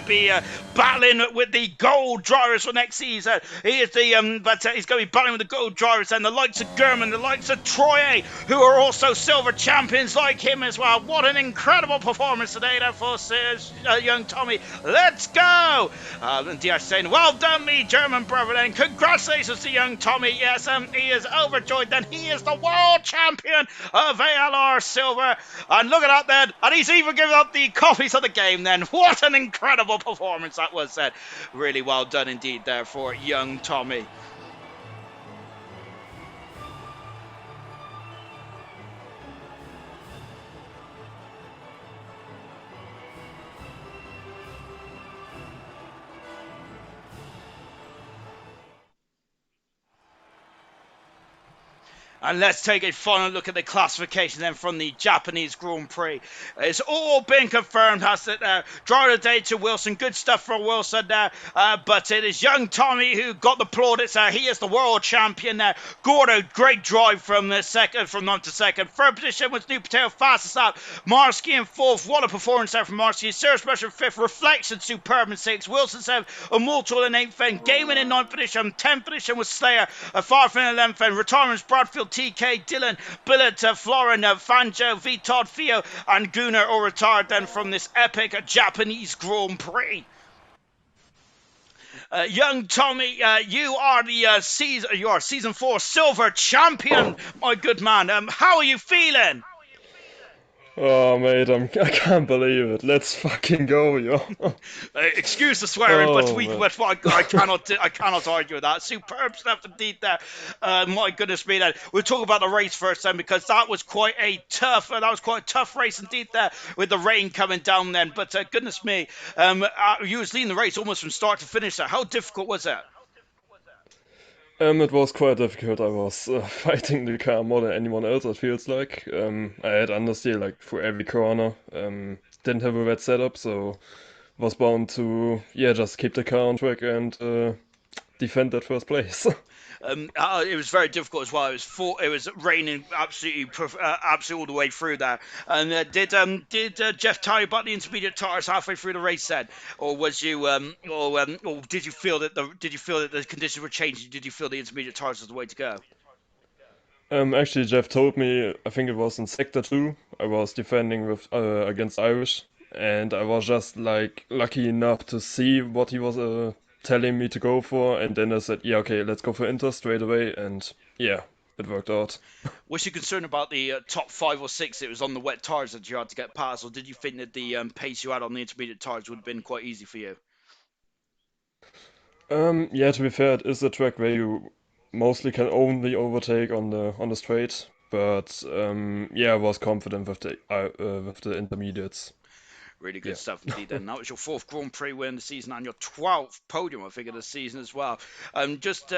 be battling with the gold drivers for next season. He is he's going to be battling with the gold drivers and the likes of German, the likes of Troye, who are also silver champions like him as well. What an incredible performance today there for young Tommy. Let's go! And Diaz saying, well done me, German brother then. Congratulations to young Tommy. Yes, he is overjoyed then. He is the world champion of ALR Silver. And look at that then. And he's even given up the copies of the game then. What an incredible performance that was said. Really well done indeed there for young Tommy. And let's take a final look at the classification then from the Japanese Grand Prix. It's all been confirmed, has it? Driver of the day to Wilson. Good stuff for Wilson there. But it is young Tommy who got the plaudits. He is the world champion there. Gordo, great drive from ninth to second. Third position was New Patel, fastest lap. Marsky in 4th. What a performance there from Marsky. Serge Pressure 5th. Reflection superb in 6th. Wilson 7th. Immortal in 8th. Then Gaiman in 9th position. 10th position was Slayer. 5th in 11th. Then retirements Bradfield, TK, Dylan, Billet, Florin, Fanjo, Vitod, Theo, and Gunnar all retired then from this epic Japanese Grand Prix. Young Tommy, you are the season 4 silver champion, my good man. How are you feeling? Oh, mate, I can't believe it. Let's fucking go, yo. Excuse the swearing, but I cannot argue with that. Superb stuff indeed there. My goodness me, then. We'll talk about the race first then, because that was quite a tough race indeed there, with the rain coming down then. But goodness me, you was leading the race almost from start to finish there. How difficult was that? It was quite difficult. I was fighting the car more than anyone else, it feels like. I had understeer like for every corner. Didn't have a wet setup, so was bound to just keep the car on track and defend that first place. It was very difficult as well. It was raining absolutely all the way through there. And did Jeff tell you about the intermediate tires halfway through the race then, or was you or did you feel that the conditions were changing? Did you feel the intermediate tires was the way to go? Actually, Jeff told me, I think it was in Sector 2, I was defending with against Irish, and I was just like lucky enough to see what he was telling me to go for, and then I said, yeah, okay, let's go for Inter straight away, and yeah, it worked out. Was you concerned about the top 5 or 6 it was on the wet tyres that you had to get past, or did you think that the pace you had on the intermediate tyres would have been quite easy for you? Yeah, to be fair, it is a track where you mostly can only overtake on the straight, but yeah, I was confident with the intermediates. Really good Yeah. stuff indeed. Then that was your fourth Grand Prix win of the season and your 12th podium, I think, of the season as well. Just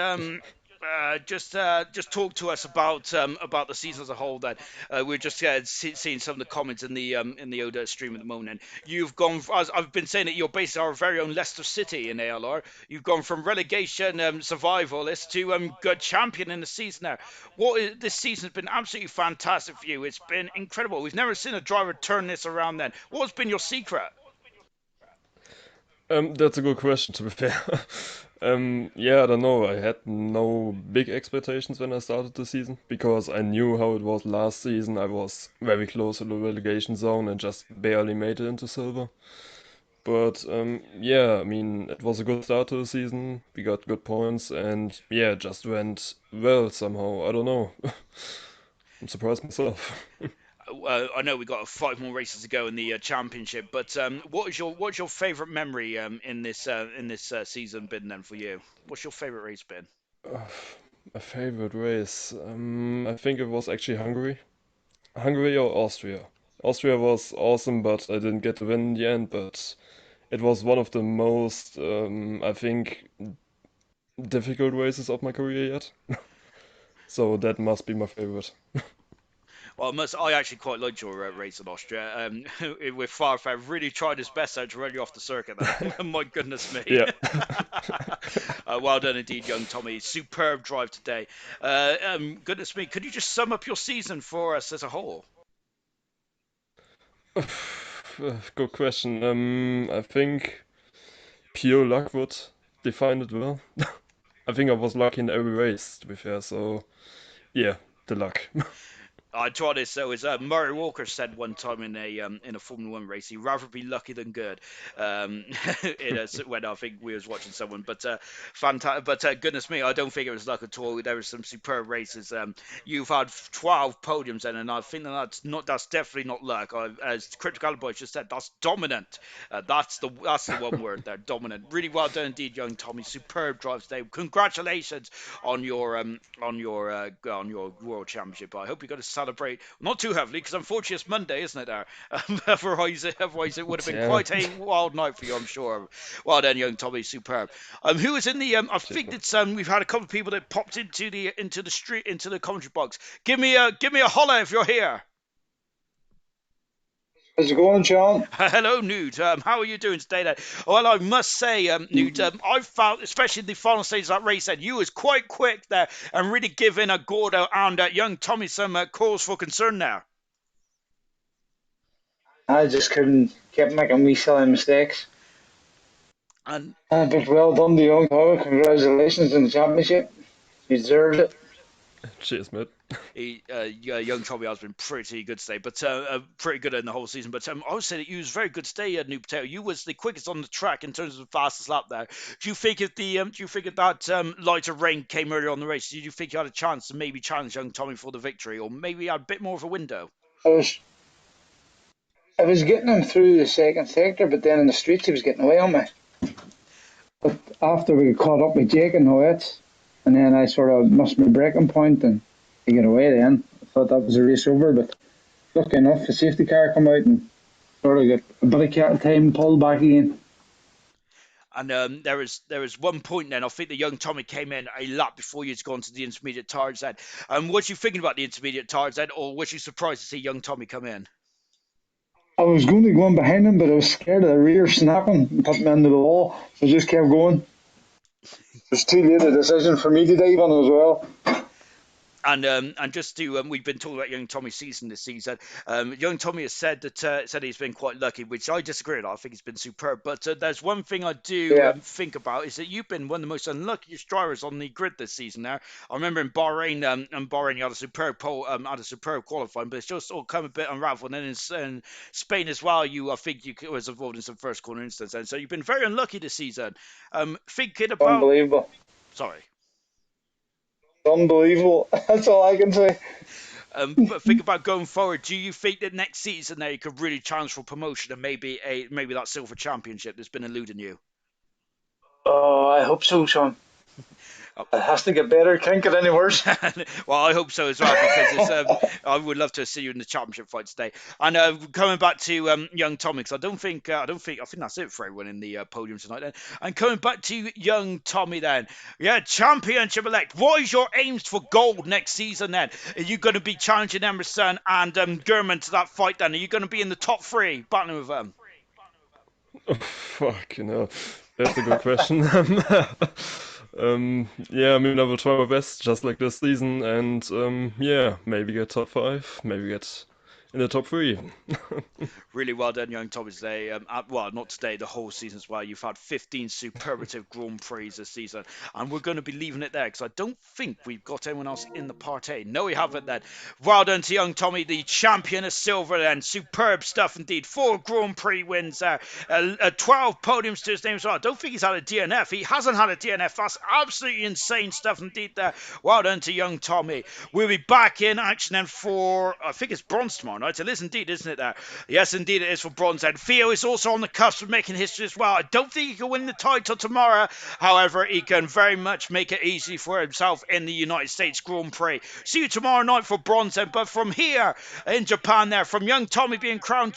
talk to us about the season as a whole. Then we're just seeing some of the comments in the Oda stream at the moment. And you've gone, as I've been saying, that you're basically our very own Leicester City in ALR. You've gone from relegation survivalist to good champion in the season now. This season has been absolutely fantastic for you. It's been incredible. We've never seen a driver turn this around. Then what's been your secret? That's a good question, to be fair. Yeah, I don't know. I had no big expectations when I started the season because I knew how it was last season. I was very close to the relegation zone and just barely made it into silver. But yeah, I mean, it was a good start to the season. We got good points, and yeah, it just went well somehow. I don't know. I'm surprised myself. I know we got five more races to go in the championship, but what's your favourite memory in this season been then for you? What's your favourite race been? Uh, My favorite race. I think it was actually Hungary. Hungary or Austria. Austria was awesome, but I didn't get to win in the end. But it was one of the most, I think, difficult races of my career yet. So that must be my favorite. Well, I actually quite liked your race in Austria. With Farfan really tried his best out to run you off the circuit there. My goodness me. Yeah. Well done indeed, young Tommy. Superb drive today. Goodness me, could you just sum up your season for us as a whole? Good question. I think pure luck would define it well. I think I was lucky in every race, to be fair. So yeah, the luck. I try this though. As Murray Walker said one time in a Formula One race, he'd rather be lucky than good. When I think we was watching someone, but fantastic. But goodness me, I don't think it was luck at all. There were some superb races. You've had 12 podiums, then, and I think that's definitely not luck. As Critical Boy just said, that's dominant. That's the one word there, dominant. Really well done indeed, young Tommy. Superb drive today. Congratulations on your World Championship. I hope you got to celebrate not too heavily because unfortunately it's Monday, isn't it? There, otherwise it would have been Yeah. quite a wild night for you, I'm sure. Well done, young Tommy, superb. Who was in the? I Cheers, think man. it's we've had a couple of people that popped into the street into the commentary box. Give me a holler if you're here. How's it going, Sean? Hello, Nude. How are you doing today? Then? Well, I must say, Nude, I found, especially in the final stage of that race, that you was quite quick there and really giving a Gordo and young Tommy some cause for concern there. I just couldn't keep making wee silly mistakes. And But well done to young Howard. Congratulations on the championship. You deserved it. Cheers, mate. young Tommy has been pretty good today, but pretty good in the whole season. But I would say that you was very good today, New Potato. You was the quickest on the track in terms of the fastest lap there. Do you think if that lighter rain came earlier on the race, did you think you had a chance to maybe challenge young Tommy for the victory, or maybe had a bit more of a window? I was I was getting him through the second sector, but then in the streets he was getting away on me. But after we caught up with Jake and Hoyt, and then I sort of missed my breaking point and he got away then. I thought that was a race over, but lucky enough, the safety car come out and sort of got a bit of time pulled back again. And there was one point then. I think the young Tommy came in a lap before you'd gone to the intermediate tires. Then, was you thinking about the intermediate tires then, or was you surprised to see young Tommy come in? I was going to go in behind him, but I was scared of the rear snapping and putting me into the wall, so I just kept going. It was too late a decision for me to dive on as well. And just to we've been talking about young Tommy's season this season. Young Tommy has said that said he's been quite lucky, which I disagree with. I think he's been superb. But there's one thing I do Yeah, think about is that you've been one of the most unluckiest drivers on the grid this season. Now I remember in Bahrain, and Bahrain you had a superb had a superb qualifying, but it's just all come a bit unraveled. And then in Spain as well, I think you was involved in some first corner incidents, and so you've been very unlucky this season. Thinking about unbelievable. sorry. Unbelievable. That's all I can say. But think about going forward. Do you think that next season there you could really challenge for promotion and maybe that silver championship that's been eluding you? Oh, I hope so, Sean. It has to get better. Can't get any worse. Well, I hope so as well, because I would love to see you in the championship fight today. And coming back to young Tommy, because I think that's it for everyone in the podium tonight. Then, and coming back to young Tommy, then, yeah, championship elect. What is your aims for gold next season? Then, are you going to be challenging Emerson and Gurman to that fight? Then, are you going to be in the top 3 battling with them? Oh, fuck, that's a good question. Yeah, I mean, I will try my best, just like this season, and yeah, maybe get top 5, maybe get in the top 3 even. Really well done, young Tommy, today. Well, not today, the whole season as well. You've had 15 superlative Grand Prix this season, and we're going to be leaving it there because I don't think we've got anyone else in the party. No, we haven't then. Well done to young Tommy, the champion of silver then. Superb stuff indeed. 4 Grand Prix wins there. 12 podiums to his name as well. I don't think he's had a DNF. He hasn't had a DNF. That's absolutely insane stuff indeed there. Well done to young Tommy. We'll be back in action then for, I think it's bronze tomorrow night. It is indeed, isn't it there? Yes, indeed it is for bronze. And Theo is also on the cusp of making history as well. I don't think he can win the title tomorrow. However, he can very much make it easy for himself in the United States Grand Prix. See you tomorrow night for bronze. But from here in Japan there, from young Tommy being crowned